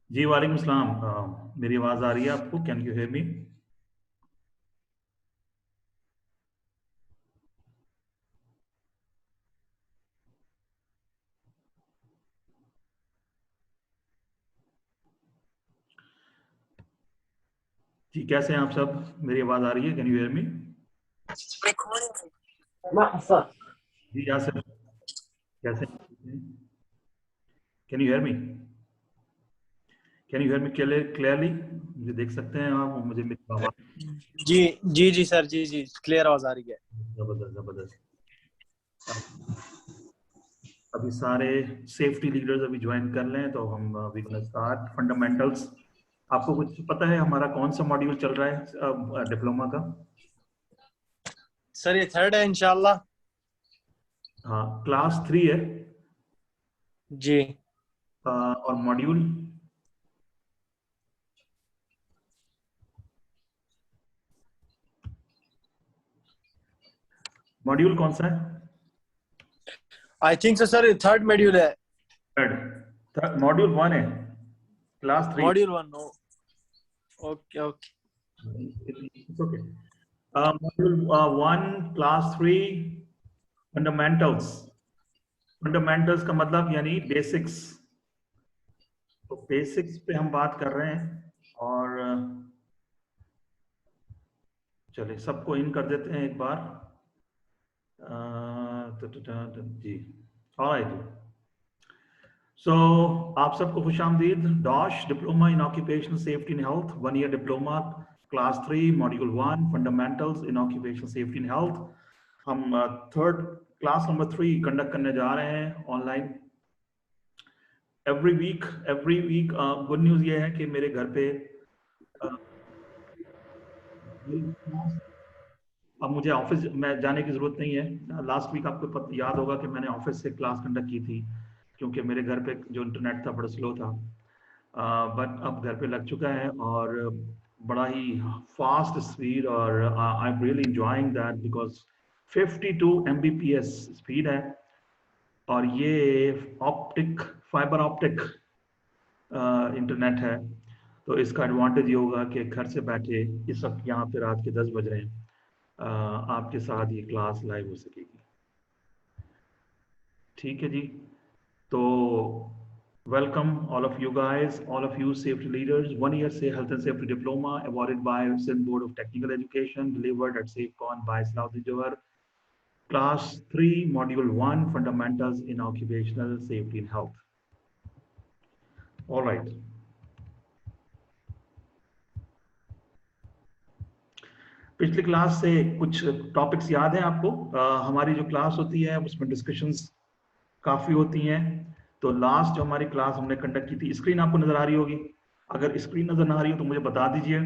जी वालेकुम सलाम। मेरी आवाज आ रही है आपको? Can you hear me? जी कैसे हैं आप सब? मेरी आवाज आ रही है? Can you hear me? जी यासर कैसे हैं? Can you hear me? Can you hear me clearly? मुझे देख सकते हैं आप? मुझे मेरी आवाज जी जी जी सर, जी जी क्लियर आवाज आ रही है। जबरदस्त जबरदस्त। अभी सारे सेफ्टी लीडर्स अभी ज्वाइन कर लें तो हम वी गोना स्टार्ट फंडामेंटल्स। आपको कुछ पता है हमारा कौन सा मॉड्यूल चल रहा है डिप्लोमा का? सर ये थर्ड है इंशाल्लाह। हाँ, क्लास 3 है। जी और मॉड्यूल मॉड्यूल कौन सा है? I think so sir, third module है। थर्ड मॉड्यूल 1 है, class 3। Module 1। Okay okay. It's okay. Module 1, class 3, fundamentals। Fundamentals का मतलब यानी बेसिक्स। तो बेसिक्स पे हम बात कर रहे हैं और चलिए सबको इन कर देते हैं एक बार। जी ऑलराइट। सो आप सबको खुशामदीद। DOSH diploma in occupational safety and health, 1 year diploma, class 3, module 1, fundamentals in occupational safety and health. हम थर्ड क्लास नंबर 3 कंडक्ट करने जा रहे हैं online every week. Good news ये है कि मेरे घर पे अब मुझे ऑफिस में जाने की ज़रूरत नहीं है। लास्ट वीक आपको याद होगा कि मैंने ऑफिस से क्लास कंडक्ट की थी क्योंकि मेरे घर पे जो इंटरनेट था बड़ा स्लो था। बट अब घर पे लग चुका है और बड़ा ही फास्ट स्पीड और I am really enjoying that because 52 Mbps speed है और ये ऑप्टिक फाइबर ऑप्टिक इंटरनेट है। तो इसका एडवांटेज ये होगा कि घर से बैठे इस वक्त यहाँ पे रात के 10 बज रहे हैं, आपके साथ ये क्लास लाइव हो सकेगी। ठीक है जी। तो welcome all of you guys, all of you safety leaders. 1 year से health and safety diploma awarded by Sindh board of technical education, delivered at Safecon by Salahuddin Jauhar. Class 3 module 1 fundamentals in occupational safety and health. Alright. पिछली class से कुछ topics याद हैं आपको? हमारी जो class होती है उसमें डिस्कशंस काफ़ी होती हैं। तो लास्ट जो हमारी क्लास हमने कंडक्ट की थी, स्क्रीन आपको नज़र आ रही होगी। अगर स्क्रीन नज़र ना आ रही हो तो मुझे बता दीजिए।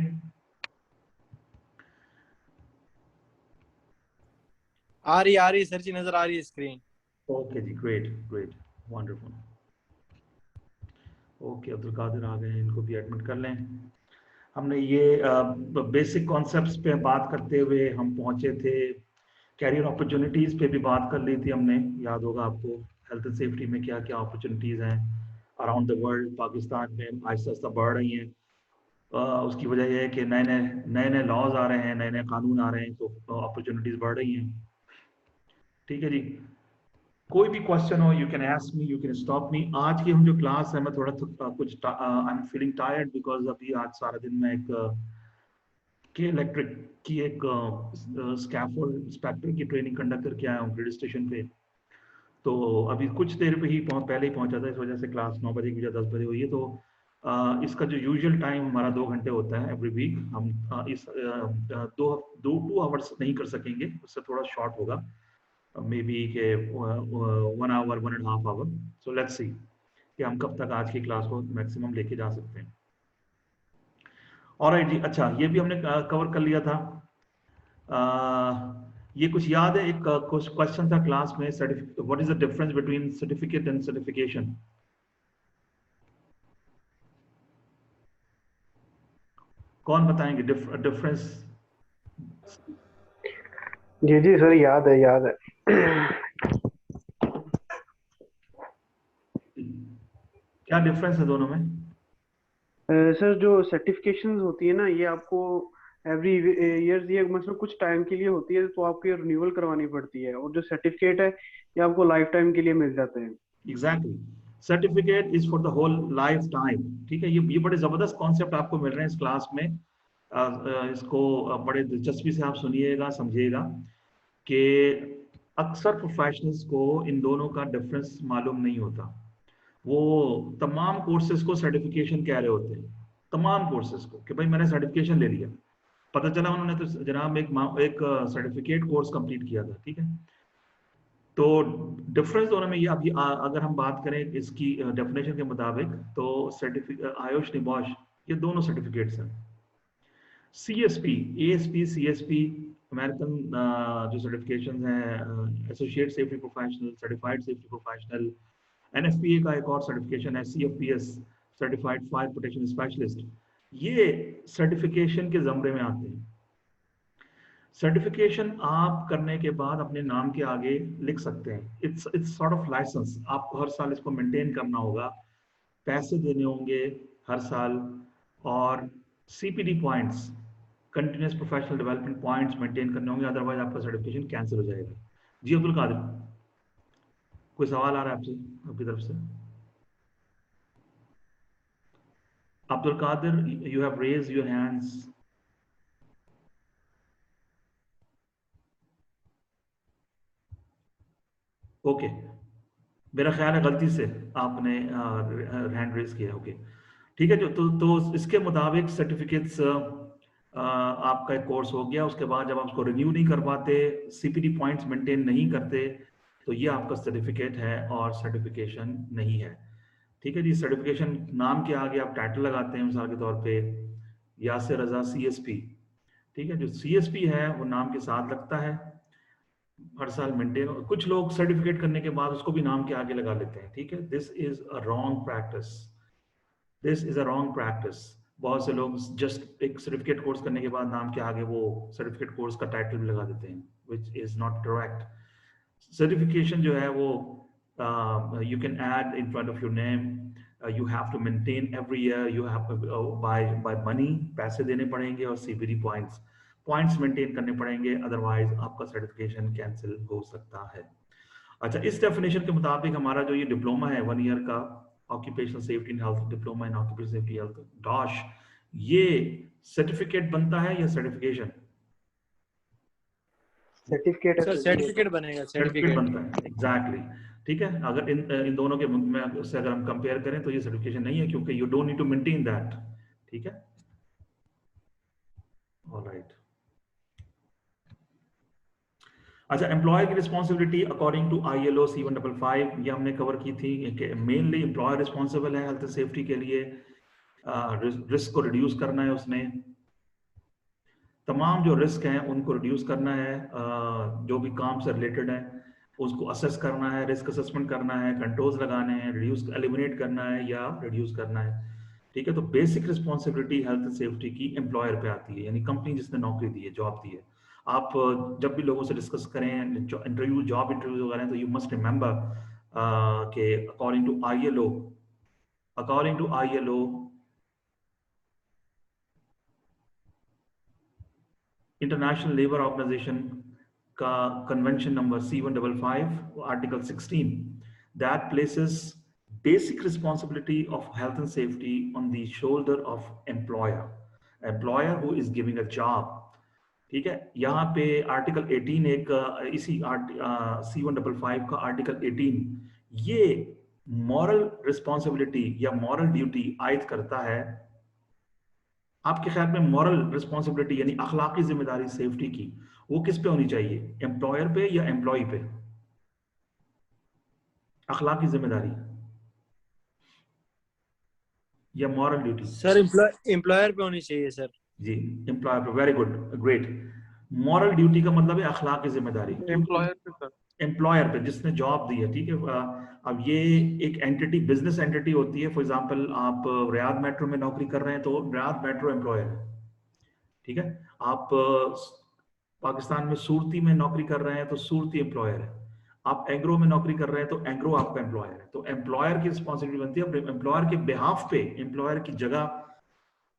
आ रही सर जी, नजर आ रही है स्क्रीन। ओके जी, great great wonderful. Okay, Abdul Qadir आ गए हैं, इनको भी एडमिट कर लें। हमने ये बेसिक कॉन्सेप्ट्स पे बात करते हुए हम पहुंचे थे, कैरियर अपॉर्चुनिटीज़ पे भी बात कर ली थी हमने, याद होगा आपको। हेल्थ एंड सेफ्टी में क्या क्या अपॉर्चुनिटीज़ हैं अराउंड द वर्ल्ड, पाकिस्तान में आहिस्ता आहिस्ता बढ़ रही हैं। उसकी वजह यह है कि नए नए लॉज आ रहे हैं, नए नए कानून आ रहे हैं, तो अपॉर्चुनिटीज़ बढ़ रही हैं। ठीक है जी। कोई भी क्वेश्चन हो you can ask me, you can stop me. आज की हम जो क्लास है मैं थोड़ा कुछ I am feeling tired because अभी आज सारा दिन मैं एक के इलेक्ट्रिक की एक स्कैफोल्ड इंस्पेक्टर की ट्रेनिंग कंडक्ट करके आया हूँ ग्रिड स्टेशन पे। तो अभी कुछ देर पे ही पहले ही पहुंचा था, इस वजह से क्लास 9 बजे की बजाय 10 बजे हुई है। तो इसका जो यूजुअल टाइम हमारा 2 घंटे होता है एवरी वीक, हम इस 2 आवर्स नहीं कर सकेंगे, उससे थोड़ा शॉर्ट होगा, मे बी के 1 hour 1.5 hour. So let's see कि हम कब तक आज की क्लास को मैक्सिमम लेके जा सकते हैं। ऑलराइट जी। अच्छा, ये भी हमने कवर कर लिया था। ये कुछ याद है? एक क्वेश्चन था क्लास में, what is the difference between certificate and certification? कौन बताएंगे डिफरेंस? जी जी सर, याद है याद है। क्या डिफरेंस है दोनों में? सर जो सर्टिफिकेशंस होती है ना, ये आपको एवरी ईयर्स, ये मतलब कुछ टाइम के लिए होती है, तो आपको ये रिन्यूअल करवानी पड़ती है। और जो सर्टिफिकेट है ये आपको लाइफ टाइम के लिए मिल जाते हैं। Exactly, certificate is for the whole life time. ठीक है, ये बड़े जबरदस्त कॉन्सेप्ट आपको मिल रहे हैं इस क्लास में। इसको बड़े दिलचस्पी से आप सुनिएगा, समझिएगा कि अक्सर प्रोफेशनल्स को इन दोनों का डिफरेंस मालूम नहीं होता। वो तमाम कोर्सेज को सर्टिफिकेशन कह रहे होते हैं, तमाम कोर्सेज को, कि भाई मैंने सर्टिफिकेशन ले लिया। पता चला उन्होंने तो जनाब एक सर्टिफिकेट कोर्स कंप्लीट किया था। ठीक है, तो डिफरेंस दोनों में ये अभी अगर हम बात करें इसकी डेफिनेशन के मुताबिक, तो सर्टिफिकेट आयुष निबॉश, ये दोनों सर्टिफिकेट्स हैं। सीएसपी, एएसपी, सीएसपी अमेरिकन जो सर्टिफिकेशन हैं, associate safety professional, certified safety professional. NFPA का एक और सर्टिफिकेशन है CFPS, certified fire protection specialist. ये सर्टिफिकेशन के जमरे में आते हैं। सर्टिफिकेशन आप करने के बाद अपने नाम के आगे लिख सकते हैं, इट्स सॉर्ट ऑफ लाइसेंस। आपको हर साल इसको मेंटेन करना होगा, पैसे देने होंगे हर साल, और CPD points, continuous professional development points maintain करने होंगे, अदरवाइज आपका सर्टिफिकेशन कैंसिल हो जाएगा। जी अब्दुल कादिर, कोई सवाल आ रहा है आपसे, आपकी तरफ से? Abdul Qadir, you have raised your hands. Okay, मेरा ख्याल है गलती से आपने हैंड रेज किया। ओके, ठीक है। जो तो इसके मुताबिक सर्टिफिकेट्स, आपका एक कोर्स हो गया, उसके बाद जब आप उसको रिन्यू नहीं करवाते, सीपीडी पॉइंट्स मेंटेन नहीं करते, तो ये आपका सर्टिफिकेट है और सर्टिफिकेशन नहीं है। ठीक है जी, सर्टिफिकेशन नाम के आगे आप टाइटल लगाते हैं, मिसाल के तौर पे यासिर रजा सीएसपी। ठीक है, जो सीएसपी है वो नाम के साथ लगता है, हर साल मेंटेन। कुछ लोग सर्टिफिकेट करने के बाद उसको भी नाम के आगे लगा लेते हैं। ठीक है, this is a wrong practice, this is a wrong practice. बहुत से लोग जस्ट एक सर्टिफिकेट कोर्स करने के बाद नाम के आगे वो सर्टिफिकेट कोर्स का टाइटल भी लगा देते हैं, which is not correct. Certification जो है वो you can add in front of your name, you have to maintain every year, you have buy money, पैसे देने पड़ेंगे, और सीपीडी पॉइंट्स मेंटेन करने पड़ेंगे, अदरवाइज आपका सर्टिफिकेशन कैंसिल हो सकता है। अच्छा, इस डेफिनेशन के मुताबिक हमारा जो ये डिप्लोमा है 1 ईयर का, occupational safety and health diploma in occupational safety health Dash, ये सर्टिफिकेट बनता है या सर्टिफिकेशन? सर्टिफिकेट है सर सर जी, ये सर्टिफिकेट तो। बनेगा, सर्टिफिकेट सर्टिफिकेट। बनता है, एग्जैक्टली। ठीक है, अगर इन दोनों के में से अगर हम कंपेयर करें तो ये सर्टिफिकेशन नहीं है, क्योंकि you don't need to maintain that. ठीक है, ऑलराइट। अच्छा, एम्प्लॉयर की responsibility according to ILO C155, ये हमने कवर की थी कि मेनली एम्प्लॉयर रिस्पॉन्सिबल है हेल्थ सेफ्टी के लिए, रिस्क को रिड्यूस करना है उसने, तमाम जो रिस्क हैं उनको रिड्यूस करना है, जो भी काम से रिलेटेड है उसको असेस करना है, रिस्क असेसमेंट करना है, कंट्रोल्स लगाने हैं, रिड्यूस एलिमिनेट करना है या रिड्यूस करना है। ठीक है, तो बेसिक रिस्पॉन्सिबिलिटी हेल्थ सेफ्टी की एम्प्लॉयर पे आती है, यानी कंपनी जिसने नौकरी दी है, जॉब दी है। आप जब भी लोगों से डिस्कस करें, इंटरव्यू, जॉब इंटरव्यू करें, तो यू मस्ट रिमेंबर कि according to ILO international labour organisation का convention number C155 article 16, that places basic responsibility of health and safety on the shoulder of employer who is giving a job। ठीक है, यहाँ पे article 18 एक इसी C155 का article 18 ये moral responsibility या मॉरल ड्यूटी आयद करता है। आपके ख्याल में मॉरल रिस्पॉन्सिबिलिटी यानी अखलाकी जिम्मेदारी सेफ्टी की, वो किस पे होनी चाहिए, एम्प्लॉयर पे या एम्प्लॉय पे? अखलाकी जिम्मेदारी या मॉरल ड्यूटी? सर एम्प्लॉयर पे होनी चाहिए सर। जी, एम्प्लॉयर पे, very good, great. Moral duty का मतलब है अखलाकी जिम्मेदारी, एम्प्लॉयर पे सर। एम्प्लॉयर पे जिसने जॉब दी है। ठीक है, अब ये एक एंटिटी, बिजनेस एंटिटी होती है। फॉर एग्जांपल, आप रियाद मेट्रो में नौकरी कर रहे हैं तो रियाद मेट्रो एम्प्लॉयर है। ठीक है, आप पाकिस्तान में सूरती में नौकरी कर रहे हैं तो सूरती एम्प्लॉयर है। आप एग्रो में नौकरी कर रहे हैं तो एग्रो आपका एम्प्लॉयर है, तो एम्प्लॉयर की रिस्पॉन्सिबिलिटी बनती है एम्प्लॉयर के बिहाफ पे, एम्प्लॉयर की जगह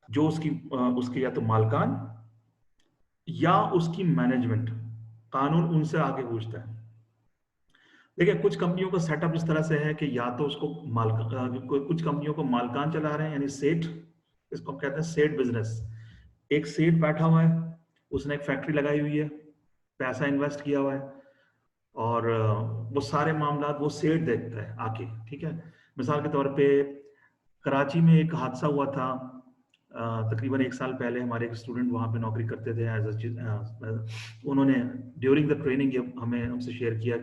जो उसके या तो मालकान या उसकी मैनेजमेंट, कानून उनसे आगे पूछता है। देखिए कुछ कंपनियों का सेटअप इस तरह से है कि या तो उसको कुछ कंपनियों को मालकान चला रहे हैं, यानी सेठ, इसको कहते हैं सेठ बिजनेस। एक सेठ बैठा हुआ है, उसने एक फैक्ट्री लगाई हुई है, पैसा इन्वेस्ट किया हुआ है, और वो सारे मामला वो सेठ देखता है आके, ठीक है। मिसाल के तौर पे कराची में एक हादसा हुआ था तकरीबन 1 साल पहले। हमारे एक स्टूडेंट वहाँ पे नौकरी करते थे उन्होंने ड्यूरिंग द ट्रेनिंग हमें हमसे शेयर किया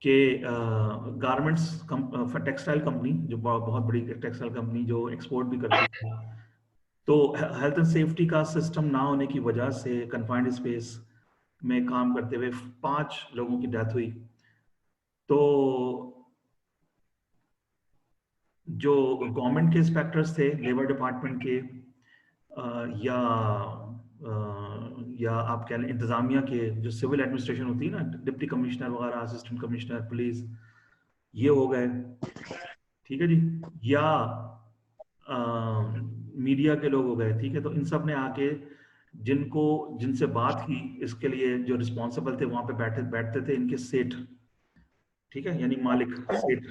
कि गारमेंट्स टेक्सटाइल कंपनी, जो बहुत बड़ी टेक्सटाइल कंपनी जो एक्सपोर्ट भी करती है, तो हेल्थ एंड सेफ्टी का सिस्टम ना होने की वजह से कन्फाइंड स्पेस में काम करते हुए 5 लोगों की डेथ हुई। तो जो गवर्नमेंट के इंस्पेक्टर्स थे, लेबर डिपार्टमेंट के या आप कह लें इंतजामिया के, जो सिविल एडमिनिस्ट्रेशन होती है ना, डिप्टी कमिश्नर वगैरह, असिस्टेंट कमिश्नर पुलिस, ये हो गए, ठीक है जी, या मीडिया के लोग हो गए, ठीक है। तो इन सब ने आके जिनसे बात की, इसके लिए जो रिस्पॉन्सिबल थे वहां पे बैठते थे इनके सेठ, ठीक है, यानी मालिक सेठ।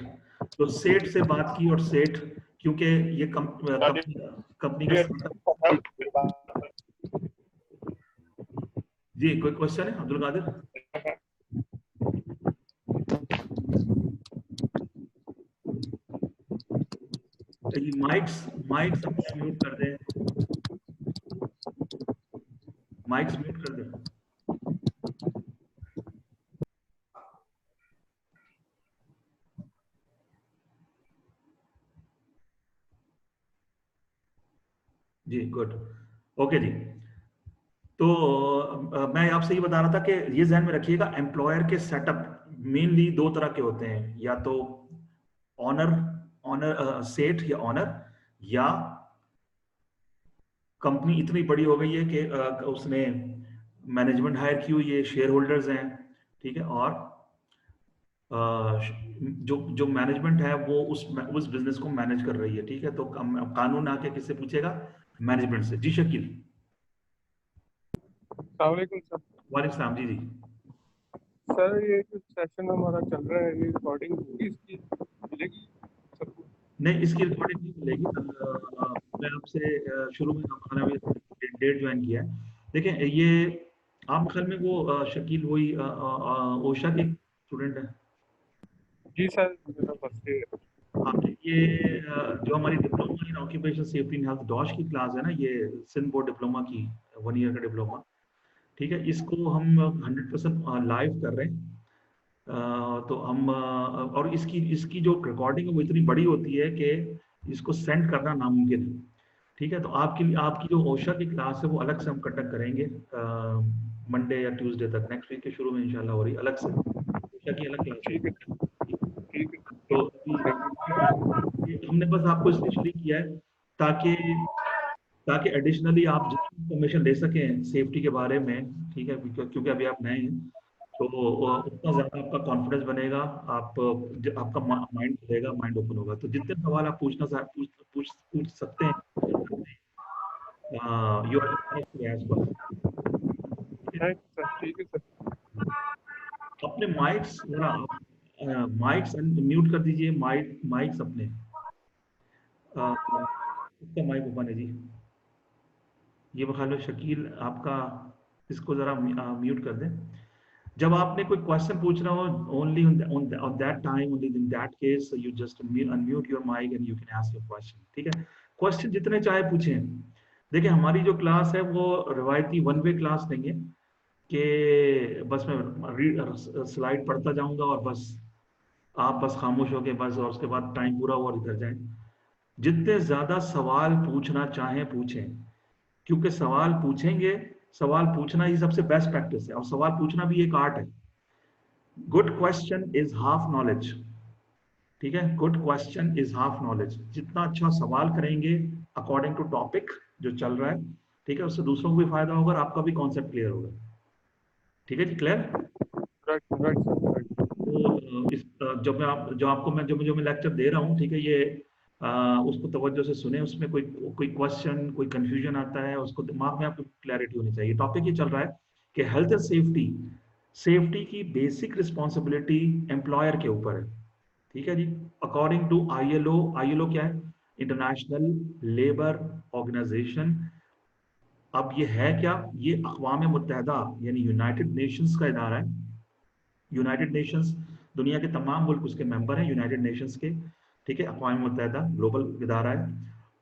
तो सेठ से बात की, और सेठ क्योंकि ये कंपनी का जी, कोई क्वेश्चन है अब्दुल कादिर? ये माइक्स म्यूट कर दें, माइक्स म्यूट कर दें। जी गुड, ओके जी। तो मैं आपसे ये बता रहा था कि ये ध्यान में रखिएगा, एम्प्लॉयर के सेटअप मेनली 2 तरह के होते हैं, या तो ऑनर सेठ या ऑनर, या कंपनी इतनी बड़ी हो गई है कि उसने मैनेजमेंट हायर की हुई है, शेयर होल्डर्स हैं, ठीक है, और जो मैनेजमेंट है वो उस बिजनेस को मैनेज कर रही है, ठीक है। तो कानून आके किससे पूछेगा? मैनेजमेंट से। जी शकील। वालेकुम सर। वालेकुम सलाम जी। जी सर, ये जो सेशन हमारा चल रहा है, ये रिकॉर्डिंग इसकी मिलेगी सबको? नहीं, इसकी रिकॉर्डिंग नहीं मिलेगी। मैं आपसे शुरू में हमारा डेट ज्वाइन किया है। देखिए ये आप ख्याल में वो शकील वही ओशा के स्टूडेंट है? जी सर, मेरा फर्स्ट ईयर। हाँ, ये जो हमारी diploma in occupation safety and health Dash की क्लास है ना, ये सिंध बोर्ड डिप्लोमा की 1 ईयर का डिप्लोमा, ठीक है। इसको हम 100% लाइव कर रहे हैं। तो हम और इसकी जो रिकॉर्डिंग है वो इतनी बड़ी होती है कि इसको सेंड करना नामुमकिन है, ठीक है। तो आपकी जो ओशा की क्लास है वो अलग से हम कंडक्ट करेंगे मंडे या ट्यूसडे तक, नेक्स्ट वीक के शुरू में इंशाल्लाह हो रही अलग से, ओशा की अलग क्लास ठीक है, ठीक है। तो हमने बस आपको स्पेशली किया है ताकि एडिशनली आप जितनी इंफॉर्मेशन ले सकें सेफ्टी के बारे में, ठीक है, क्योंकि अभी आप नए हैं, तो उतना ज़्यादा आपका कॉन्फिडेंस बनेगा, आपका माइंड खुलेगा, माइंड ओपन होगा। तो जितने सवाल आप पूछ सकते हैं, यू आर ठीक है सर। अपने माइक्स माइक्स म्यूट कर दीजिए, माइक्स अपने इसका माइक ओपन है जी। ये बखालो शकील आपका, इसको जरा म्यूट कर दें। जब आपने कोई क्वेश्चन पूछना हो, only on that time, only in that case you just unmute your mic and you can ask your question, ठीक है। क्वेश्चन जितने चाहे पूछें। देखिए हमारी जो क्लास है वो रिवायती 1 वे क्लास नहीं है कि बस मैं स्लाइड पढ़ता जाऊंगा और आप बस खामोश हो के बस, और उसके बाद टाइम पूरा हुआ और घर जाएं। जितने ज्यादा सवाल पूछना चाहें पूछें, क्योंकि सवाल पूछेंगे, सवाल पूछना ही सबसे बेस्ट प्रैक्टिस है, और सवाल पूछना भी एक आर्ट है। Good question is half knowledge, ठीक है। Good question is half knowledge. जितना अच्छा सवाल करेंगे अकॉर्डिंग टू टॉपिक जो चल रहा है, ठीक है, उससे दूसरों को भी फायदा होगा और आपका भी कॉन्सेप्ट क्लियर होगा। ठीक है जी, clear? Right right sir right. तो इस जो मैं लेक्चर दे रहा हूँ, ठीक है, ये उसको तवज्जो से सुने, उसमें कोई कोई क्वेश्चन, कोई कंफ्यूजन आता है, उसको दिमाग में आपको क्लैरिटी होनी चाहिए। टॉपिक ये चल रहा है कि हेल्थ एंड सेफ्टी, सेफ्टी की बेसिक रिस्पॉन्सिबिलिटी एम्प्लॉयर के ऊपर है। ठीक है जी। अकॉर्डिंग टू आईएलओ, आईएलओ क्या है? International labour organisation. अब ये है क्या? ये अक़वाम मुत्तहिदा यानी यूनाइटेड नेशंस का इदारा है। यूनाइटेड नेशंस, दुनिया के तमाम मुल्क उसके मेंबर हैं यूनाइटेड नेशंस के। ठीक है, अक़वाम मुत्तहिदा ग्लोबल इदारा है।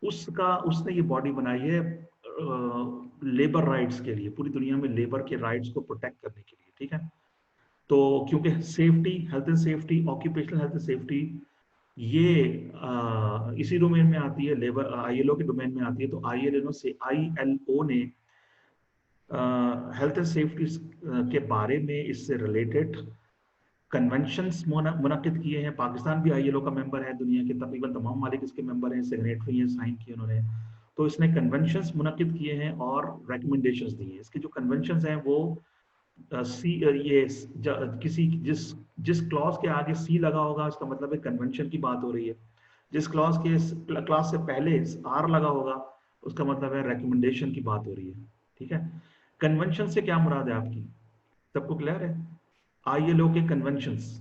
उसने ये बॉडी बनाई है लेबर राइट्स के लिए, पूरी दुनिया में लेबर के राइट्स को प्रोटेक्ट करने के लिए। ठीक है, तो क्योंकि safety, health and safety, occupational health and safety, ये इसी डोमेन में आती है, लेबर आईएलओ के डोमेन में आती है। तो आईएलओ ने हेल्थ एंड सेफ्टी के बारे में, इससे रिलेटेड कन्वेंशंस मुनक्किद किए हैं। पाकिस्तान भी आईएलओ का मेंबर है, दुनिया के तकरीबन तमाम मालिक इसके मेंबर हैं, सिग्नेटरी हैं, साइन किए उन्होंने। तो इसने कन्वेंशंस मुनक्किद किए हैं और रिकमेंडेशंस दी हैं। इसके जो कन्वेंशंस हैं वो सी, ये किसी जिस क्लॉज के आगे सी लगा होगा उसका मतलब है कन्वेंशन की बात हो रही है। जिस क्लॉज से पहले आर लगा होगा उसका मतलब है रिकमेंडेशन की बात हो रही है। ठीक है, कन्वेंशन से क्या मुराद है आपकी? सबको क्लियर है? आईएलओ के कन्वेंशंस,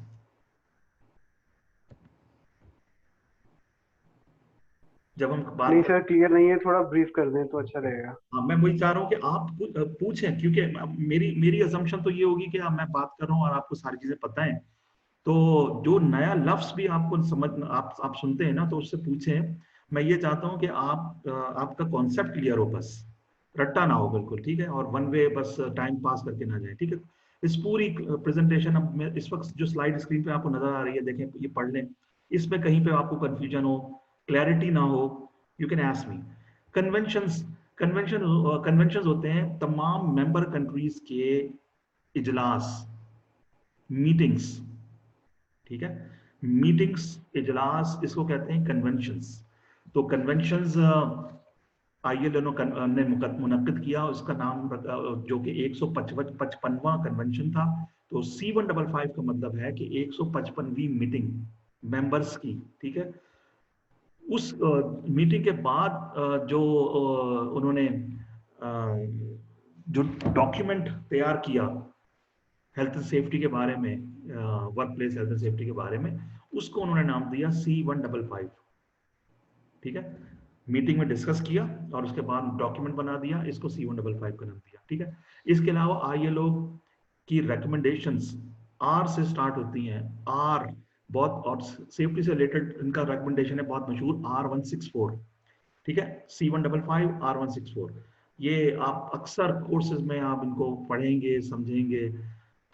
जब हम बात नहीं कर, सर, क्लियर नहीं है, थोड़ा ब्रीफ कर दें तो अच्छा रहेगा। हाँ, मैं वही चाह रहा हूँ कि आप पूछें, क्योंकि मेरी मेरी असम्पशन तो ये होगी कि मैं बात कर रहा हूँ और आपको सारी चीजें पता है। तो जो नया लफ्ज भी आपको समझ, आप सुनते हैं ना, तो उससे पूछें। मैं ये चाहता हूँ कि आपका कॉन्सेप्ट क्लियर हो, बस रट्टा ना हो बिल्कुल। ठीक है, और वन वे बस टाइम पास करके ना जाए। ठीक है, इस पूरी प्रेजेंटेशन, अब मैं इस वक्त जो स्लाइड स्क्रीन पे आपको नजर आ रही है, देखें, ये पढ़ लें। इसमें कहीं पे आपको कंफ्यूजन हो, क्लैरिटी ना हो, you can ask me. Conventions, conventions होते हैं तमाम मेंबर कंट्रीज के इजलास, मीटिंग्स। ठीक है, मीटिंग्स, इजलास, इसको कहते हैं कन्वेंशंस। तो कन्वेंशंस आईएलओ ने मुनक्किद किया, उसका नाम जो कि 155वां कन्वेंशन था। तो C155 का मतलब है कि 155वीं मीटिंग मेंबर्स की। ठीक है, उस मीटिंग के बाद जो उन्होंने जो डॉक्यूमेंट तैयार किया हेल्थ एंड सेफ्टी के बारे में, work place health and safety के बारे में, उसको उन्होंने नाम दिया C155। ठीक है, मीटिंग में डिस्कस किया और उसके बाद डॉक्यूमेंट बना दिया, इसको C155 का नाम दिया। ठीक है, इसके अलावा आईएलओ की रिकमेंडेशंस आर से स्टार्ट होती हैं। आर बहुत, और सेफ्टी से रिलेटेड इनका रिकमेंडेशन है बहुत मशहूर, R164। ठीक है, C155, R164, ये आप अक्सर कोर्सेज में आप इनको पढ़ेंगे, समझेंगे।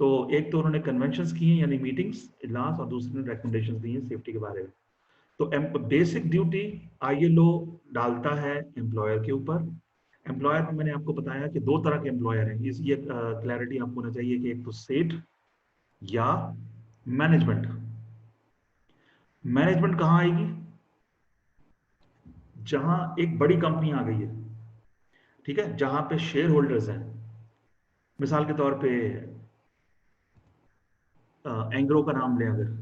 तो एक तो उन्होंने कन्वेंशंस की हैं यानी मीटिंग्स, इजलास, और दूसरे ने रिकमेंडेशंस दी हैं सेफ्टी के बारे में। तो बेसिक ड्यूटी आईएलओ डालता है एम्प्लॉयर के ऊपर। एम्प्लॉयर में मैंने आपको बताया कि दो तरह के एम्प्लॉयर हैं, ये क्लैरिटी आपको होना चाहिए कि एक तो सेठ या मैनेजमेंट। मैनेजमेंट कहाँ आएगी? जहां एक बड़ी कंपनी आ गई है, ठीक है, जहां पे शेयर होल्डर्स हैं। मिसाल के तौर पे एंग्रो का नाम लें अगर,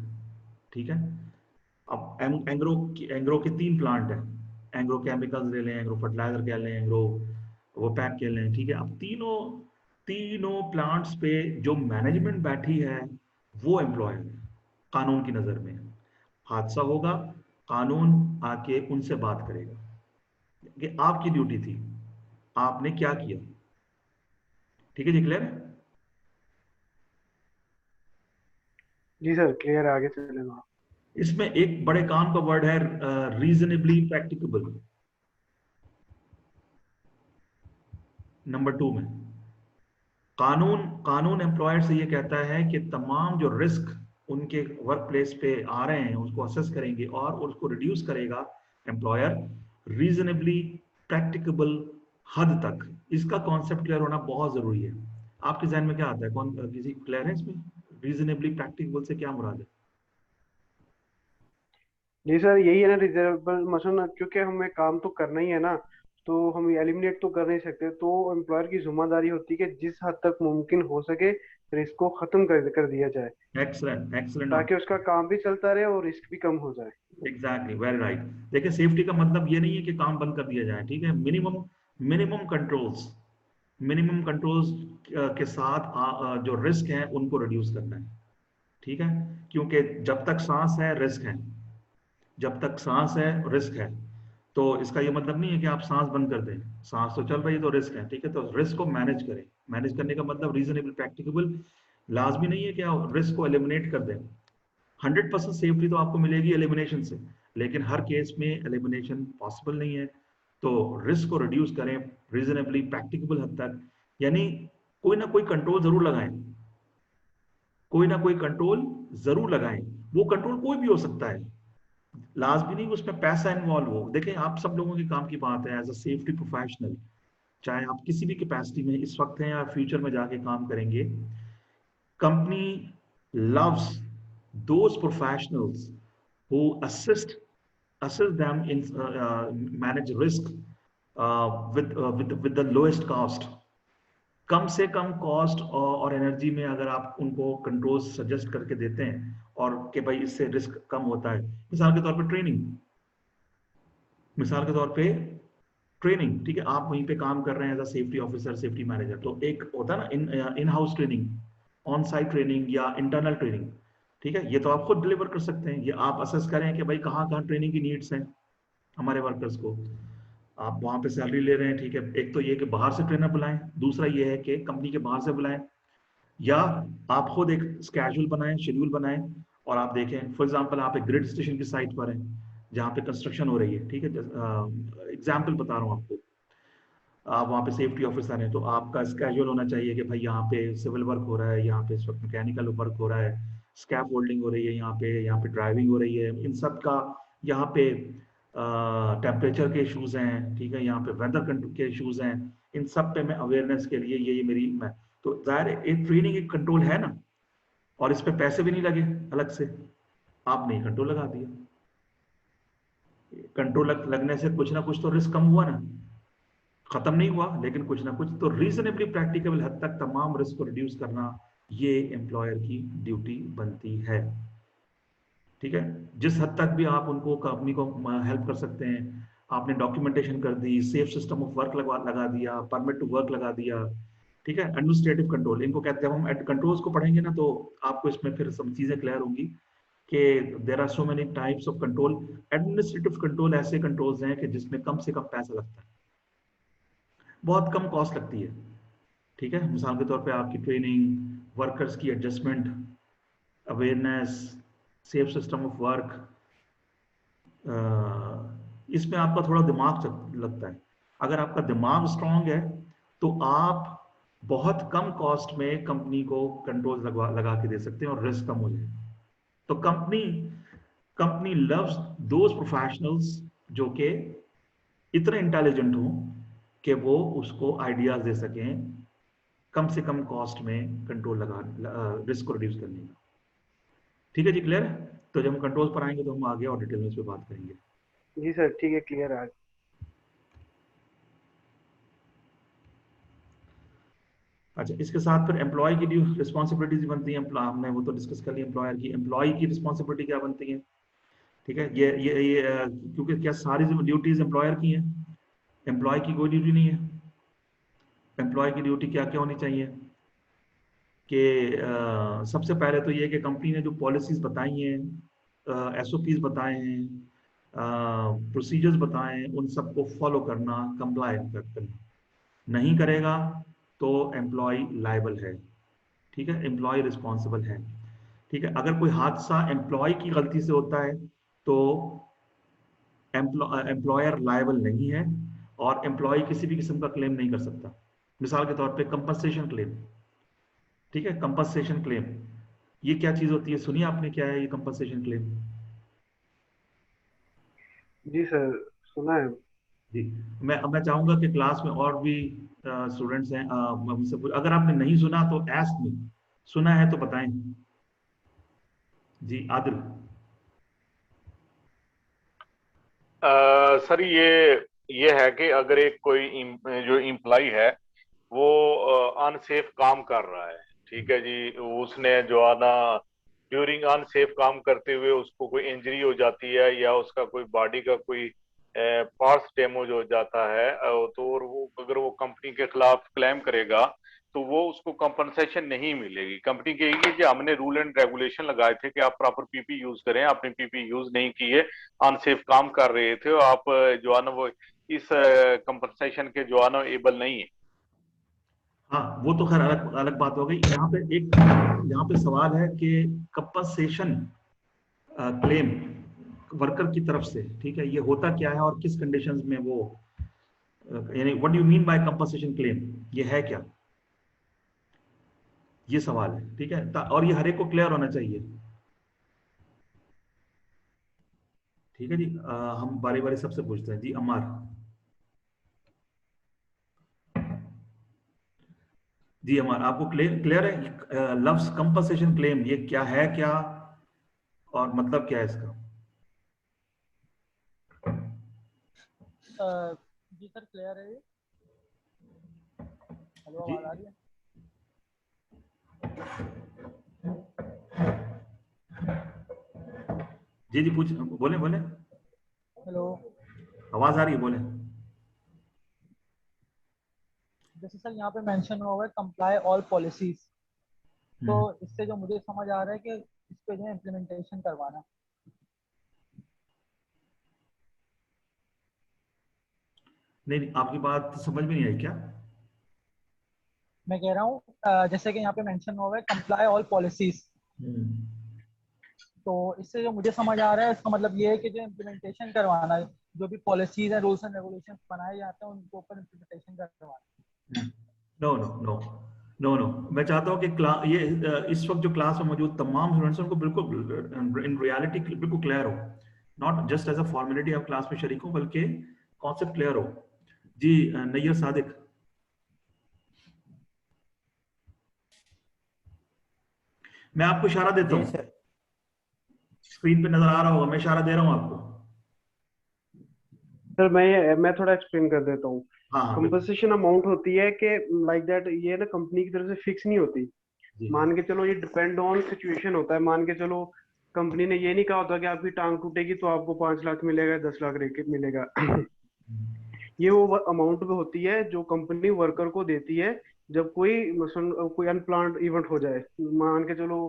ठीक है, अब एंग्रो के 3 प्लांट हैं। एंग्रो केमिकल्स ले लें, एंग्रो फर्टिलाइजर कह लें, एंग्रो वो पैक कह लें। ठीक है, अब तीनों तीनों प्लांट्स पे जो मैनेजमेंट बैठी है वो एम्प्लॉय है कानून की नजर में। हादसा होगा, कानून आके उनसे बात करेगा कि आपकी ड्यूटी थी, आपने क्या किया। ठीक है जी, क्लियर? जी सर, क्लियर है, आगे चलेगा। इसमें एक बड़े काम का वर्ड है रीजनेबली प्रैक्टिकेबल, नंबर 2 में। कानून कानून एम्प्लॉयर से ये कहता है कि तमाम जो रिस्क उनके वर्क प्लेस पे आ रहे हैं उसको असेस करेंगे और उसको रिड्यूस करेगा एम्प्लॉयर, रीजनेबली प्रैक्टिकेबल हद तक। इसका कॉन्सेप्ट क्लियर होना बहुत जरूरी है। आपके जहन में क्या आता है? कौन किसी क्लियर है इसमें? रीजनेबली प्रैक्टिकेबल से क्या मुराद है? जी सर, यही है ना रिजर्वेबल, मसलन क्योंकि हमें काम तो करना ही है ना, तो हम एलिमिनेट तो कर नहीं सकते। तो एम्प्लॉयर की जिम्मेदारी होती है कि जिस हद तक मुमकिन हो सके रिस्क को खत्म कर दिया जाए, एक्सलेंट एक्सलेंट। ताकि उसका काम भी चलता रहे और रिस्क भी कम हो जाए। Exactly, very right. देखिए सेफ्टी का मतलब ये नहीं है कि काम बंद कर दिया जाए, ठीक है। Minimum minimum controls, minimum controls के साथ जो रिस्क है उनको रिड्यूस करना है, ठीक है। क्योंकि जब तक सांस है रिस्क है, जब तक सांस है रिस्क है। तो इसका ये मतलब नहीं है कि आप सांस बंद कर दें, सांस तो चल रही है तो रिस्क है, ठीक है। तो रिस्क को मैनेज करें। मैनेज करने का मतलब रीजनेबल प्रैक्टिकेबल, लाजमी नहीं है कि आप रिस्क को एलिमिनेट कर दें। 100% सेफ्टी तो आपको मिलेगी एलिमिनेशन से, लेकिन हर केस में एलिमिनेशन पॉसिबल नहीं है। तो रिस्क को रिड्यूस करें रीजनेबली प्रैक्टिकेबल हद तक, यानी कोई ना कोई कंट्रोल जरूर लगाएं, कोई ना कोई कंट्रोल जरूर लगाएं। वो कंट्रोल कोई भी हो सकता है, लाजमी नहीं उसमें पैसा इन्वॉल्व हो। देखें आप सब लोगों के काम की बात है एज अ सेफ्टी प्रोफेशनल, चाहे आप किसी भी कैपेसिटी में इस वक्त हैं या फ्यूचर में जाके काम करेंगे, company loves those professionals who assist them in manage risk with the lowest cost। कम से कम कॉस्ट और एनर्जी में अगर आप उनको कंट्रोल सजेस्ट करके देते हैं और कि भाई इससे रिस्क कम होता है, मिसाल के तौर पे ट्रेनिंग, मिसाल के तौर पे ट्रेनिंग, ठीक है। आप वहीं पे काम कर रहे हैं as a safety officer, safety manager, तो एक होता है ना in house training, on site training या इंटरनल ट्रेनिंग, ठीक है। ये तो आप खुद डिलीवर कर सकते हैं। ये आप असेस करें कि भाई कहाँ कहाँ ट्रेनिंग की नीड्स हैं हमारे वर्कर्स को, आप वहां पे सैलरी ले रहे हैं, ठीक है। एक तो ये कि बाहर से ट्रेनर बुलाएं, दूसरा ये है कि कंपनी के बाहर से बुलाएं, या आप खुद एक स्केड्यूल बनाएं, शेड्यूल बनाएं और आप देखें। फॉर एग्जांपल आप एक ग्रिड स्टेशन की साइट पर हैं जहाँ पे कंस्ट्रक्शन हो रही है, ठीक है। एग्जाम्पल बता रहा हूँ आपको, आप वहाँ पे सेफ्टी ऑफिसर हैं तो आपका स्केड्यूल होना चाहिए कि भाई यहाँ पे सिविल वर्क हो रहा है, यहाँ पे इस वक्त मैकेनिकल वर्क हो रहा है, स्कैप होल्डिंग हो रही है, यहाँ पे ड्राइविंग हो रही है, इन सब का यहाँ पे टेम्परेचर के इशूज हैं, ठीक है, यहाँ पे वेदर कंट्रोल के इशूज हैं, इन सब पे मैं अवेयरनेस के लिए ये मेरी मैं, तो जाहिर है एक ट्रेनिंग एक कंट्रोल है ना, और इस पे पैसे भी नहीं लगे अलग से, आपने कंट्रोल लगा दिया। कंट्रोल लगने से कुछ ना कुछ तो रिस्क कम हुआ ना, खत्म नहीं हुआ लेकिन कुछ ना कुछ तो। रीजनेबली प्रैक्टिकेबल हद तक तमाम रिस्क को रिड्यूस करना ये एम्प्लॉयर की ड्यूटी बनती है, ठीक है। जिस हद तक भी आप उनको कंपनी को हेल्प कर सकते हैं, आपने डॉक्यूमेंटेशन कर दी, सेफ सिस्टम ऑफ वर्क लगा दिया, परमिट टू वर्क लगा दिया, ठीक है। एडमिनिस्ट्रेटिव कंट्रोल इनको कहते हैं। जब हम कंट्रोल्स को पढ़ेंगे ना तो आपको इसमें फिर सब चीजें क्लियर होंगी कि there are so many types of control. Administrative control ऐसे कंट्रोल्स हैं कि जिसमें कम से कम पैसा लगता है, बहुत कम कॉस्ट लगती है, ठीक है। मिसाल के तौर पे आपकी ट्रेनिंग, वर्कर्स की adjustment, awareness, safe system of work, इसमें आपका थोड़ा दिमाग लगता है। अगर आपका दिमाग स्ट्रांग है तो आप बहुत कम कॉस्ट में कंपनी को कंट्रोल लगा के दे सकते हैं और रिस्क कम हो जाए। तो कंपनी लव्स दोज प्रोफेशनल्स जो कि इतने इंटेलिजेंट हों कि वो उसको आइडियाज दे सकें कम से कम कॉस्ट में कंट्रोल लगा रिस्क को रिड्यूस करने का, ठीक है जी। क्लियर है? तो जब हम कंट्रोल पर आएंगे तो हम आगे और डिटेल में इस पर बात करेंगे। जी सर, ठीक है, क्लियर है। अच्छा, इसके साथ फिर एम्प्लॉय की रिस्पॉन्सिबिलिटीज बनती हैं। हमने वो तो डिस्कस कर ली एम्प्लॉयर की। एम्प्लॉय की रिस्पॉन्सिबिलिटी क्या बनती है, ठीक है। ये क्योंकि क्या सारी ड्यूटीज एम्प्लॉयर की हैं, एम्प्लॉय की कोई ड्यूटी नहीं है। एम्प्लॉय की ड्यूटी क्या क्या होनी चाहिए कि सबसे पहले तो ये कि कंपनी ने जो पॉलिसीज बताई हैं, एसओपीज बताए हैं, प्रोसीजर्स बताए हैं, उन सबको फॉलो करना, कंप्लाई करना। नहीं करेगा तो एम्प्लॉय लायबल है, ठीक है, एम्प्लॉय रिस्पॉन्सिबल है, ठीक है। अगर कोई हादसा एम्प्लॉय की गलती से होता है तो एम्प्लॉयर लायबल नहीं है और एम्प्लॉय किसी भी किस्म का क्लेम नहीं कर सकता। मिसाल के तौर पे कंपनसेशन क्लेम, ठीक है। कंपनसेशन क्लेम ये क्या चीज होती है, सुनिए आपने, क्या है ये कंपनसेशन क्लेम? जी सर, सुना है। जी, मैं चाहूंगा कि क्लास में और भी स्टूडेंट्स हैं, मुझसे अगर आपने नहीं सुना तो आस्क मी, सुना है तो बताएं। जी आदिल। सर ये है कि अगर एक कोई जो इम्प्लाई है वो अनसेफ काम कर रहा है, ठीक है जी, उसने जो है ना ड्यूरिंग अनसेफ काम करते हुए उसको कोई इंजरी हो जाती है या उसका कोई बॉडी का कोई पार्ट्स डैमेज हो जाता है, तो और वो अगर वो कंपनी के खिलाफ क्लेम करेगा तो वो उसको कंपनसेशन नहीं मिलेगी। कंपनी कहेगी कि हमने रूल एंड रेगुलेशन लगाए थे कि आप प्रॉपर पीपी यूज करें, आपने पीपी यूज नहीं किए, अनसेफ काम कर रहे थे, आप जो है ना वो इस कंपनसेशन के जो है ना एबल नहीं है। हाँ, वो तो खैर अलग अलग बात हो गई। यहाँ पे सवाल है कि कंपनसेशन क्लेम वर्कर की तरफ से, ठीक है, ये होता क्या है और किस कंडीशंस में वो, यानी what you mean by compensation claim, ये है क्या, ये सवाल है, ठीक है। और ये हर एक को क्लियर होना चाहिए, ठीक है जी। हम बारी बारी सबसे पूछते हैं जी। अमार जी, अमार आपको क्लियर है लफ्ज कंपनसेशन क्लेम ये क्या है, क्या और मतलब क्या है इसका? जी सर क्लियर है ये। हेलो, जी आवाज आ रही है? जी जी, पूछ, बोले बोले, हेलो। आवाज आ रही है, बोले। जैसे सर यहाँ पे मेंशन हुआ है कंप्लाई ऑल पॉलिसीज, तो इससे जो मुझे समझ आ रहा है कि इस पे जो है इम्प्लीमेंटेशन करवाना। नहीं, आपकी बात समझ में नहीं आई क्या? मैं कह रहा हूँ जैसे कि यहाँ पे मेंशन हुआ है कंप्लाई ऑल पॉलिसीज, तो इससे जो मुझे समझ आ रहा है इसका मतलब ये है कि जो इम्प्लीमेंटेशन करवाना है, जो भी पॉलिसीज है, रूल्स एंड रेगुलेशंस बनाए जाते हैं उनके ऊपर इम्प्लीमेंटेशन करवाना। No no no no no, मैं चाहता हूँ कि इस वक्त जो क्लास में मौजूद तमाम स्टूडेंट्स को बिल्कुल इन रियलिटी बिल्कुल क्लियर हो, not just as a formality आप क्लास में शरीक हो, बल्कि कॉन्सेप्ट क्लियर हो जी। नैयर सादिक, मैं आपको इशारा देता हूँ, स्क्रीन पे नजर आ रहा होगा, मैं इशारा दे रहा हूँ आपको। सर मैं थोड़ा एक्सप्लेन कर देता हूँ। हाँ हाँ, बिल्कुल कंपनसेशन अमाउंट होती है कि लाइक दैट, ये ना कंपनी की तरफ से फिक्स नहीं होती। जी। मान के चलो ये डिपेंड ऑन सिचुएशन होता है। मान के चलो कंपनी ने ये नहीं कहा होता कि आपकी टांग टूटेगी तो आपको 5 लाख मिलेगा, 10 लाख मिलेगा। ये वो अमाउंट पे होती है जो कंपनी वर्कर को देती है जब कोई मसलन कोई अनप्लान्ड इवेंट हो जाए। मान के चलो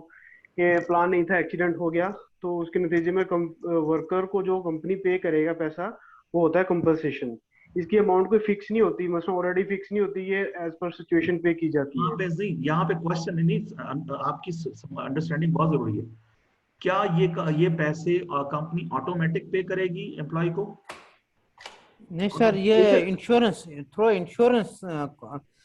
कि प्लान नहीं था, एक्सीडेंट हो गया, तो उसके नतीजे में वर्कर को जो कंपनी पे करेगा पैसा, वो होता है कंपनसेशन। इसकी अमाउंट कोई फिक्स नहीं होती, मतलब ऑलरेडी फिक्स नहीं होती, ये एज पर सिचुएशन पे की जाती है। यहाँ पे क्वेश्चन नहीं, आपकी अंडरस्टैंडिंग बहुत जरूरी है। क्या ये पैसे कंपनी ऑटोमेटिक पे करेगी एम्प्लॉय को? नहीं सर, ये insurance through insurance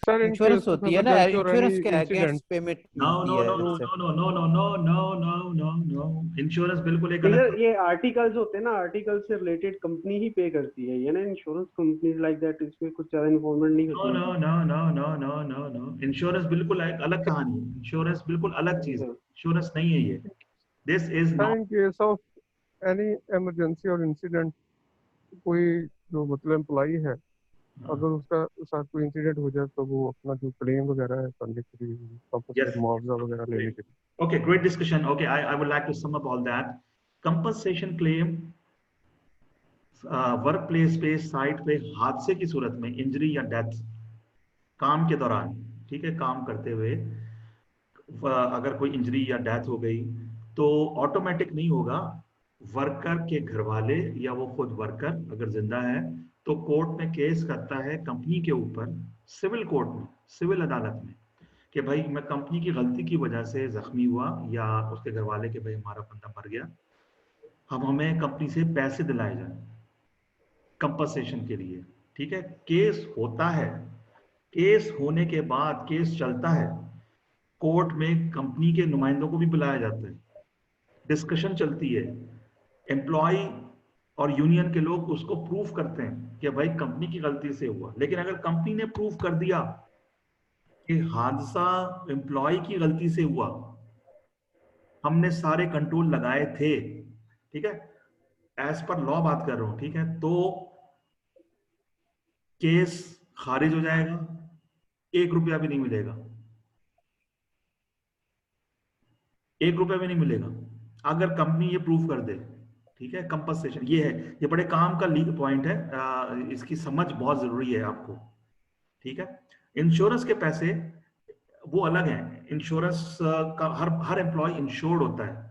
sir in insurance case of होती है ना, इमरजेंसी और एनी इंश्योरेंस के इंसिडेंट। अगेंस्ट पेमेंट नो मिलती नो है नो नो इससे। No no no no no no no no no, insurance बिल्कुल एक अलग। ये आर्टिकल्स होते हैं ना, आर्टिकल से रिलेटेड कंपनी ही पे करती है, ये ना इंश्योरेंस कंपनी लाइक दैट, इसमें कुछ ज्यादा इन्वॉल्वमेंट नहीं नो होती। No no no no no no no, insurance बिल्कुल एक अलग कहानी है, इंश्योरेंस बिल्कुल अलग चीज है, इंश्योरेंस नहीं है ये। This is sir not. In case of any emergency और इंसिडेंट, कोई जो मतलब एम्प्लॉई है, अगर उसका साथ कोई इंसिडेंट हो जाए तो वो अपना जो क्लेम वगैरह है करने के लिए, यस, मुआवजा वगैरह लेने के लिए। okay, great discussion. Okay, I would like to sum up all that. Compensation claim work place पे, साइट पे हादसे की सूरत में, इंजरी या डेथ काम के दौरान, ठीक है, काम करते हुए अगर कोई इंजरी या डेथ हो गई तो ऑटोमेटिक नहीं होगा। वर्कर के घर वाले या वो खुद वर्कर अगर जिंदा है तो कोर्ट में केस करता है कंपनी के ऊपर, सिविल कोर्ट में, सिविल अदालत में, कि भाई मैं कंपनी की गलती की वजह से जख्मी हुआ, या उसके घर वाले के भाई हमारा बंदा मर गया, हमें कंपनी से पैसे दिलाए जाए कंपनसेशन के लिए, ठीक है। केस होता है, केस होने के बाद केस चलता है, कोर्ट में कंपनी के नुमाइंदों को भी बुलाया जाता है, डिस्कशन चलती है, एम्प्लॉय और यूनियन के लोग उसको प्रूफ करते हैं कि भाई कंपनी की गलती से हुआ। लेकिन अगर कंपनी ने प्रूफ कर दिया कि हादसा एम्प्लॉय की गलती से हुआ, हमने सारे कंट्रोल लगाए थे, ठीक है, एज पर लॉ बात कर रहा हूं, ठीक है, तो केस खारिज हो जाएगा, 1 रुपया भी नहीं मिलेगा। 1 रुपए भी नहीं मिलेगा अगर कंपनी ये प्रूव कर दे। ठीक है, कंपनसेशन ये है, ये बड़े काम का पॉइंट है, इसकी समझ बहुत जरूरी है आपको। ठीक है, इंश्योरेंस के पैसे वो अलग हैं। इंश्योरेंस का हर एम्प्लॉय इंश्योर्ड होता है।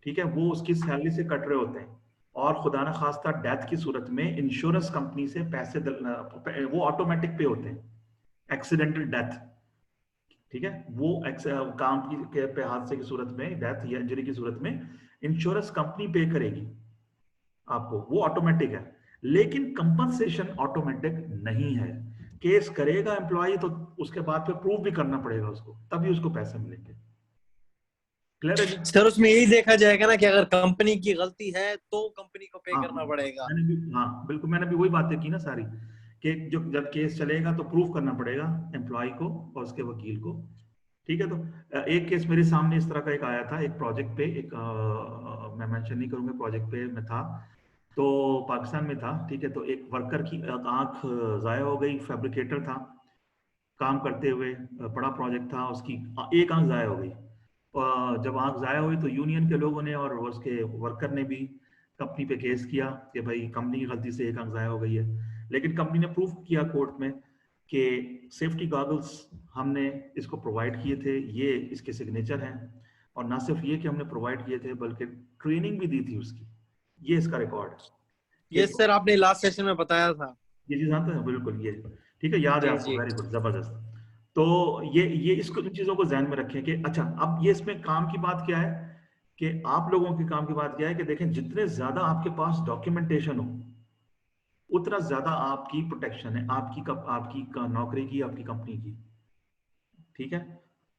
ठीक है, वो उसकी सैलरी से कट रहे होते हैं, और खुदा न खास्ता डेथ की सूरत में इंश्योरेंस कंपनी से पैसे वो ऑटोमेटिक पे होते हैं, एक्सीडेंटल डेथ। ठीक है, वो काम पे हादसे की सूरत में, डेथ या इंजरी की सूरत में इंश्योरेंस कंपनी पे करेगी आपको, वो ऑटोमेटिक है। लेकिन कंपनसेशन ऑटोमेटिक नहीं है। केस करेगा एम्प्लॉय तो उसके बाद फिर प्रूव भी करना पड़ेगा उसको, तभी उसको पैसे मिलेंगे। क्लियर है जी? सर उसमें यही देखा जाएगा ना कि अगर कंपनी की गलती है तो कंपनी को पे करना पड़ेगा। हाँ बिल्कुल, मैंने भी वही बातें की ना सारी, कि जो जब केस चलेगा तो प्रूव करना पड़ेगा एम्प्लॉय को और उसके वकील को। ठीक है, तो एक केस मेरे सामने इस तरह का एक आया था, एक प्रोजेक्ट पे, एक मैं मेंशन नहीं करूंगा, प्रोजेक्ट पे मैं था तो पाकिस्तान में था। ठीक है, तो एक वर्कर की आंख जाया हो गई, फैब्रिकेटर था, काम करते हुए, बड़ा प्रोजेक्ट था, उसकी एक आंख जाया हो गई। जब आंख जाया हुई तो यूनियन के लोगों ने और उसके वर्कर ने भी कंपनी पे केस किया कि भाई कंपनी की गलती से एक आंख जाया हो गई है। लेकिन कंपनी ने प्रूफ किया कोर्ट में कि सेफ्टी गॉगल्स हमने इसको प्रोवाइड किए थे, ये इसके सिग्नेचर हैं, और ना सिर्फ ये कि हमने प्रोवाइड किए थे बल्कि ट्रेनिंग भी दी थी उसकी, ये इसका रिकॉर्ड है। ये सर आपने लास्ट सेशन में बताया था, ये चीज जानते हैं बिल्कुल, ये ठीक है, याद है आपको, वेरी गुड, जबरदस्त। तो ये इसको, इन चीजों को ध्यान में रखें कि अच्छा, अब ये इसमें काम की बात क्या है, कि आप लोगों के काम की बात क्या है कि देखें, जितने ज्यादा आपके पास डॉक्यूमेंटेशन हो उतना ज्यादा आपकी प्रोटेक्शन है, आपकी नौकरी की, आपकी कंपनी की। ठीक है,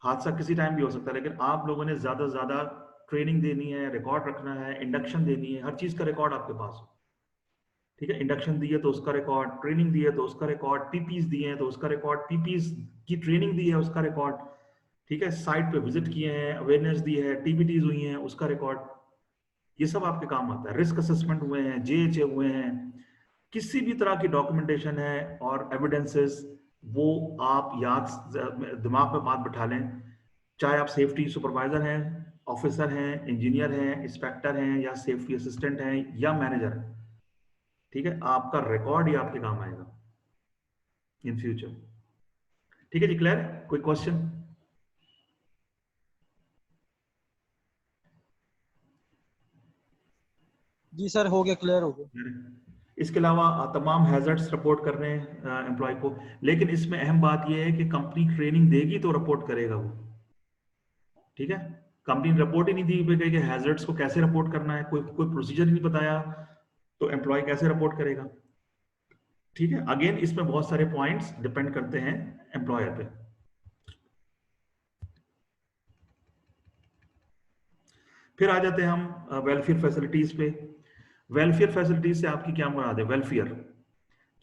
हादसा किसी टाइम भी हो सकता है, लेकिन आप लोगों ने ज्यादा से ज्यादा ट्रेनिंग देनी है, रिकॉर्ड रखना है, इंडक्शन देनी है, हर चीज का रिकॉर्ड आपके पास हो। ठीक है, इंडक्शन दी है तो उसका रिकॉर्ड, ट्रेनिंग दी है तो उसका रिकॉर्ड, पीपीज दिए हैं तो उसका रिकॉर्ड, पीपीज की ट्रेनिंग दी है उसका रिकॉर्ड। ठीक है, साइट पे विजिट किए हैं, अवेयरनेस दी है, टीपीटीज हुई हैं, उसका रिकॉर्ड, ये सब आपके काम आता है। रिस्क असेसमेंट हुए हैं, जेएचए हुए हैं, किसी भी तरह की डॉक्यूमेंटेशन है और एविडेंसेस, वो आप याद दिमाग में बात बिठा लें, चाहे आप सेफ्टी सुपरवाइजर हैं, ऑफिसर हैं, इंजीनियर हैं, इंस्पेक्टर हैं, या सेफ्टी असिस्टेंट हैं, या मैनेजर हैं। ठीक है, आपका रिकॉर्ड ही आपके काम आएगा इन फ्यूचर। ठीक है जी, क्लियर? कोई क्वेश्चन? जी सर, हो गया, क्लियर हो गया। इसके अलावा तमाम हैजर्ड्स रिपोर्ट कर रहे हैं एम्प्लॉय को, लेकिन इसमें अहम बात यह है कि कंपनी ट्रेनिंग देगी तो रिपोर्ट करेगा वो। ठीक है, कंपनी ने रिपोर्ट ही नहीं दी कि हैजर्ड्स को कैसे रिपोर्ट करना है, कोई प्रोसीजर ही नहीं बताया, तो एम्प्लॉय कैसे रिपोर्ट करेगा? ठीक है, अगेन इसमें बहुत सारे पॉइंट्स डिपेंड करते हैं एम्प्लॉयर पे। फिर आ जाते हैं हम वेलफेयर फैसिलिटीज पे। वेलफेयर फैसिलिटीज से आपकी क्या मुराद है? वेलफेयर,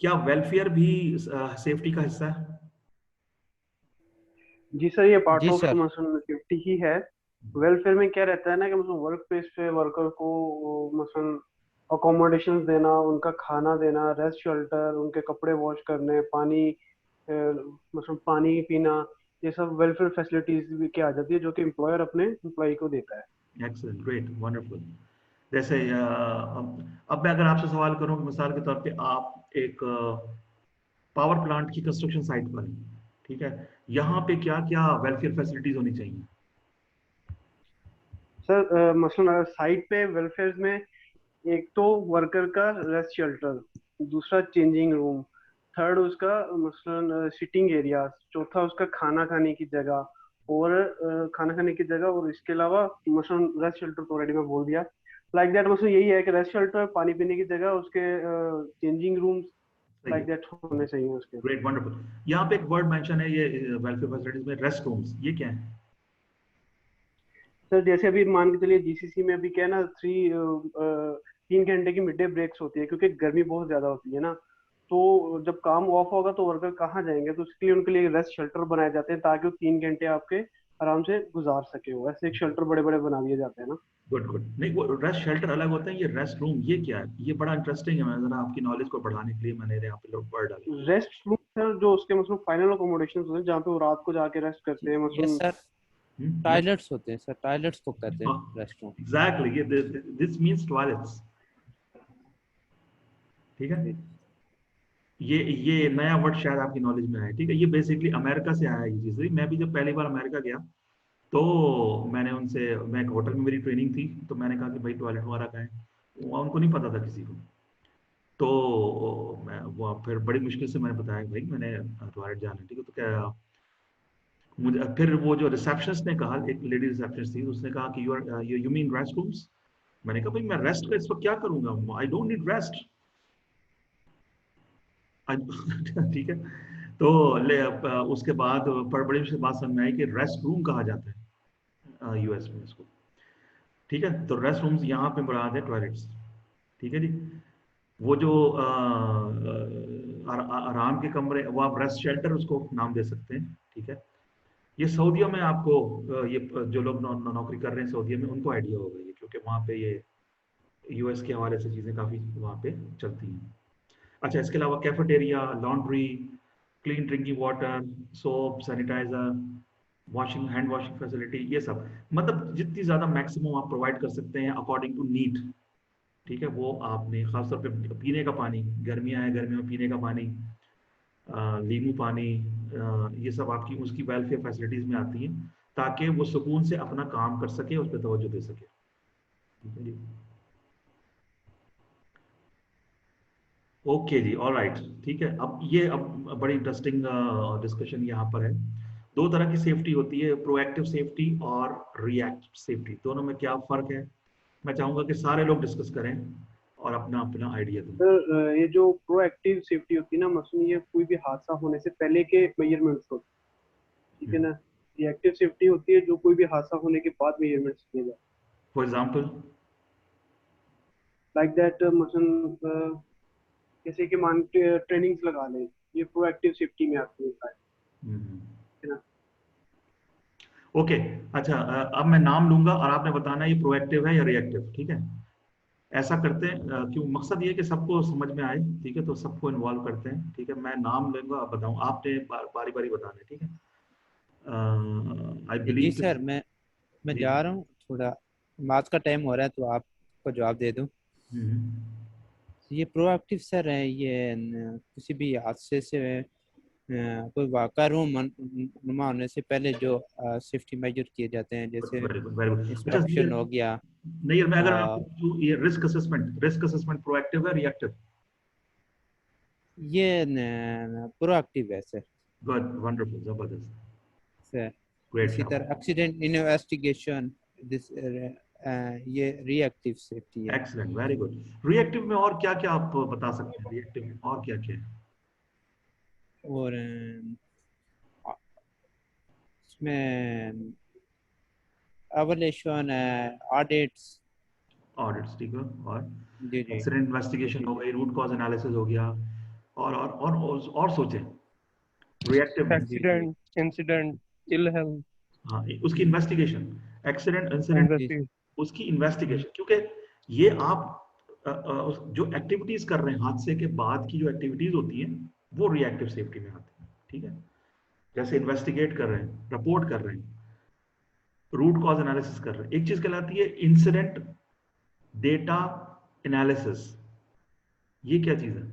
क्या वेलफेयर भी सेफ्टी का हिस्सा है? जी सर, ये पार्ट जी ऑफ सर। मसलन सेफ्टी ही है। वेलफेयर में क्या रहता है ना कि मतलब वर्क प्लेस पे वर्कर को मसलन अकोमोडेशन देना, उनका खाना देना, रेस्ट शेल्टर, उनके कपड़े वॉश करने, पानी मतलब पानी पीना, ये सब वेलफेयर फैसिलिटीज भी क्या आ जाती है जो कि एम्प्लॉयर अपने एम्प्लॉय को देता है। Excellent, great, wonderful. जैसे अब मैं अगर आपसे सवाल करूं कि मिसाल के तौर पे आप एक पावर प्लांट की कंस्ट्रक्शन साइट पर हैं, ठीक है, यहाँ पे क्या क्या वेलफेयर फैसिलिटीज होनी चाहिए? सर मसलन साइट पे वेलफेयर में एक तो वर्कर का रेस्ट शेल्टर, दूसरा चेंजिंग रूम, थर्ड उसका मसलन सिटिंग एरिया, चौथा उसका खाना खाने की जगह, और खाना खाने की जगह, और इसके अलावा मसलन रेस्ट शेल्टर तो ऑलरेडी मैं बोल दिया। लाइक दैट मसलन यही है कि रेस्ट शेल्टर, पानी पीने की जगह, उसके चेंजिंग रूम्स लाइक दैट होने चाहिए उसके। Great, wonderful. यहाँ पे एक वर्ड मेंशन है ये वेलफेयर फैसिलिटीज में, रेस्ट रूम्स, ये क्या है? सर जैसे अभी मान के चलिए जीसीसी में अभी क्या है ना, 3 घंटे की मिड डे ब्रेक्स होती है, क्योंकि गर्मी बहुत ज्यादा होती है ना, तो जब काम ऑफ होगा तो वर्कर कहाँ जाएंगे, तो उसके लिए उनके लिए रेस्ट शेल्टर बनाए जाते हैं ताकि वो 3 घंटे आपके आराम से गुजार सके। वो ऐसे एक शेल्टर बड़े बड़े बना दिए जाते हैं ना। Good good. नहीं, वो रेस्ट शेल्टर अलग होता है, ये रेस्ट रूम ये क्या है? ये बड़ा इंटरेस्टिंग है, मैं जरा आपकी नॉलेज को बढ़ाने के लिए मैंने यहाँ पे वर्ड डाले। रेस्ट रूम सर जो उसके मतलब फाइनल अकोमोडेशन होते हैं जहाँ पे वो रात को जाके रेस्ट करते हैं, यस मतलब सर। टॉयलेट्स होते हैं सर, टॉयलेट्स को कहते हैं रेस्टरूम। एग्जैक्टली, ये दिस मींस टॉयलेट्स, ठीक है। ये नया वर्ड शायद आपकी नॉलेज में आया, ठीक है। ये बेसिकली अमेरिका से आया ये चीज। मैं भी जब पहली बार अमेरिका गया तो मैंने उनसे, मैं एक होटल में मेरी ट्रेनिंग थी, तो मैंने कहा कि भाई टॉयलेट हमारा कहाँ है, उनको नहीं पता था किसी को। तो मैं वो फिर बड़ी मुश्किल से मैंने बताया भाई मैंने टॉयलेट जाना है, ठीक है। तो क्या मुझे फिर वो जो रिसेप्शनिस्ट ने कहा, एक लेडी रिसेप्शनिस्ट थी, उसने कहा कि यू मीन रेस्ट रूम्स। मैंने कहा भाई मैं रेस्ट का इस वक्त क्या करूंगा, आई डोंट नीड रेस्ट। ठीक है। तो उसके बाद बड़ी मुश्किल बात समझ में आई कि रेस्ट रूम कहा जाता है यूएस में इसको, ठीक है। तो रेस्ट रूम्स यहाँ पे मुराद है टॉयलेट्स, ठीक है जी। वो जो आराम के कमरे, वो आप रेस्ट शेल्टर उसको नाम दे सकते हैं, ठीक है। ये सऊदीया में आपको ये जो लोग नौकरी कर रहे हैं सऊदीया में, उनको आइडिया होगा ये, क्योंकि वहाँ पे ये यूएस के हवाले से चीज़ें काफ़ी वहाँ पे चलती हैं। अच्छा, इसके अलावा cafeteria, laundry, clean drinking water, soap, sanitiser, washing, hand washing facility, ये सब मतलब जितनी ज़्यादा मैक्सिमम आप प्रोवाइड कर सकते हैं अकॉर्डिंग टू नीड, ठीक है। वो आपने खासतौर पे पीने का पानी, गर्मियाँ हैं, गर्मियों में पीने का पानी, नींबू पानी, ये सब आपकी उसकी वेलफेयर फैसिलिटीज़ में आती हैं, ताकि वो सुकून से अपना काम कर सके, उस पर तवज्जो दे सके, ठीक है जी। ओके जी, ऑल राइट, ठीक है। अब बड़ी इंटरेस्टिंग डिस्कशन यहाँ पर है। दो तरह की सेफ्टी होती है, प्रोएक्टिव सेफ्टी और रिएक्टिव सेफ्टी, दोनों में क्या फर्क है, मैं चाहूंगा कि सारे लोग डिस्कस करें और अपना अपना आइडिया दें। सर ये जो प्रोएक्टिव सेफ्टी होती है ना, मसलन ये कोई भी हादसा होने से पहले के मेजरमेंट्स होते हैं, ठीक है ना। रिएक्टिव सेफ्टी होती है जो कोई भी हादसा होने के बाद मेजरमेंट्स किए जाते हैं। फॉर एग्जाम्पल लाइक दैट, मसलन जैसे कि मान ट्रेनिंग्स लगा लें, ये प्रोएक्टिव सेफ्टी में आती है ना। ओके, अच्छा, अब मैं नाम लूंगा और आपने बताना है ये प्रोएक्टिव है या रिएक्टिव, ठीक है। ऐसा करते हैं, क्यों, मकसद ये है कि सबको समझ में आए, ठीक है। तो सबको इन्वॉल्व करते हैं, ठीक है। मैं नाम लूंगा, आप बताऊं, आपने बारी बारी बताना है, ठीक है। आई जी बिलीव सर, मैं जी। जा रहा हूँ, थोड़ा बात का टाइम हो रहा है तो आपको जवाब दे दूँ। ये प्रोएक्टिव सर है, ये किसी भी हादसे से कोई वाक़ा नुमा होने से पहले जो सेफ्टी मेजर किए जाते हैं, जैसे वेरी गुड, वेरी गुड। अच्छा, ये इंस्पेक्शन हो गया। नहीं, मैं अगर आपको पूछूं, ये रिस्क असेसमेंट प्रोएक्टिव है रिएक्टिव? ये प्रोएक्टिव है सर। गुड, वंडरफुल, जबरदस्त, सर ग्रेट, इसी शाबाश, तरह एक्सीडेंट इन्वेस्टिगेशन, दिस ये रिएक्टिव सेफ्टी है। Excellent, very good. रिएक्टिव में और क्या क्या आप बता सकते हैं, रिएक्टिव में और क्या क्या है? और इसमें एवल्यूशन है, ऑडिट्स। ऑडिट्स, ठीक है। और जी जी एक्सीडेंट इन्वेस्टिगेशन हो गई, रूट कॉज एनालिसिस हो गया, और सोचें रिएक्टिव में। जी जी एक्सीडेंट, इंसिडेंट, इल हेल्थ, हाँ, उसकी इन्वेस्टिगेशन, एक्सीडेंट इंसिडेंट, जी इन्वेस्टिगेशन। उसकी इन्वेस्टिगेशन, क्योंकि ये आप जो एक्टिविटीज कर रहे हैं, हादसे के बाद की जो एक्टिविटीज होती हैं वो रिएक्टिव सेफ्टी में आती हैं, ठीक है। जैसे इन्वेस्टिगेट कर रहे हैं, रिपोर्ट कर रहे हैं, रूट कॉज एनालिसिस कर रहे हैं। एक चीज कहलाती है इंसिडेंट डेटा एनालिसिस, ये क्या चीज है?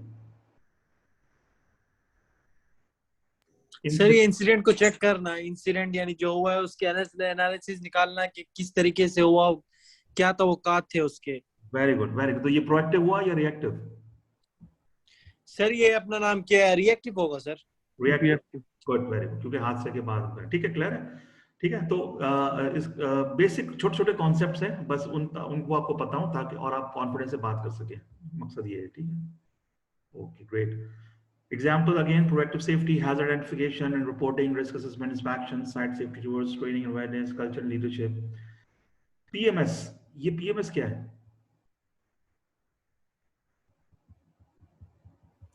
सर ये इंसिडेंट को चेक करना, इंसिडेंट यानी जो हुआ है उसके एनालिसिस निकालना कि किस तरीके से हुआ, क्या तो औकात थे उसके। Very good, very good. तो ये प्रोएक्टिव हुआ या रिएक्टिव? सर ये अपना नाम क्या है, रिएक्टिव होगा sir. Reactive, reactive. Good, very good, क्योंकि हादसे के बाद होता है, ठीक है, क्लियर है, ठीक है। तो इस बेसिक छोटे छोटे कॉन्सेप्ट्स हैं, बस उनको आपको पता हो ताकि और आप कॉन्फिडेंस से बात कर सकें, मकसद ये है, ठीक है। Okay, great. Example again, proactive safety, hazard identification and reporting, risk assessment, inspection, site safety tours, training and awareness, culture and leadership. PMS, ये PMS क्या है?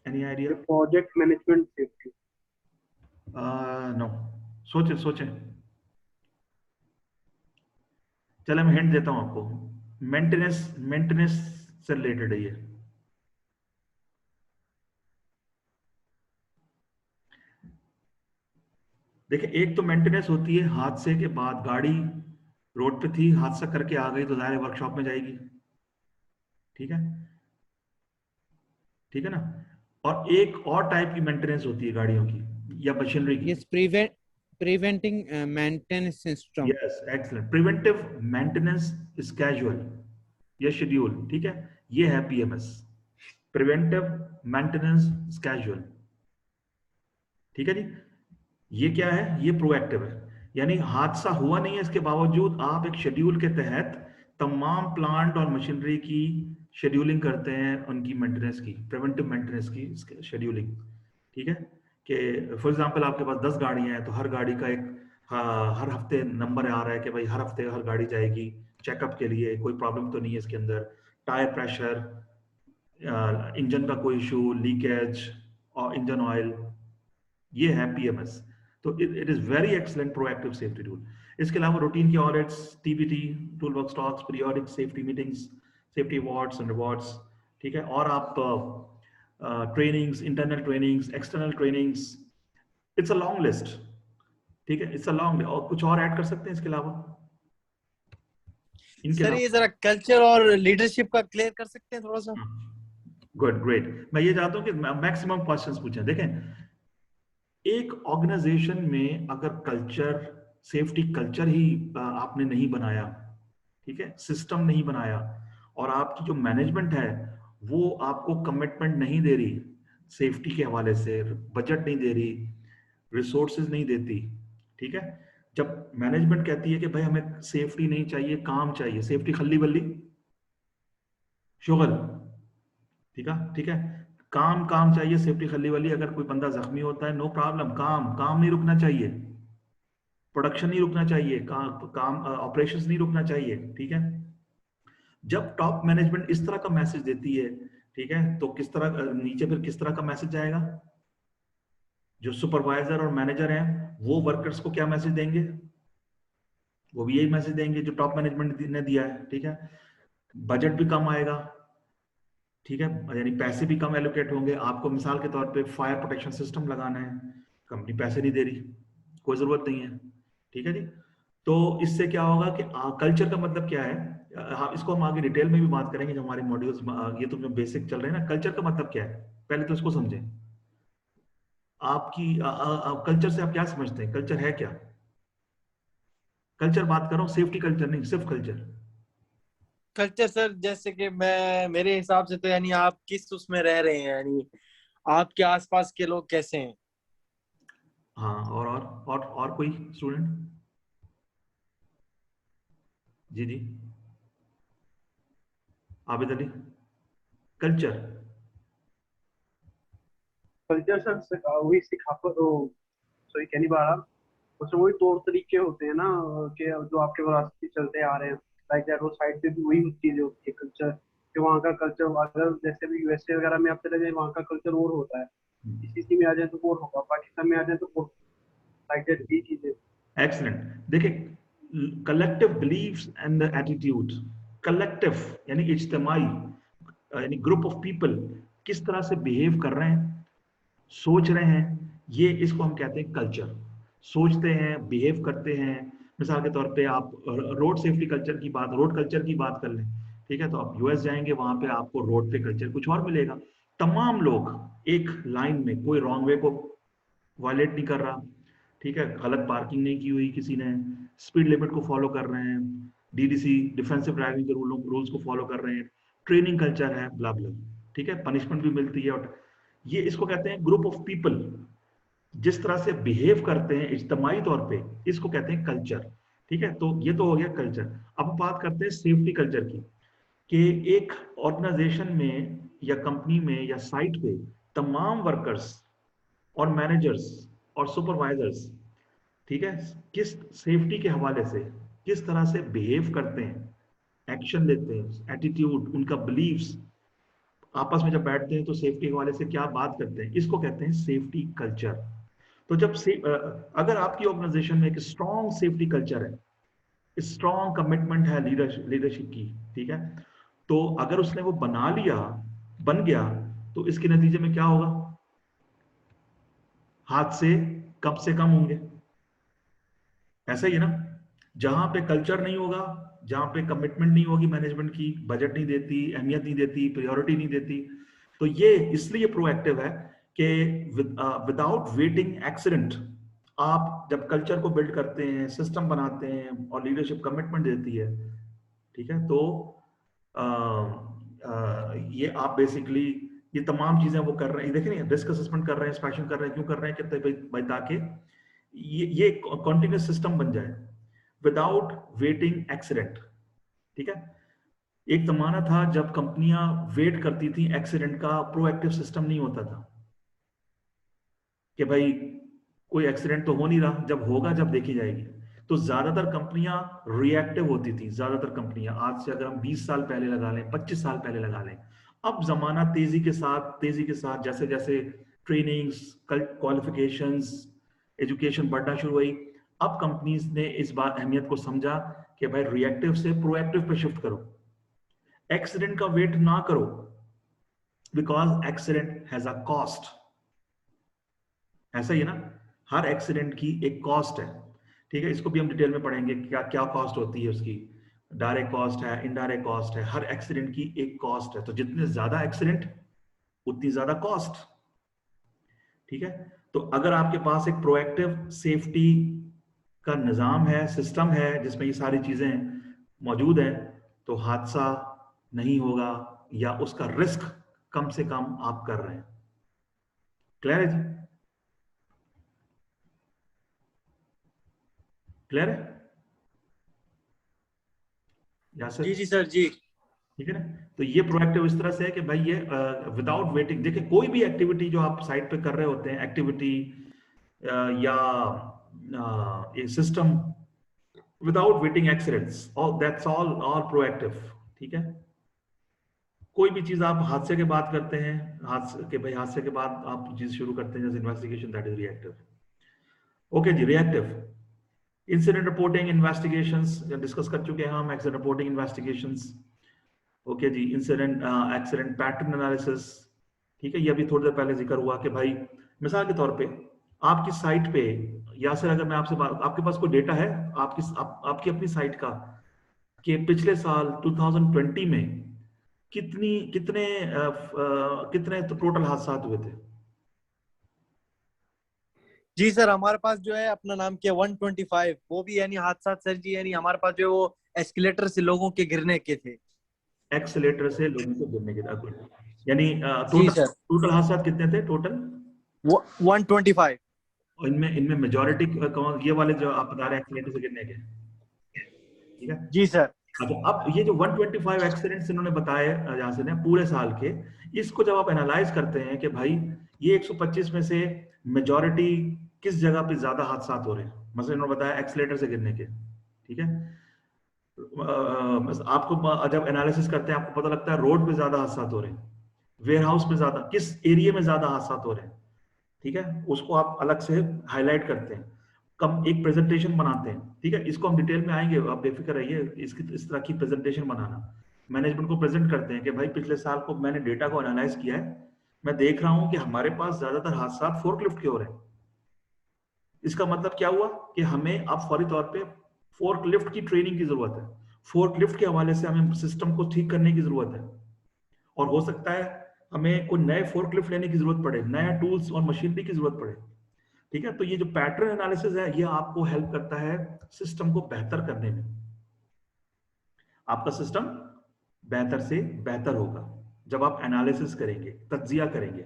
Any idea? Project management safety. No. सोचें सोचें। चलो मैं हिंट देता हूं आपको, मेंटेनेंस से रिलेटेड है ये। देखिए, एक तो मेंटेनेंस होती है हादसे के बाद, गाड़ी रोड पे थी, हादसा करके आ गई तो जाहिर है वर्कशॉप में जाएगी, ठीक है, ठीक है ना। और एक और टाइप की मेंटेनेंस होती है गाड़ियों की या मशीनरी की। Yes, preventing maintenance system. Yes, excellent. Preventive maintenance is casual या शेड्यूल, ठीक है, ये है PMS, preventive maintenance is casual, ठीक है जी। ये क्या है, ये प्रोएक्टिव है, यानी हादसा हुआ नहीं है, इसके बावजूद आप एक शेड्यूल के तहत तमाम प्लांट और मशीनरी की शेड्यूलिंग करते हैं, उनकी मेंटेनेंस की, प्रिवेंटिव मेंटेनेंस की शेड्यूलिंग, ठीक है। कि फॉर एग्जांपल आपके पास 10 गाड़ियां हैं तो हर गाड़ी का एक हर हफ्ते नंबर आ रहा है कि भाई हर हफ्ते हर गाड़ी जाएगी चेकअप के लिए, कोई प्रॉब्लम तो नहीं है इसके अंदर, टायर प्रेशर, इंजन का कोई इशू, लीकेज और इंजन ऑयल, ये है पीएमएस। तो it is very excellent proactive safety tool. इसके अलावा रूटीन की audits, TBT, tool work stocks, periodic safety meetings, safety awards and rewards, ठीक है। और आप trainings, internal trainings, external trainings, it's a long list, ठीक है, इट्स अ लॉन्ग। और कुछ और ऐड कर सकते हैं इसके अलावा? सर ये जरा कल्चर और लीडरशिप का क्लियर कर सकते हैं थोड़ा सा? Good, great. मैं ये चाहता हूं कि मैक्सिमम क्वेश्चंस पूछें। देखें, एक ऑर्गेनाइजेशन में अगर कल्चर, सेफ्टी कल्चर ही आपने नहीं बनाया, ठीक है, सिस्टम नहीं बनाया, और आपकी जो मैनेजमेंट है वो आपको कमिटमेंट नहीं दे रही सेफ्टी के हवाले से, बजट नहीं दे रही, रिसोर्सेज नहीं देती, ठीक है। जब मैनेजमेंट कहती है कि भाई हमें सेफ्टी नहीं चाहिए, काम चाहिए, सेफ्टी खल्ली बल्ली शुगल, ठीक है, ठीक है, काम काम चाहिए, सेफ्टी खल्ली वाली। अगर कोई बंदा जख्मी होता है, नो प्रॉब्लम, काम काम नहीं रुकना चाहिए, प्रोडक्शन नहीं रुकना चाहिए, काम ऑपरेशंस नहीं रुकना चाहिए, ठीक है। जब टॉप मैनेजमेंट इस तरह का मैसेज देती है, ठीक है, तो किस तरह नीचे फिर किस तरह का मैसेज जाएगा? जो सुपरवाइजर और मैनेजर हैं वो वर्कर्स को क्या मैसेज देंगे? वो भी यही मैसेज देंगे जो टॉप मैनेजमेंट ने दिया है, ठीक है। बजट भी कम आएगा, ठीक है, यानी पैसे भी कम एलोकेट होंगे। आपको मिसाल के तौर पे फायर प्रोटेक्शन सिस्टम लगाना है, कंपनी पैसे नहीं दे रही, कोई जरूरत नहीं है, ठीक है जी। तो इससे क्या होगा कि कल्चर का मतलब क्या है, इसको हम आगे डिटेल में भी बात करेंगे जो हमारे मॉड्यूल्स, ये तो जो बेसिक चल रहे हैं ना, कल्चर का मतलब क्या है, पहले तो इसको समझें। आपकी कल्चर से आप क्या समझते हैं, कल्चर है क्या? कल्चर बात कर रहा हूँ, सेफ्टी कल्चर नहीं, सिर्फ कल्चर। कल्चर सर जैसे कि मैं, मेरे हिसाब से तो यानी आप किस उसमें रह रहे हैं, यानी आपके आसपास के लोग कैसे हैं। हाँ, और कोई स्टूडेंट? जी जी, Abid Ali. Culture, culture sir वही सॉरी क्या नहीं पा रहा, उसमें वही तौर तरीके होते हैं ना कि जो आपके विरासत से चलते आ रहे हैं, लाइक दैट। वो साइड पे भी वही चीजें होती है कल्चर, कि वहाँ का कल्चर अगर जैसे भी यूएसए वगैरह में आप चले जाए वहाँ का कल्चर और होता है, इसी में आ जाए तो और होगा, पाकिस्तान में आ जाए तो और, लाइक दैट ये चीजें। एक्सीलेंट। देखिए, collective believes and attitude, collective यानी इज्तिमाई, यानी ग्रुप ऑफ पीपल किस तरह से बिहेव कर रहे हैं, सोच रहे हैं, ये इसको हम कहते हैं कल्चर। सोचते हैं, बिहेव करते हैं। मिसाल के तौर पे आप रोड सेफ्टी कल्चर की बात, रोड कल्चर की बात कर लें, ठीक है, तो आप यूएस जाएंगे, वहां पे आपको रोड पे कल्चर कुछ और मिलेगा। तमाम लोग एक लाइन में, कोई रॉन्ग वे को वायलेट नहीं कर रहा, ठीक है, गलत पार्किंग नहीं की हुई किसी ने, स्पीड लिमिट को फॉलो कर रहे हैं, डीडीसी डिफेंसिव ड्राइविंग के रूल्स को फॉलो कर रहे हैं, ट्रेनिंग कल्चर है, ब्ला ब्ला, ठीक है, पनिशमेंट भी मिलती है। और ये इसको कहते हैं ग्रुप ऑफ पीपल, जिस तरह से बिहेव करते हैं इज्तिमाई तौर पे, इसको कहते हैं कल्चर, ठीक है। तो ये तो हो गया कल्चर। अब बात करते हैं सेफ्टी कल्चर की, कि एक ऑर्गेनाइजेशन में या कंपनी में या साइट पे तमाम वर्कर्स और मैनेजर्स और सुपरवाइजर्स, ठीक है, किस सेफ्टी के हवाले से किस तरह से बिहेव करते हैं, एक्शन लेते हैं, एटीट्यूड, उनका बिलीव्स, आपस में जब बैठते हैं तो सेफ्टी के हवाले से क्या बात करते हैं, इसको कहते हैं सेफ्टी कल्चर। तो जब अगर आपकी ऑर्गेनाइजेशन में एक स्ट्रॉन्ग सेफ्टी कल्चर है, स्ट्रॉन्ग कमिटमेंट है लीडरशिप की, ठीक है, तो अगर उसने वो बन गया, तो इसके नतीजे में क्या होगा? हादसे कम से कम होंगे, ऐसा ही है ना, जहां पे कल्चर नहीं होगा, जहां पे कमिटमेंट नहीं होगी, मैनेजमेंट की बजट नहीं देती, अहमियत नहीं देती, प्रायोरिटी नहीं देती, तो ये इसलिए प्रोएक्टिव है कि विदाउट वेटिंग एक्सीडेंट, आप जब कल्चर को बिल्ड करते हैं, सिस्टम बनाते हैं और लीडरशिप कमिटमेंट देती है, ठीक है, तो ये आप बेसिकली ये तमाम चीजें वो कर रहे हैं, देख रहे हैं, रिस्क असेसमेंट कर रहे हैं, इंस्पेक्शन कर रहे हैं, क्यों कर रहे हैं, कितने भाई, ताकि ये कॉन्टिन्यूस सिस्टम बन जाए विदाउट वेटिंग एक्सीडेंट, ठीक है। एक जमाना था जब कंपनियां वेट करती थी एक्सीडेंट का, प्रोएक्टिव सिस्टम नहीं होता था कि भाई कोई एक्सीडेंट तो हो नहीं रहा, जब होगा जब देखी जाएगी। तो ज्यादातर कंपनियां रिएक्टिव होती थी, ज्यादातर कंपनियां, आज से अगर हम 20 साल पहले लगा लें, 25 साल पहले लगा लें, अब जमाना तेजी के साथ जैसे जैसे ट्रेनिंग्स, क्वालिफिकेशंस, एजुकेशन बढ़ना शुरू हुई, अब कंपनीज ने इस बात अहमियत को समझा कि भाई रिएक्टिव से प्रोएक्टिव पे शिफ्ट करो, एक्सीडेंट का वेट ना करो, because accident has a cost. ऐसा ही है ना, हर एक्सीडेंट की एक कॉस्ट है, ठीक है, इसको भी हम डिटेल में पढ़ेंगे, क्या क्या कॉस्ट होती है उसकी, डायरेक्ट कॉस्ट है, इनडायरेक्ट कॉस्ट है, हर एक्सीडेंट की एक कॉस्ट है, तो जितने ज्यादा एक्सीडेंट उतनी ज्यादा कॉस्ट, ठीक है। तो अगर आपके पास एक प्रोएक्टिव सेफ्टी का निजाम है, सिस्टम है, जिसमें ये सारी चीजें मौजूद हैं, तो हादसा नहीं होगा या उसका रिस्क कम से कम आप कर रहे हैं। क्लियर है जी? क्लियर है? जी जी सर जी। ठीक है ना, तो ये प्रोएक्टिव इस तरह से है कि भाई ये विदाउट वेटिंग, देखिए कोई भी एक्टिविटी जो आप साइट पे कर रहे होते हैं, एक्टिविटी या ये system, without waiting accidents, all that's all proactive, ठीक है। कोई भी चीज आप हादसे के बाद करते हैं, हादसे के बाद आप चीज शुरू करते हैं, जैसे investigation, that is reactive. Okay जी, reactive incident reporting, investigations discuss कर चुके हैं हम, एक्सीडेंट रिपोर्टिंग, इन्वेस्टिगेशंस। ओके जी, इंसिडेंट एक्सीडेंट पैटर्न एनालिसिस, ठीक है, ये अभी थोड़ी देर पहले जिक्र हुआ कि भाई मिसाल के तौर पे आपकी साइट पे, या सर अगर मैं आपसे बात, आपके पास कोई डेटा है आपकी अपनी साइट का कि पिछले साल 2020 में कितने तो टोटल हादसा हुए थे? जी सर, हमारे पास जो है अपना नाम किया 125, वो भी यानी हादसा सर जी, यानी हमारे पास जो वो एस्केलेटर से लोगों के गिरने के थे। एक्सीलेटर से लोगों को गिरने के थे, यानी जी सर, टोटल हादसा कितने थे टोटल? 125। इनमें मेजॉरिटी ये वाले जो आप बता रहे हैं एक्सीलेटर से गिरने के, ठीक है जी सर। अच्छा, अब ये जो 125 एक्सीडेंट्स इन्होंने बताए यहाँ से ना पूरे साल के, इसको जब आप एनालाइज करते हैं कि भाई ये 125 में से मेजॉरिटी किस जगह पे ज्यादा हादसा हो रहे हैं, मतलब इन्होंने बताया एक्सीलेटर से गिरने के, ठीक है। आपको जब एनालिसिस करते हैं आपको पता लगता है रोड पे ज्यादा हादसा हो रहे हैं, वेयर हाउस में ज्यादा, किस एरिया में ज्यादा हादसा हो रहे हैं, ठीक है, उसको आप अलग से हाईलाइट करते हैं, कम एक प्रेजेंटेशन बनाते हैं, ठीक है, इसको हम डिटेल में आएंगे, आप बेफिक्र रहिए, इसकी इस तरह की प्रेजेंटेशन बनाना, मैनेजमेंट को प्रेजेंट करते हैं कि भाई पिछले साल को मैंने डेटा को एनालाइज किया है, मैं देख रहा हूं कि हमारे पास ज्यादातर हादसा फोर्कलिफ्ट के हो रहे हैं। इसका मतलब क्या हुआ कि हमें अब फौरी तौर पे फोर्कलिफ्ट की ट्रेनिंग की जरूरत है, फोर्कलिफ्ट के हवाले से हमें सिस्टम को ठीक करने की जरूरत है, और हो सकता है हमें कोई नए फोर्कलिफ्ट लेने की जरूरत पड़े, नया टूल्स और मशीनरी की जरूरत पड़े, ठीक है। तो ये जो पैटर्न एनालिसिस है, ये आपको हेल्प करता है सिस्टम को बेहतर करने में, आपका सिस्टम बेहतर से बेहतर होगा जब आप एनालिसिस करेंगे, तज्जिया करेंगे,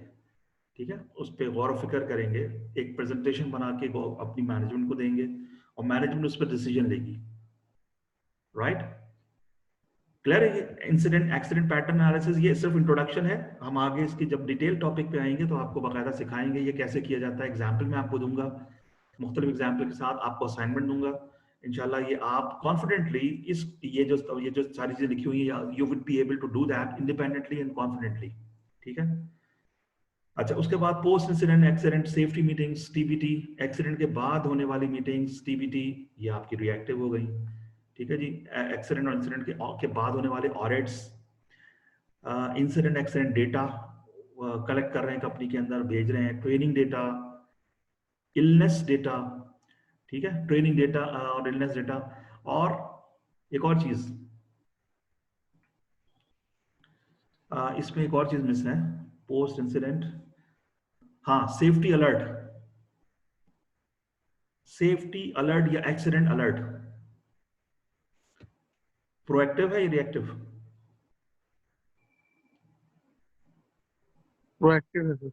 ठीक है, उस पर गौर फिक्र करेंगे, एक प्रेजेंटेशन बना के अपनी मैनेजमेंट को देंगे और मैनेजमेंट उस पर डिसीजन लेगी, राइट। क्लियर है? ये इंसिडेंट एक्सीडेंट पैटर्न एनालिसिस ये सिर्फ इंट्रोडक्शन है, हम आगे इसकी जब डिटेल टॉपिक पे आएंगे तो आपको बाकायदा सिखाएंगे ये कैसे किया जाता है, एग्जाम्पल मैं आपको दूंगा, मुख्तलिफ एग्जाम्पल के साथ आपको असाइनमेंट दूंगा इंशाल्लाह, ये आप कॉन्फिडेंटली इस ये जो सारी चीजें लिखी हुई है, you will be able to do that independently and confidently, ठीक है। अच्छा, उसके बाद post incident accident safety meetings, TBT, accident के बाद होने वाली मीटिंग्स, टीबीटी, ये आपकी रिएक्टिव हो गई, ठीक है जी। एक्सीडेंट और इंसिडेंट के बाद होने वाले audits, incident accident data collect कर रहे हैं कंपनी के अंदर, भेज रहे हैं, ट्रेनिंग डेटा, इलनेस डेटा, ठीक है, ट्रेनिंग डेटा और इलनेस डेटा। और एक और चीज, इसमें एक और चीज मिस है, पोस्ट इंसिडेंट, हाँ सेफ्टी अलर्ट, सेफ्टी अलर्ट या एक्सीडेंट अलर्ट प्रोएक्टिव है या रिएक्टिव? प्रोएक्टिव है सर।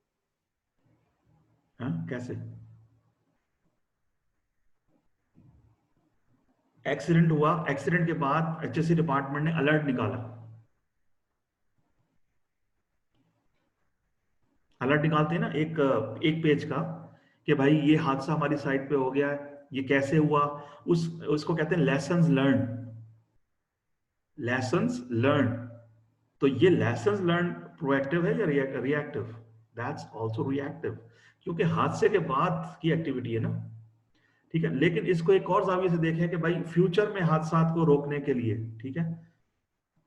हाँ कैसे? एक्सीडेंट हुआ, एक्सीडेंट के बाद एचएससी डिपार्टमेंट ने अलर्ट निकाला, अलर्ट निकालते हैं ना एक पेज का कि भाई ये हादसा हमारी साइड पे हो गया है, ये कैसे हुआ, उसको कहते हैं लेसन्स लर्न, लेसन्स लर्न। तो ये लेसन्स लर्न प्रोएक्टिव है या रिएक्टिव? दैट्स आल्सो रिएक्टिव, क्योंकि हादसे के बाद की एक्टिविटी है ना, ठीक है। लेकिन इसको एक और जाविये से देखें कि भाई फ्यूचर में हादसा को रोकने के लिए, ठीक है,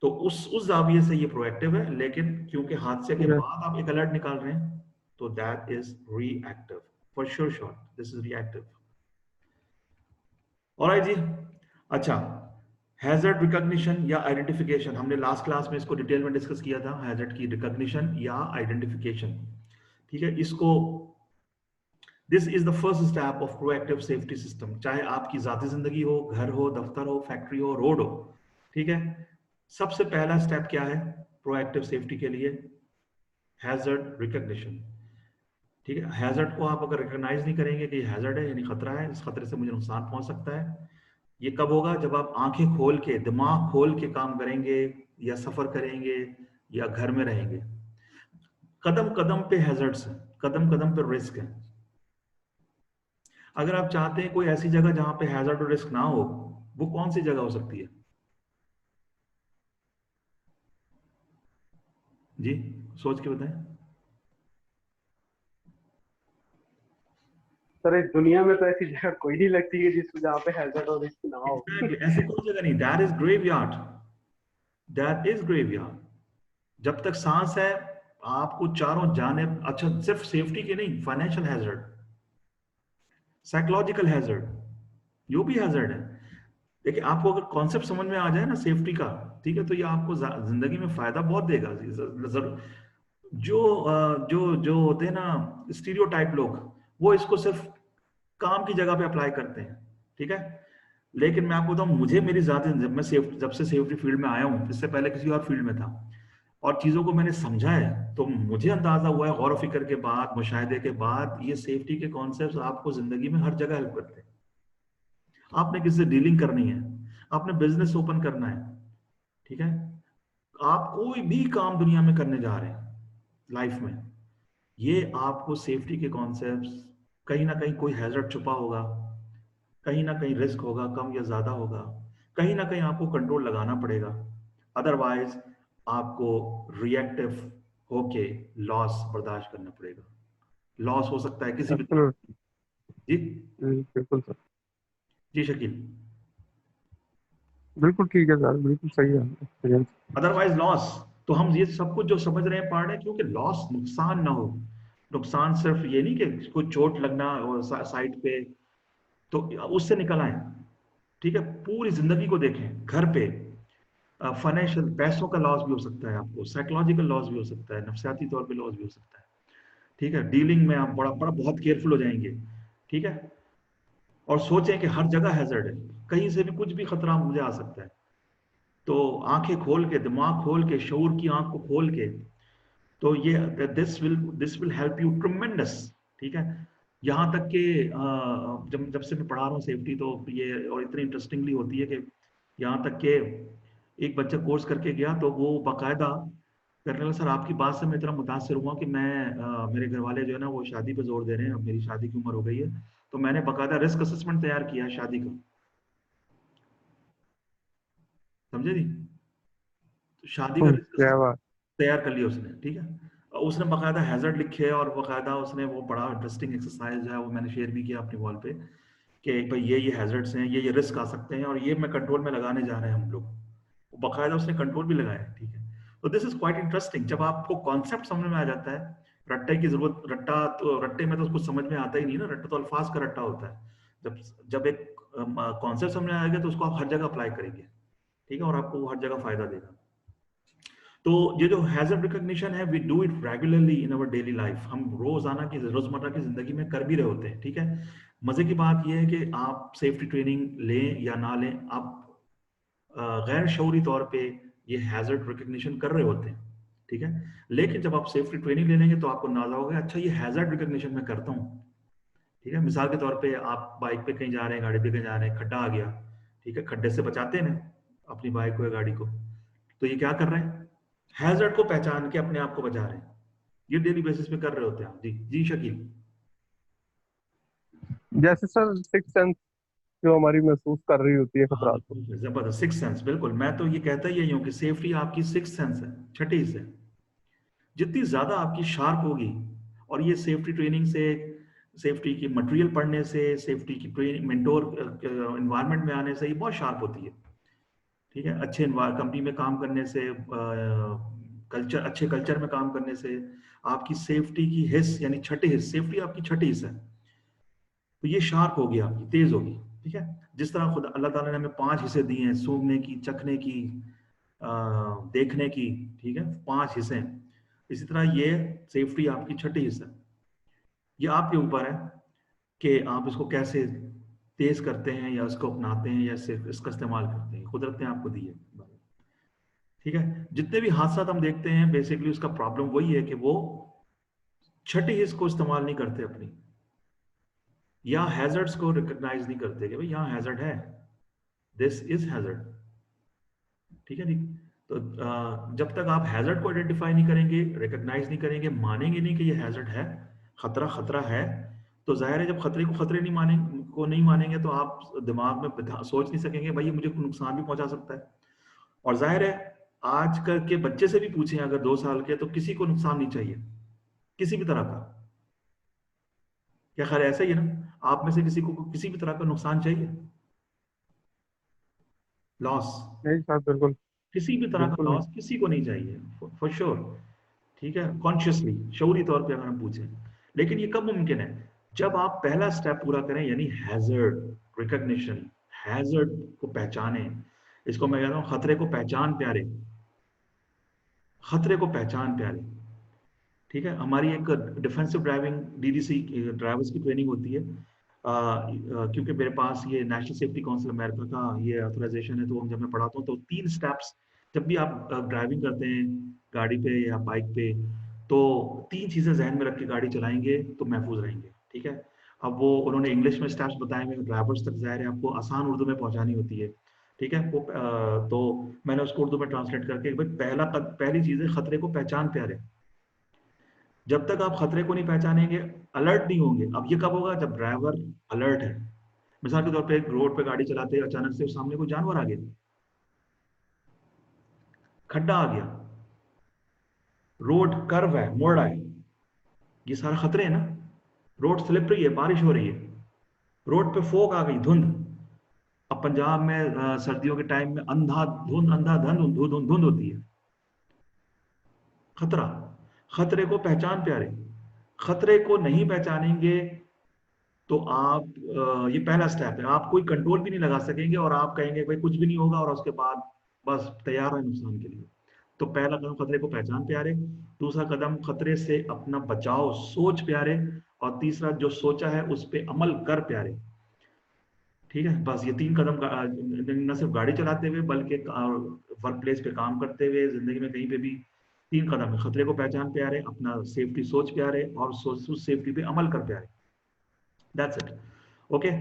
तो उस जाविये से ये प्रोएक्टिव है, लेकिन क्योंकि हादसे के बाद आप एक अलर्ट निकाल रहे हैं तो that is reactive for sure, short this is reactive. Alright जी, अच्छा, हैजर्ड रिकॉग्निशन या आइडेंटिफिकेशन, हमने लास्ट क्लास में इसको डिटेल में डिस्कस किया था, हैजर्ड की रिकॉग्निशन या आइडेंटिफिकेशन, ठीक है। इसको this is the first step of proactive safety system, चाहे आपकी जाती जिंदगी हो, घर हो, दफ्तर हो, फैक्ट्री हो, रोड हो, ठीक है। सबसे पहला स्टेप क्या है प्रोएक्टिव सेफ्टी के लिए? हैजर्ड रिकॉग्निशन, ठीक है। हैजर्ड को आप अगर रिकॉग्नाइज नहीं करेंगे कि हैजर्ड है यानी खतरा है, इस खतरे से मुझे नुकसान पहुंच सकता है, ये कब होगा? जब आप आंखें खोल के, दिमाग खोल के काम करेंगे या सफर करेंगे या घर में रहेंगे। कदम कदम पे हैजर्ड्स हैं, कदम कदम पे रिस्क है। अगर आप चाहते हैं कोई ऐसी जगह जहां पे हैजर्ड और रिस्क ना हो, वो कौन सी जगह हो सकती है जी? सोच के बताएं। सर इस दुनिया में तो ऐसी जगह कोई नहीं लगती है जिसमें जहाँ पे हैजर्ड और रिस्क ना हो। ऐसी कोई जगह नहीं, that is graveyard, that is graveyard. जब तक सांस है आपको चारों जानिब, अच्छा सिर्फ सेफ्टी के नहीं, फाइनेंशियल हैजर्ड, साइकोलॉजिकल हैजर्ड, जो भी हैजर्ड है। देखिए आपको अगर कॉन्सेप्ट समझ में आ जाए ना सेफ्टी का, ठीक है, तो ये आपको जिंदगी में फायदा बहुत देगा जरूर। जो होते हैं ना स्टीरियोटाइप लोग, वो इसको सिर्फ काम की जगह पे अप्लाई करते हैं, ठीक है। लेकिन मैं आपको बताऊं, मुझे मेरी जब से सेफ्टी फील्ड में आया हूं, इससे पहले किसी और फील्ड में था, और चीजों को मैंने समझा है, तो मुझे अंदाजा हुआ है गौर फिक्र के बाद, मुशाहिदे के बाद, ये सेफ्टी के कॉन्सेप्ट्स आपको जिंदगी में हर जगह हेल्प करते हैं। आपने किससे डीलिंग करनी है, आपने बिजनेस ओपन करना है, ठीक है, आप कोई भी काम दुनिया में करने जा रहे हैं लाइफ में, ये आपको सेफ्टी के कॉन्सेप्ट्स, कहीं ना कहीं कोई हैजर्ड छुपा होगा, कहीं ना कहीं रिस्क होगा, कम या ज्यादा होगा, कहीं ना कहीं आपको कंट्रोल लगाना पड़ेगा, अदरवाइज आपको रिएक्टिव होके लॉस बर्दाश्त करना पड़ेगा। लॉस हो सकता है किसी भी जी बिल्कुल सर, जी शकील, बिल्कुल ठीक है सर, बिल्कुल सही है एक्सपीरियंस। अदरवाइज लॉस, तो हम ये सब कुछ जो समझ रहे हैं पढ़ रहे हैं, क्योंकि लॉस, नुकसान ना हो। नुकसान सिर्फ ये नहीं कि कुछ चोट लगना साइड पे, तो उससे निकल आए, ठीक है। पूरी जिंदगी को देखें, घर पे फाइनेंशियल पैसों का लॉस भी हो सकता है आपको, साइकोलॉजिकल लॉस भी हो सकता है, नफसियाती तौर पे लॉस भी हो सकता है, ठीक है। डीलिंग में आप बड़ा बड़ा बहुत केयरफुल हो जाएंगे, ठीक है। और सोचें कि हर जगह हैजर्ड है, कहीं से भी कुछ भी खतरा मुझे आ सकता है, तो आंखें खोल के, दिमाग खोल के, शऊर की आंख को खोल के, तो ये this will help you tremendous, ठीक है। यहाँ तक कि जब से मैं पढ़ा रहा हूँ सेफ्टी, तो ये और इतनी इंटरेस्टिंगली होती है कि यहाँ तक कि एक बच्चा कोर्स करके गया, तो वो बाकायदा करने लगा, सर आपकी बात से मैं इतना मुतासर हुआ कि मैं मेरे घर वाले जो है ना वो शादी पे जोर दे रहे हैं, अब मेरी शादी की उम्र हो गई है, तो मैंने बाकायदा रिस्क असेसमेंट तैयार किया है शादी का, समझे जी? तो शादी का रिस्क क्या बात, तैयार कर लिया उसने, ठीक है। उसने बाकायदा हैजर्ड लिखे, और बाकायदा उसने वो बड़ा इंटरेस्टिंग एक्सरसाइज है, वो मैंने शेयर भी किया अपनी वॉल पे, कि भाई ये हैजर्ड्स हैं, ये रिस्क आ सकते हैं, और ये मैं कंट्रोल में लगाने जा रहे हैं हम लोग, वो बाकायदा उसने कंट्रोल भी लगाया, ठीक है। तो दिस इज क्वाइट इंटरेस्टिंग, जब आपको कॉन्सेप्ट समझ में आ जाता है। रट्टे की जरूरत, रट्टा तो रट्टे में तो कुछ समझ में आता ही नहीं ना, रट्टा तो अल्फाज का रट्टा होता है, जब एक कॉन्सेप्ट समझ में आएगा तो उसको आप हर जगह अप्लाई करेंगे, ठीक है, और आपको हर जगह फायदा देगा। तो ये जो हैजर्ड रिकॉग्निशन है, we do it regularly in our daily life, हम रोजाना की रोजमर्रा की जिंदगी में कर भी रहे होते हैं, ठीक है। मजे की बात यह है कि आप सेफ्टी ट्रेनिंग लें या ना लें, आप गैर शऊरी तौर पे ये हैजर्ड रिकॉग्निशन कर रहे होते हैं, ठीक है। लेकिन जब आप सेफ्टी ट्रेनिंग ले लेंगे तो आपको अंदाजा होगा, अच्छा ये हैजर्ड रिकॉग्निशन मैं करता हूँ, ठीक है। मिसाल के तौर पे आप बाइक पे कहीं जा रहे हैं, गाड़ी पे कहीं जा रहे हैं, खड्डा आ गया, ठीक है, खड्डे से बचाते हैं ना अपनी बाइक को या गाड़ी को, तो ये क्या कर रहे हैं, हैजर्ड को पहचान के अपने आप को बचा रहे हैं। ये डेली बेसिस पे कर रहे होते हैं आप। जी जी शकील। जैसे सर सिक्स सेंस जो हमारी महसूस कर रही होती है हाँ, खतरात को। जबरदस्त, सिक्स सेंस, बिल्कुल। मैं तो ये कहता ही हूँ कि सेफ्टी आपकी सिक्स सेंस है, छठी हिस्से। जितनी ज्यादा आपकी शार्प होगी, और ये सेफ्टी ट्रेनिंग से, सेफ्टी की मटेरियल पढ़ने से, सेफ्टी की ट्रेनिंग मेंटोर एनवायरनमेंट में आने से ये बहुत शार्प होती है, ठीक है। अच्छे कंपनी में काम करने से, कल्चर, अच्छे कल्चर में काम करने से आपकी सेफ्टी की हिस्स, यानी छठी हिस्स, सेफ्टी आपकी छठी हिस्स है, तो ये शार्प होगी, आपकी तेज होगी, ठीक है। जिस तरह खुद अल्लाह ताला ने हमें 5 हिस्से दिए हैं, सूंघने की, चखने की, देखने की, ठीक है, 5 हिस्से, इसी तरह ये सेफ्टी आपकी छठी हिस्सा है। ये आपके ऊपर है कि आप इसको कैसे तेज करते हैं, या इसको अपनाते हैं, या सिर्फ इसका इस्तेमाल करते हैं। कुदरत ने आपको दी है, ठीक है। जितने भी हादसा हम देखते हैं, बेसिकली उसका प्रॉब्लम वही है कि वो छठी हिस्स को इस्तेमाल नहीं करते अपनी, या हैजर्ड्स को रिकॉग्नाइज नहीं करते कि भाई यहाँ हैजर्ड है, दिस इज हैजर्ड, ठीक है जी। तो जब तक आप हैजर्ड को आइडेंटिफाई नहीं करेंगे, रिकॉग्नाइज नहीं करेंगे, मानेंगे नहीं कि ये हैजर्ड है, खतरा खतरा है, तो जाहिर है जब खतरे को खतरे नहीं मानेंगे तो आप दिमाग में सोच नहीं सकेंगे भाई ये मुझे नुकसान भी पहुंचा सकता है। और जाहिर है आजकल के बच्चे से भी पूछें अगर 2 साल के, तो किसी को नुकसान नहीं चाहिए किसी भी तरह का। क्या खैर ऐसा ही है ना, आप में से किसी को किसी भी तरह का नुकसान चाहिए, लॉस, नहीं साहब बिल्कुल, किसी भी तरह का लॉस किसी को नहीं चाहिए, फॉर श्योर, ठीक है। कॉन्शियसली, शऊरी तौर पे अगर हम पूछें, लेकिन ये कब मुमकिन है, जब आप पहला स्टेप पूरा करें, यानी हैजर्ड रिकॉग्निशन, हैजर्ड को पहचाने। इसको मैं कहता हूं खतरे को पहचान प्यारे, खतरे को पहचान प्यारे, ठीक है। हमारी एक डिफेंसिव ड्राइविंग डीडीसी ड्राइवर्स की ट्रेनिंग होती है, क्योंकि मेरे पास ये नेशनल सेफ्टी काउंसिल अमेरिका का ये ऑथराइजेशन है, तो जब मैं पढ़ाता हूँ तो 3 स्टेप्स, जब भी आप ड्राइविंग करते हैं गाड़ी पे या बाइक पे, तो 3 चीजें जहन में रख के गाड़ी चलाएंगे तो महफूज रहेंगे, ठीक है। अब वो उन्होंने इंग्लिश में स्टेप्स बताए हुए, ड्राइवर्स तक जाहिर है आपको आसान उर्दू में पहुंचानी होती है, ठीक है। वो तो मैंने उसको उर्दू में ट्रांसलेट करके, भाई पहली चीज है खतरे को पहचान प्यारे। जब तक आप खतरे को नहीं पहचानेंगे, अलर्ट नहीं होंगे। अब ये कब होगा, जब ड्राइवर अलर्ट है। मिसाल के तौर पे एक रोड पे गाड़ी चलाते हैं, अचानक से सामने कोई जानवर आ गया, खड्डा आ गया, रोड कर्व है, मोड़ आए, ये सारा खतरे है ना। रोड स्लिपरी है, बारिश हो रही है, रोड पे फोग आ गई, धुंध। अब पंजाब में सर्दियों के टाइम में धुंध होती है, खतरा। खतरे को पहचान प्यारे, खतरे को नहीं पहचानेंगे तो आप ये पहला स्टेप है, आप कोई कंट्रोल भी नहीं लगा सकेंगे, और आप कहेंगे भाई कुछ भी नहीं होगा, और उसके बाद बस तैयार है नुकसान के लिए। तो पहला कदम खतरे को पहचान प्यारे, दूसरा कदम खतरे से अपना बचाव सोच प्यारे, और तीसरा जो सोचा है उस पर अमल कर प्यारे, ठीक है। बस ये 3 कदम न सिर्फ गाड़ी चलाते हुए बल्कि वर्क प्लेस पे काम करते हुए, जिंदगी में कहीं पे भी 3 कदम है, खतरे को पहचान प्यारे, अपना सेफ्टी सोच प्यारे, और उस सेफ्टी पे अमल कर प्यारे। That's it, okay.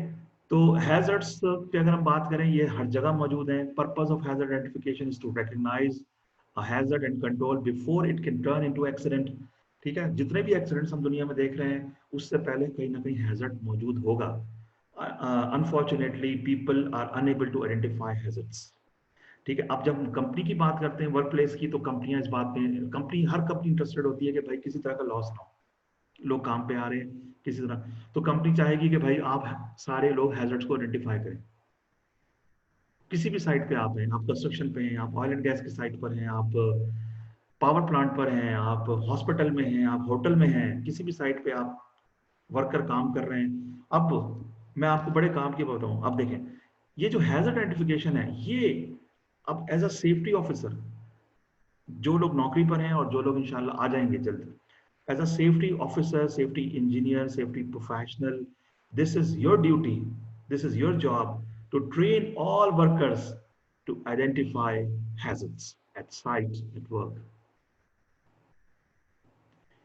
तो हैजर्ड्स पे अगर हम बात करें, ये हर जगह मौजूद हैं। Purpose of hazard identification is to recognise a hazard and control before it can turn into accident, ठीक है। जितने भी एक्सीडेंट्स हम दुनिया में देख रहे हैं, उससे पहले कहीं ना कहीं हैजर्ड मौजूद होगा। Unfortunately people are unable to identify hazards, ठीक है। अब जब हम कंपनी की बात करते हैं, वर्क प्लेस की, तो कंपनियां इस बात में, हर कंपनी इंटरेस्टेड होती है कि भाई किसी तरह का लॉस ना हो, लोग काम पे आ रहे हैं किसी तरह, तो कंपनी चाहेगी कि भाई आप सारे लोग हैजर्ड्स को आइडेंटिफाई करें। किसी भी साइट पे आप हैं, आप कंस्ट्रक्शन पे हैं, आप ऑयल एंड गैस की साइट पर हैं, आप पावर प्लांट पर हैं, आप हॉस्पिटल में हैं, आप होटल में हैं, किसी भी साइट पे आप वर्कर काम कर रहे हैं। अब मैं आपको बड़े काम की बताऊं। अब देखें, ये जो हैजर्ड आइडेंटिफिकेशन है, ये अब एज अ सेफ्टी ऑफिसर, जो लोग नौकरी पर हैं और जो लोग इंशाल्लाह आ जाएंगे जल्द, as a safety officer, safety engineer, safety professional, this is your duty, this is your job to train all workers to identify hazards at site, at work.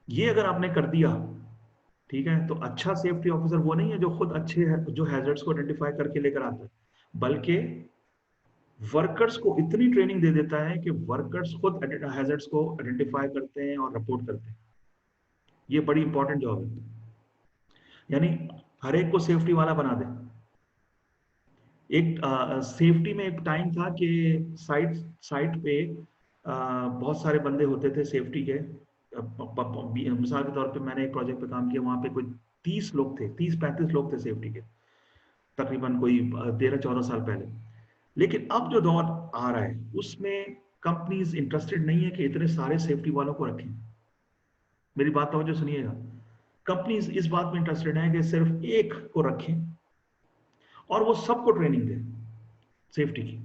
ये अगर आपने कर दिया, ठीक है, तो अच्छा सेफ्टी ऑफिसर वो नहीं है जो खुद अच्छे जो हैजर्ड्स को आइडेंटिफाई करके लेकर आता है, बल्कि वर्कर्स को इतनी ट्रेनिंग दे देता है कि वर्कर्स खुद हैजर्ड्स को आइडेंटिफाई करते हैं और रिपोर्ट करते हैं। ये बड़ी इंपॉर्टेंट जॉब है, यानी हर एक को सेफ्टी वाला बना दे। एक सेफ्टी में एक टाइम था कि साइट पे बहुत सारे बंदे होते थे सेफ्टी के। मिसाल के तौर पे मैंने एक प्रोजेक्ट पे काम किया, वहां पे कोई 30 लोग थे, 30-35 लोग थे सेफ्टी के, तकरीबन कोई 13-14 साल पहले। लेकिन अब जो दौर आ रहा है उसमें कंपनीज इंटरेस्टेड नहीं है कि इतने सारे सेफ्टी वालों को रखें। मेरी बात तवज्जो सुनिएगा, कंपनीज इस बात में इंटरेस्टेड है कि सिर्फ एक को रखें और वो सबको ट्रेनिंग दे सेफ्टी की।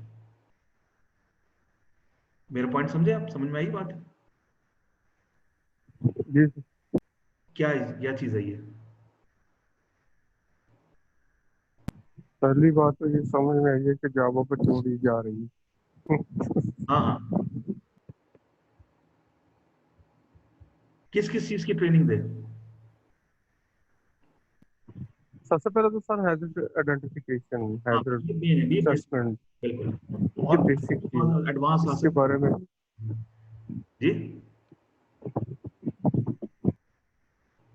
मेरा पॉइंट समझे आप? समझ में आई बात? जी क्या चीज है ये? पहली बात तो ये समझ में आई है कि जावा पर चोरी जा रही है। हाँ, किस किस चीज की ट्रेनिंग दे? सबसे पहले तो सर हैजर्ड आइडेंटिफिकेशन, हैजर्ड ये मेन है, ये असेसमेंट, बिल्कुल। ये और बेसिक चीज, एडवांस आ इसके सकते बारे में। जी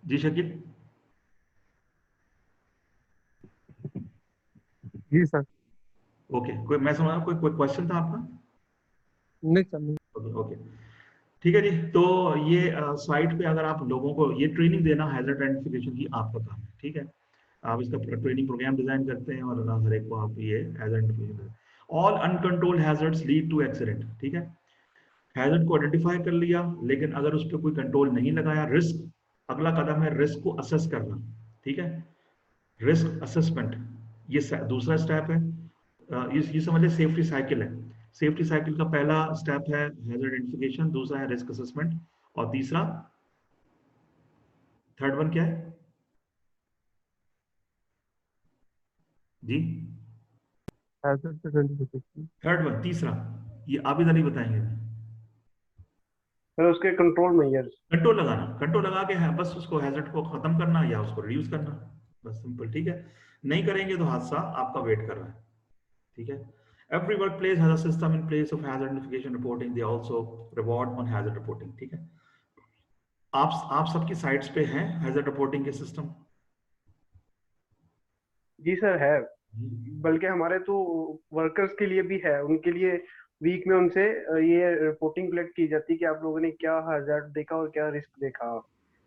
जी शकील। जी सर। ओके, कोई मैं समझा कोई क्वेश्चन था आपका? नहीं सर नहीं। ओके ओके, ठीक है जी। तो ये साइट पे अगर आप लोगों को ये ट्रेनिंग देना हैजर्ड आइडेंटिफिकेशन की आपका काम है, ठीक है। आप इसका ट्रेनिंग प्रोग्राम डिजाइन करते हैं और हर एक को आप ये hazard identification. All uncontrolled hazards lead to accident, ठीक है। हैजर्ड को आइडेंटिफाई कर लिया, लेकिन अगर उस पर कोई कंट्रोल नहीं लगाया, रिस्क, अगला कदम है रिस्क को असेस करना, ठीक है। रिस्क असेसमेंट, ये दूसरा स्टेप है। ये समझिए सेफ्टी साइकिल है। सेफ्टी साइकिल का पहला स्टेप है हैजर्ड आइडेंटिफिकेशन, दूसरा है रिस्क असेसमेंट, और तीसरा, थर्ड वन क्या है जी? Hazard identification. थर्ड वन, तीसरा, ये आप इधर नहीं बताएंगे। फिर उसके कंट्रोल मेजर्स। कंट्रोल लगाना, कंट्रोल लगा के है बस उसको हैजर्ड को खत्म करना या उसको रिड्यूस करना, बस सिंपल, ठीक है। नहीं करेंगे तो हादसा आपका वेट कर रहा है, ठीक है। Every workplace has a system in place of hazard identification reporting. They also reward on hazard reporting, ठीक है। आप सबकी साइट्स पे हैं हैजर्ड रिपोर्टिंग के सिस्टम? जी सर है, बल्कि हमारे तो वर्कर्स के लिए भी है, उनके लिए वीक में उनसे ये रिपोर्टिंग कलेक्ट की जाती है कि आप लोगों ने क्या हैजर्ड देखा और क्या रिस्क देखा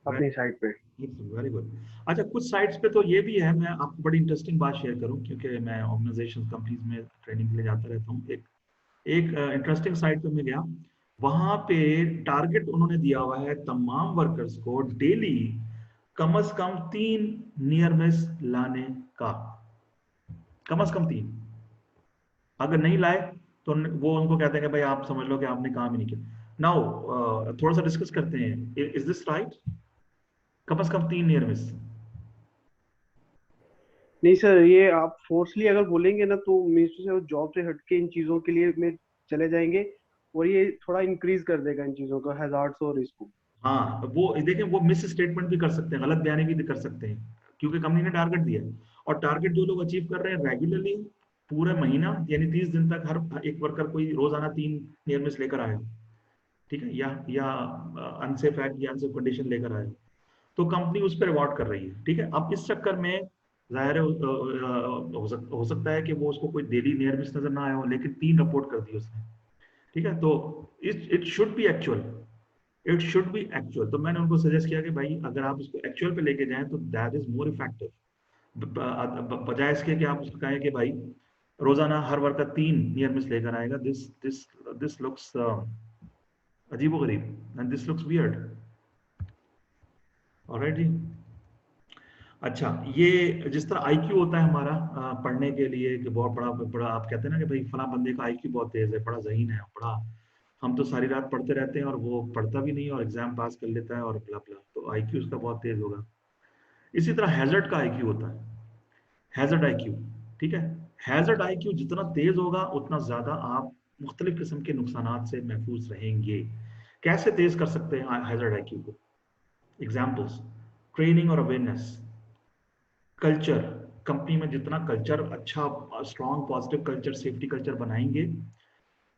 अपनी साइट पे। Very good. अच्छा, कुछ साइट्स पे तो ये भी है, मैं आपको बड़ी इंटरेस्टिंग बात शेयर करूं, क्योंकि मैं ऑर्गेनाइजेशन कंपनीज में ट्रेनिंग के लिए जाता रहता हूँ। एक इंटरेस्टिंग साइट पे मैं गया, वहां पे टारगेट उन्होंने दिया हुआ है तमाम वर्कर्स को डेली कम से कम 3 नियर मिस लाने का, कम से कम 3। अगर नहीं लाए तो वो उनको कहते हैं कि भाई आप समझ लो कि आपने काम ही नहीं किया। नाउ थोड़ा सा डिस्कस करते हैं, इज दिस राइट? कम से कम 3 नियर मिस। नहीं सर, ये आप फोर्सली अगर बोलेंगे ना तो मीन्स से वो जॉब से हटके इन चीजों के लिए में चले जाएंगे, और ये थोड़ा इंक्रीज कर देगा इन चीजों का हैजार्ड्स और रिस्क को। हाँ, वो देखें, वो मिस स्टेटमेंट भी कर सकते हैं, गलत बयानी भी कर सकते हैं, क्योंकि कंपनी ने टारगेट दिया है। और टारगेट जो लोग अचीव कर रहे हैं रेगुलरली पूरे महीना, यानी 30 दिन तक हर एक वर्कर कोई रोजाना 3 नियर मिस लेकर आया, ठीक है, या अनसेफ एक्ट या अनसेफ कंडीशन लेकर आया, तो कंपनी उस पर रिवॉर्ड कर रही है, ठीक है। अब इस चक्कर में जाहिर है हो सकता है कि वो उसको कोई डेली नियर मिस नजर ना आया हो, लेकिन 3 रिपोर्ट कर दी उसने, ठीक है। तो it should be actual, it should be actual. तो मैंने उनको सजेस्ट किया कि भाई अगर आप इसको एक्चुअल पे लेके जाएं तो दैट इज मोर इफेक्टिव, बजाय इसके कि आप उसको कहें कि भाई रोजाना हर वर्कर 3 नियर मिस लेकर आएगा। दिस लुक्स अजीबोगरीब and this looks weird. Alright जी। अच्छा, ये जिस तरह आईक्यू होता है हमारा पढ़ने के लिए कि बहुत बड़ा बड़ा आप कहते हैं ना कि भाई फला बंदे का आईक्यू बहुत तेज है, बड़ा ज़हीन है, बड़ा, हम तो सारी रात पढ़ते रहते हैं और वो पढ़ता भी नहीं और एग्जाम पास कर लेता है और ब्ला ब्ला, तो आईक्यू उसका बहुत तेज होगा। इसी तरह हैजर्ड का आईक्यू होता है, हैजर्ड आईक्यू, ठीक है। हैजर्ड आईक्यू जितना तेज होगा उतना ज्यादा आप मुख्तलिफ किस्म के नुकसानात से महफूज रहेंगे। कैसे तेज कर सकते हैं हैजर्ड आईक्यू को? एग्जाम्पल्स, ट्रेनिंग और अवेयरनेस, कल्चर, कंपनी में जितना कल्चर अच्छा, strong positive culture, safety culture बनाएंगे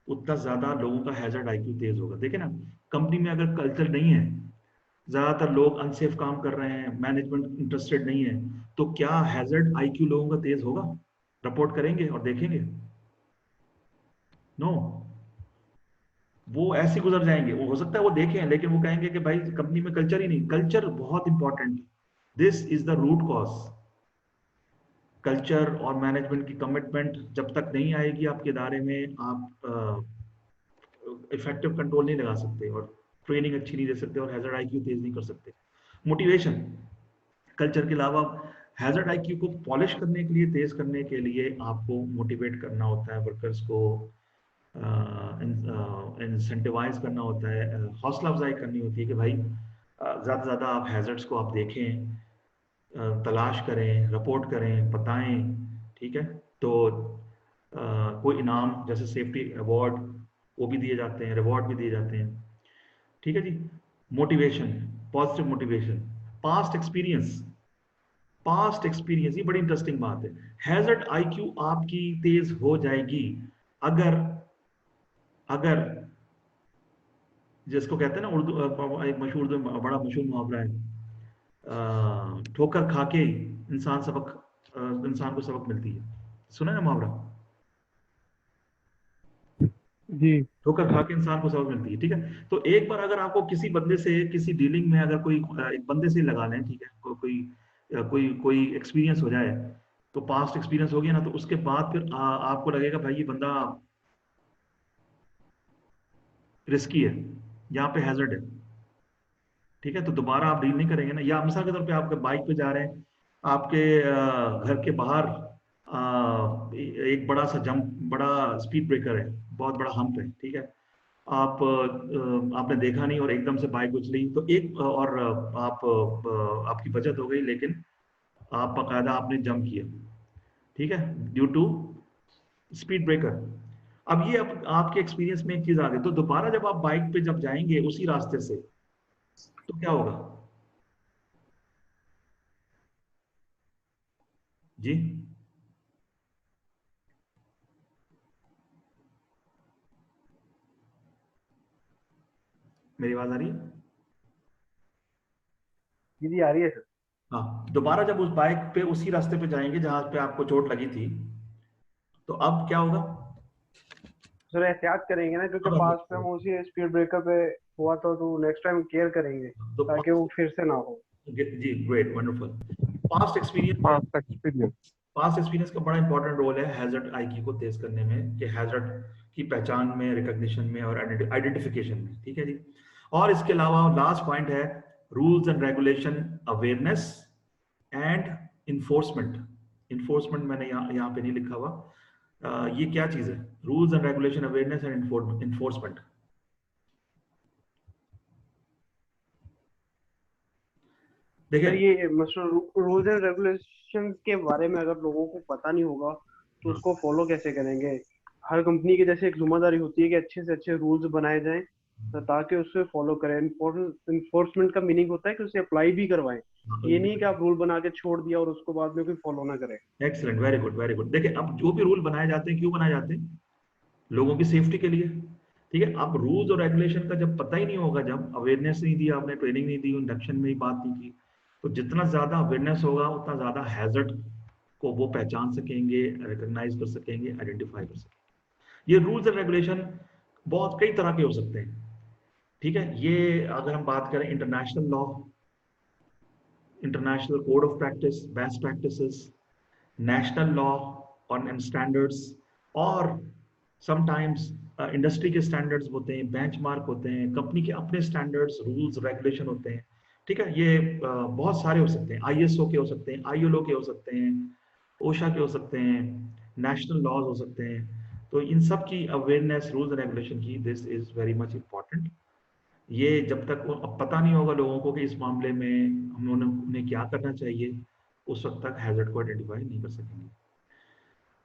उतना ज्यादा लोगों का हैजर्ड आईक्यू तेज होगा। देखें ना, कंपनी में अगर कल्चर नहीं है, ज्यादातर लोग अनसेफ काम कर रहे हैं, मैनेजमेंट इंटरेस्टेड नहीं है, तो क्या हैजर्ड आईक्यू लोगों का तेज होगा? रिपोर्ट करेंगे और देखेंगे? नो, वो ऐसे गुजर जाएंगे। वो हो सकता है वो देखें लेकिन वो कहेंगे कि भाई कंपनी में कल्चर ही नहीं। कल्चर बहुत important, this is the root cause. Culture और मैनेजमेंट की कमिटमेंट जब तक नहीं आएगी आपके इदारे में, आप इफेक्टिव कंट्रोल नहीं लगा सकते और ट्रेनिंग अच्छी नहीं दे सकते और हैजर्ड आईक्यू तेज नहीं कर सकते। मोटिवेशन, कल्चर के अलावा हैजर्ड आईक्यू को पॉलिश करने के लिए, तेज करने के लिए आपको मोटिवेट करना होता है, वर्कर्स को इंसेंटिवाइज करना होता है, हौसला अफजाई करनी होती है कि भाई ज़्यादा से ज़्यादा आप हैजर्ड्स को आप देखें, तलाश करें, रिपोर्ट करें, बताएं, ठीक है। तो कोई इनाम जैसे सेफ्टी अवार्ड वो भी दिए जाते हैं, रिवॉर्ड भी दिए जाते हैं, ठीक है जी। Motivation, positive motivation, past experience, past experience, ये बड़ी इंटरेस्टिंग बात है। हैजर्ड आईक्यू आपकी तेज हो जाएगी अगर अगर जिसको कहते हैं ना उर्दू, एक मशहूर बड़ा मशहूर मुहावरा है, ठोकर खा के इंसान को सबक मिलती है। सुना है मुहावरा? जी ठोकर खा के इंसान को सबक मिलती है, ठीक है। तो एक बार अगर आपको किसी बंदे से, किसी डीलिंग में अगर कोई एक बंदे से लगा लें, ठीक है, कोई एक्सपीरियंस हो जाए, तो पास्ट एक्सपीरियंस हो गया ना, तो उसके बाद फिर आपको लगेगा भाई ये बंदा रिस्की है, यहाँ पे हैजर्ड है, ठीक है, तो दोबारा आप डील नहीं करेंगे ना। या मिसाल के तौर पे आपके बाइक पे जा रहे हैं, आपके घर के बाहर एक बड़ा सा जंप, बड़ा स्पीड ब्रेकर है, बहुत बड़ा हम्प है, ठीक है, आपने देखा नहीं और एकदम से बाइक उछली, तो एक और आपकी बचत हो गई, लेकिन आप बाकायदा आपने जंप किया, ठीक है, ड्यू टू स्पीड ब्रेकर। अब ये आपके एक्सपीरियंस में एक चीज आ गई, तो दोबारा जब आप बाइक पे जब जाएंगे उसी रास्ते से, तो क्या होगा जी? मेरी आवाज आ रही है? जी आ रही है सर। हाँ, दोबारा जब उस बाइक पे उसी रास्ते पे जाएंगे जहां पे आपको चोट लगी थी, तो अब क्या होगा? सर एहतियात करेंगे ना, क्योंकि पास में हम उसी स्पीड ब्रेकर पे हुआ तो नेक्स्ट टाइम केयर करेंगे तो ताकि वो फिर से ना हो। जी, great, wonderful. Past experience, past experience, past experience का बड़ा इंपॉर्टेंट रोल है हैजर्ड आईक्यू को तेज करने में, कि हैजर्ड की पहचान में, रिकॉग्निशन में और आइडेंटिफिकेशन में, ठीक है जी। और इसके अलावा लास्ट पॉइंट है rules and regulation awareness and enforcement. Enforcement मैंने यहाँ पे नहीं लिखा हुआ, ये क्या चीज है? Rules and regulation awareness and enforcement. Sir देखिए, ये मतलब रूल्स एंड रेगुलेशंस के बारे में अगर लोगों को पता नहीं होगा तो उसको फॉलो कैसे करेंगे? हर कंपनी की जैसे एक जिम्मेदारी होती है कि अच्छे से अच्छे रूल्स बनाए जाएं ताकि उससे फॉलो करें। इन्फोर्समेंट का मीनिंग होता है कि उसे अप्लाई भी करवाएं, ये नहीं कि आप रूल बना के छोड़ दिया और उसको बाद में कोई फॉलो ना करे। Excellent, very good, very good. देखिए, अब जो भी रूल बनाए जाते हैं, क्यों बनाए जाते हैं? लोगों की सेफ्टी के लिए, ठीक है। अब रूल्स और रेगुलेशन का जब पता ही नहीं होगा, जब अवेयरनेस नहीं दी आपने, ट्रेनिंग नहीं दी, इंडक्शन में ही बात नहीं की, तो जितना ज्यादा अवेयरनेस होगा उतना ज्यादा हैजर्ड को वो पहचान सकेंगे, रिकॉग्नाइज कर सकेंगे, आइडेंटिफाई कर सकेंगे। ये रूल्स एंड रेगुलेशन बहुत कई तरह के हो सकते हैं, ठीक है। ये अगर हम बात करें international law, international code of practice, best practices, national law और स्टैंडर्ड्स, और समटाइम्स इंडस्ट्री के स्टैंडर्ड्स होते हैं, बेंचमार्क होते हैं, कंपनी के अपने स्टैंडर्ड्स, रूल्स, रेगुलेशन होते हैं, ठीक है, ये बहुत सारे हो सकते हैं, ISO के हो सकते हैं, ILO के हो सकते हैं, OSHA के हो सकते हैं, नेशनल लॉज हो सकते हैं। तो इन सब की अवेयरनेस, रूल्स एंड रेगुलेशन की, this is very much important. ये जब तक अब पता नहीं होगा लोगों को कि इस मामले में उन्हें क्या करना चाहिए, उस वक्त तक हैजर्ड को आइडेंटिफाई नहीं कर सकेंगे।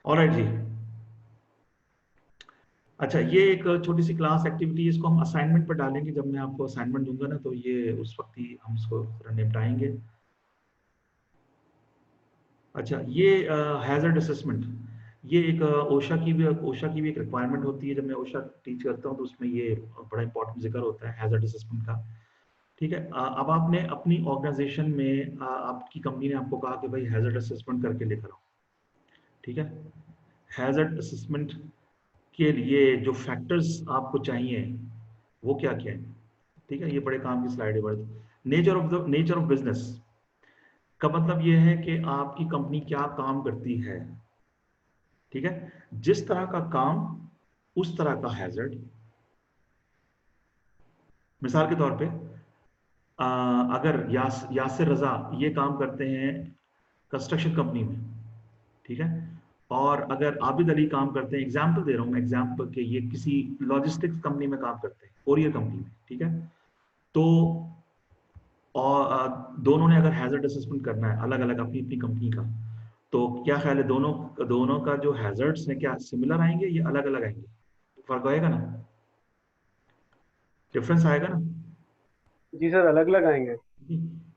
ऑलराइट जी। अच्छा, ये एक छोटी सी क्लास एक्टिविटी, इसको हम असाइनमेंट पर डालेंगे। जब मैं आपको असाइनमेंट दूंगा ना, तो ये उस वक्त ही हम इसको निपटाएंगे। अच्छा, ये हैजर्ड असेसमेंट, ये एक ओशा की भी एक रिक्वायरमेंट होती है। जब मैं ओशा टीच करता हूँ तो उसमें ये बड़ा इंपॉर्टेंट जिक्र होता है हैजर्ड असेसमेंट का। ठीक है, अब आपने अपनी ऑर्गेनाइजेशन में आपकी कंपनी ने आपको कहा कि भाई हैजर्ड असेसमेंट करके लेकर आओ। ठीक है, हैजर्ड असेसमेंट के लिए जो फैक्टर्स आपको चाहिए वो क्या क्या है? ठीक है, ये बड़े काम की स्लाइड है। नेचर ऑफ बिजनेस का मतलब ये है कि आपकी कंपनी क्या काम करती है। ठीक है, जिस तरह का काम उस तरह का हैजर्ड। मिसाल के तौर पे अगर यासिर रजा ये काम करते हैं कंस्ट्रक्शन कंपनी में, ठीक है, और अगर आबिद अली काम करते हैं, एग्जाम्पल दे रहा हूं मैं, एग्जाम्पल के, ये किसी लॉजिस्टिक्स कंपनी में काम करते हैं, कोरियर कंपनी में, ठीक है, तो और दोनों ने अगर हैजर्ड असेसमेंट करना है अलग अलग अपनी अपनी कंपनी का, तो क्या ख्याल है दोनों का जो हैजर्ड्स हैं क्या सिमिलर आएंगे या अलग अलग आएंगे? फर्क आएगा ना, डिफरेंस आएगा ना। जी सर, अलग अलग आएंगे।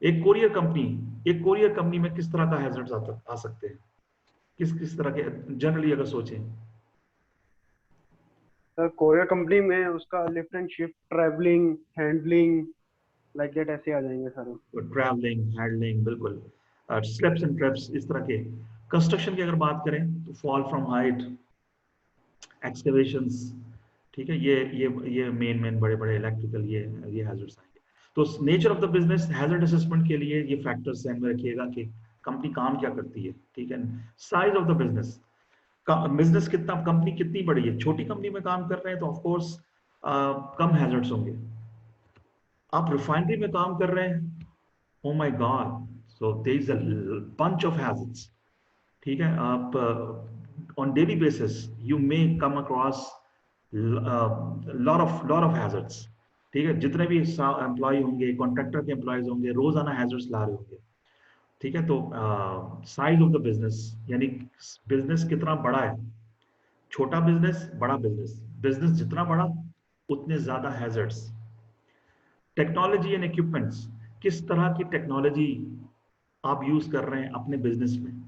एक कोरियर कंपनी में किस तरह का हैजर्ड्स आ सकते हैं, किस तरह के जनरली अगर सोचें? सर कोरियर कंपनी में उसका lift and shift, travelling, handling, like that ऐसे आ जाएंगे सारे। ट्रैवलिंग, हैंडलिंग, बिल्कुल, स्लिप्स एंड ट्रैप्स, इस तरह के। कंस्ट्रक्शन की अगर बात करें तो फॉल फ्रॉम हाइट, एक्सकवेशंस, ठीक है, ये मेन बड़े बड़े इलेक्ट्रिकल ये हैजर्ड्स आएंगे। तो nature of the business hazard assessment के लिए ये फैक्टर्स ध्यान में रखिएगा कि कंपनी काम क्या करती है। ठीक है, size of the business, business कितना, कंपनी कितनी बड़ी है। छोटी कंपनी में काम कर रहे हैं तो ऑफ कोर्स कम हैजर्ड्स होंगे। आप रिफाइनरी में काम कर रहे हैं, oh my god, so there is a bunch of hazards. ठीक है, आप on daily basis you may come across lot of hazards. ठीक है, जितने भी एम्प्लॉय होंगे, कॉन्ट्रैक्टर के एम्प्लॉयज होंगे, रोजाना हैजर्ड्स ला रहे होंगे। ठीक है, तो साइज ऑफ द बिजनेस, यानी बिजनेस कितना बड़ा है, छोटा बिजनेस, बड़ा बिजनेस, बिजनेस जितना बड़ा उतने ज्यादा हैजर्ड्स। टेक्नोलॉजी एंड इक्विपमेंट्स, किस तरह की टेक्नोलॉजी आप यूज कर रहे हैं अपने बिजनेस में।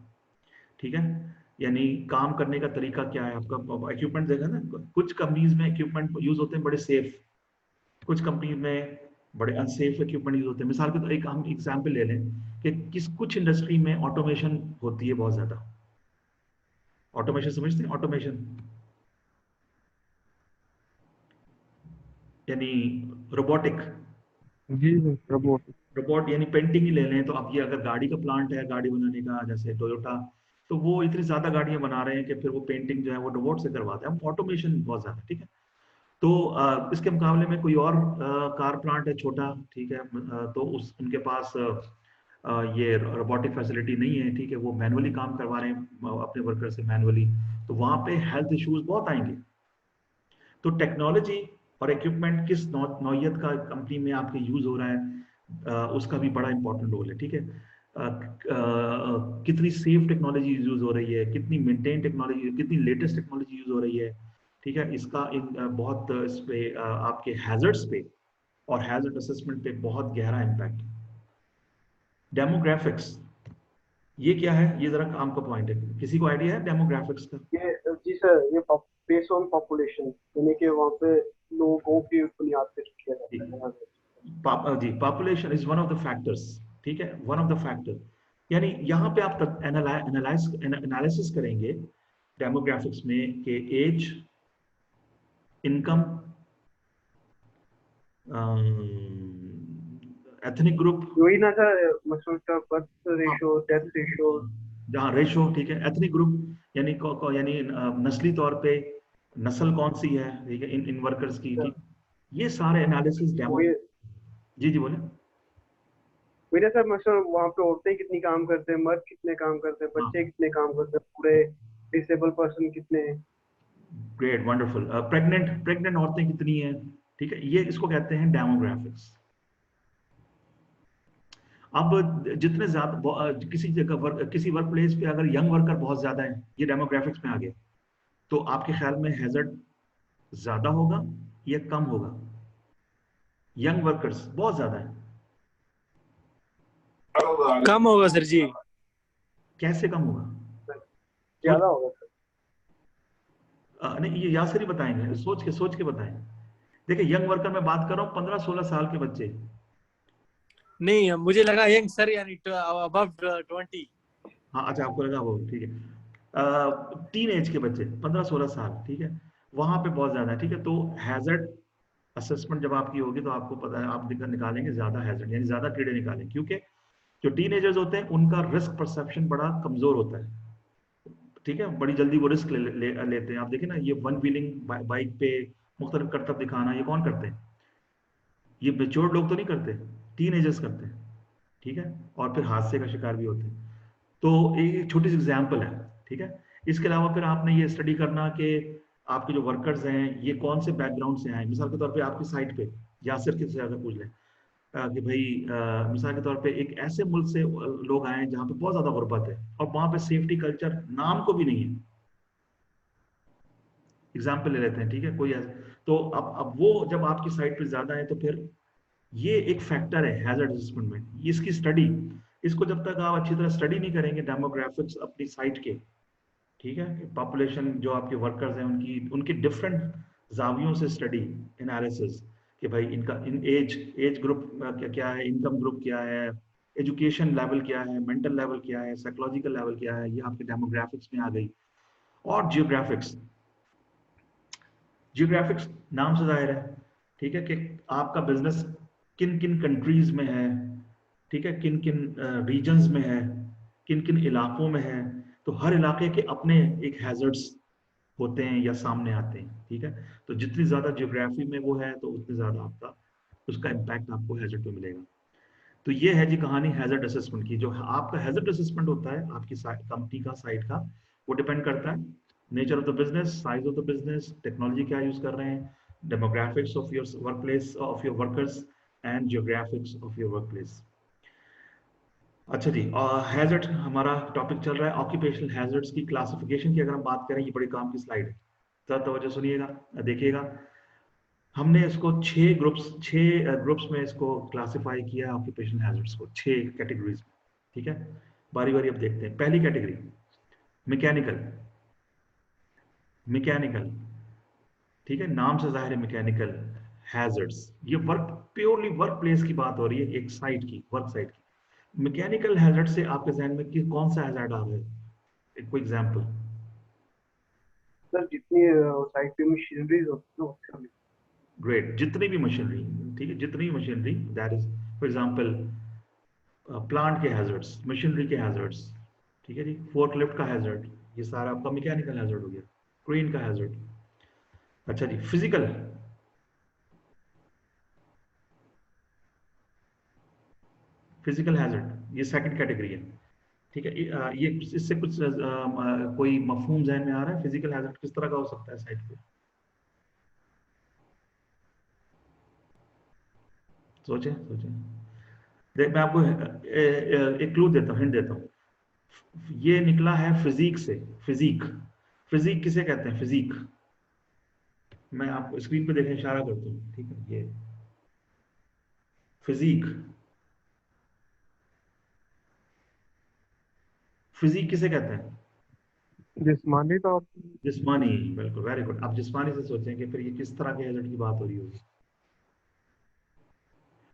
ठीक है, यानी काम करने का तरीका क्या है आपका। इक्विपमेंट देखा ना, कुछ कंपनीज में इक्विपमेंट यूज होते हैं बड़े सेफ, कुछ कंपनी में बड़े अनसेफ इक्विपमेंट यूज होते हैं। मिसाल के तो एक हम एग्जांपल ले लें कि कुछ इंडस्ट्री में ऑटोमेशन होती है बहुत ज्यादा। ऑटोमेशन समझते हैं? ऑटोमेशन यानी रोबोटिक। जी रोबोट यानी पेंटिंग ही ले लें तो अब ये अगर गाड़ी का प्लांट है, गाड़ी बनाने का, जैसे टोयोटा, तो वो इतनी ज्यादा गाड़ियां बना रहे हैं कि फिर वो पेंटिंग जो है वो रोबोट से करवाते हैं। ऑटोमेशन बहुत ज्यादा। ठीक है, तो इसके मुकाबले में कोई और कार प्लांट है छोटा, ठीक है, तो उनके पास ये रोबोटिक फैसिलिटी नहीं है। ठीक है, वो मैनुअली काम करवा रहे हैं अपने वर्कर से मैनुअली, तो वहां पे हेल्थ इश्यूज बहुत आएंगे। तो टेक्नोलॉजी और इक्विपमेंट किस नौयत का कंपनी में आपके यूज हो रहा है, उसका भी बड़ा इंपॉर्टेंट रोल है। ठीक है, कितनी सेफ टेक्नोलॉजी यूज हो रही है, कितनी मेंटेन टेक्नोलॉजी, कितनी लेटेस्ट टेक्नोलॉजी यूज हो रही है। ठीक है, इसका बहुत इस पे आपके हैजर्ड्स पे और हैजर्ड असेसमेंट पे बहुत गहरा इम्पैक्ट। डेमोग्राफिक्स, ये क्या है? ये जरा काम का पॉइंट है, किसी को आइडिया है डेमोग्राफिक्स का? ये जी सर, ये बेस्ड ऑन पॉपुलेशन, यानी कि वहाँ पे लोगों की बुनियाद पे किया जाता है। जी, population is one of the factors. ठीक है, वन ऑफ द फैक्टर, यानी यहाँ पे आप एनालिसिस करेंगे डेमोग्राफिक्स में कि एज, इनकम, एथनिक ग्रुप, वही ना सर, मतलब का बर्थ रेशो, डेथ रेशो, जहाँ रेशो। ठीक है, एथनिक ग्रुप यानी यानी नस्ली तौर पे नस्ल कौन सी है, ठीक है, इन वर्कर्स की। ठीक, ये सारे एनालिसिस डेमो। जी जी बोले। मेरे सर मतलब वहाँ पे औरतें कितनी काम करते हैं, मर्द कितने काम करते हैं, बच्चे कितने काम करते हैं, पूरे डिसेबल पर्सन कितने हैं? Great, wonderful. प्रेग्नेंट प्रेग्नेंट औरतें कितनी हैं, ठीक है, ये इसको कहते हैं डेमोग्राफिक्स। अब जितने ज्यादा किसी जगह किसी वर्क प्लेस पे अगर यंग वर्कर बहुत ज्यादा है, ये डेमोग्राफिक्स में आ गए, तो आपके ख्याल में हैजर्ड ज्यादा होगा या कम होगा? यंग वर्कर्स बहुत ज्यादा है, कम होगा सर जी। कैसे कम होगा? ज्यादा होगा सर। नहीं, ये यासर ही बताएंगे, सोच के बताएं। देखिए, यंग वर्कर में बात कर रहा हूँ 15-16 साल के बच्चे। नहीं, मुझे लगा यंग सर यानी अबव 20। हाँ अच्छा, आपको लगा वो, ठीक है। टीन एज के बच्चे 15-16 साल, ठीक है, वहां पे बहुत ज्यादा है, ठीक है। तो हैजर्ड असेसमेंट जब आपकी होगी तो आपको पता है, आप निकालेंगे ज्यादा हैजर्ड, यानी ज्यादा कीड़े निकालेंगे, क्योंकि जो टीनेजर्स होते हैं उनका रिस्क परसेप्शन बड़ा कमजोर होता है, ठीक है, बड़ी जल्दी वो रिस्क लेते हैं। आप देखिए ना, ये वन व्हीलिंग बाइक पे मुख्तलिफ करतब दिखाना, ये कौन करते हैं? ये मेच्योर्ड लोग तो नहीं करते, टीनेजर्स करते हैं, ठीक है, और फिर हादसे का शिकार भी होते हैं। तो एक छोटी सी एग्जाम्पल है, ठीक है। इसके अलावा फिर आपने ये स्टडी करना कि आपके जो वर्कर्स हैं ये कौन से बैकग्राउंड से आए। मिसाल के तौर पे आपकी साइट पे यासिर के से पूछ लें कि भाई मिसाल के तौर पे एक ऐसे मुल्क से लोग आए हैं जहाँ पे बहुत ज्यादा गुर्बत है और वहां पे सेफ्टी कल्चर नाम को भी नहीं है, एग्जाम्पल ले लेते हैं, ठीक है, कोई तो अब वो जब आपकी साइट पे ज्यादा है तो फिर ये एक फैक्टर है हैजर्ड असेसमेंट में। इसकी स्टडी, इसको जब तक आप अच्छी तरह स्टडी नहीं करेंगे डेमोग्राफिक्स अपनी साइट के, ठीक है, पॉपुलेशन जो आपके वर्कर्स हैं उनकी उनके डिफरेंट जावियों से स्टडी एनालिसिस कि भाई इनका इन एज ग्रुप क्या है, इनकम ग्रुप क्या है, एजुकेशन लेवल क्या है, मेंटल लेवल क्या है, साइकोलॉजिकल लेवल क्या है, ये आपके डेमोग्राफिक्स में आ गई। और जियोग्राफिक्स, जियोग्राफिक्स नाम से जाहिर है, ठीक है, कि आपका बिजनेस किन किन कंट्रीज में है, ठीक है, किन किन रीजन्स में है, किन किन इलाकों में है। तो हर इलाके के अपने एक हैजर्ड्स होते हैं या सामने आते हैं, ठीक है। तो जितनी ज्यादा जियोग्राफी में वो है तो उतनी ज्यादा आपका उसका इम्पैक्ट आपको हैजर्ड पे मिलेगा। तो ये है जी कहानी हैजर्ड असेसमेंट की। जो आपका हैजर्ड असेसमेंट होता है आपकी कंपनी का, साइट का, वो डिपेंड करता है nature of the business, size of the business, technology क्या यूज कर रहे हैं, demographics of your work place of your workers and geographics of your work place. अच्छा जी, हैजर्ड हमारा टॉपिक चल रहा है, ऑक्यूपेशनल हैजर्ड्स की क्लासिफिकेशन की अगर हम बात करें, ये बड़ी काम की स्लाइड है, जरा तवज्जो सुनिएगा, देखिएगा। हमने इसको 6 ग्रुप्स में इसको क्लासिफाई किया है, ऑक्यूपेशनल हैजर्ड्स को 6 कैटेगरीज में, ठीक है। बारी बारी अब देखते हैं। पहली कैटेगरी मैकेनिकल, मैकेनिकल, ठीक है, नाम से जाहिर है मैकेनिकल हैजर्ड्स। ये वर्क, प्योरली वर्क प्लेस की बात हो रही है, एक साइट की, वर्क साइट की। मैकेनिकल हैजर्ड से आपके जहन में कि कौन सा हैजर्ड आ रहा है, कोई एग्जांपल? सर जितनी साइट पे मशीनरीज होती है उसका भी। ग्रेट, जितनी भी मशीनरी, ठीक है, जितनी भी machinery, that is for example plant के हैजर्ड्स, मशीनरी के हैजर्ड्स, ठीक है जी, फोर्कलिफ्ट का हैजर्ड, ये सारा आपका मैकेनिकल हैजर्ड हो गया। क्रेन का हैजर्ड। अच्छा जी, फिजिकल, फिजिकल हैजर्ड ये सेकंड कैटेगरी है, ठीक है। ये इससे कुछ कोई मफहूम जहन में आ रहा है? फिजिकल हैजर्ड किस तरह का हो सकता है साइट पे? सोचें सोचें। देख, मैं आपको एक क्लू देता हूँ, हिंट देता हूँ। ये निकला है फिजिक से। फिजिक, फिजिक किसे कहते हैं? फिजिक, मैं आपको स्क्रीन पे देखें, इशारा करता हूँ, ठीक है, ये फिजिक। फिजिक किसे कहते हैं? जिस्मानी तौर जिस्मानी, बिल्कुल, वेरी गुड। आप जिस्मानी से सोचेंगे फिर ये किस तरह के हैजर्ड की बात हो रही होगी?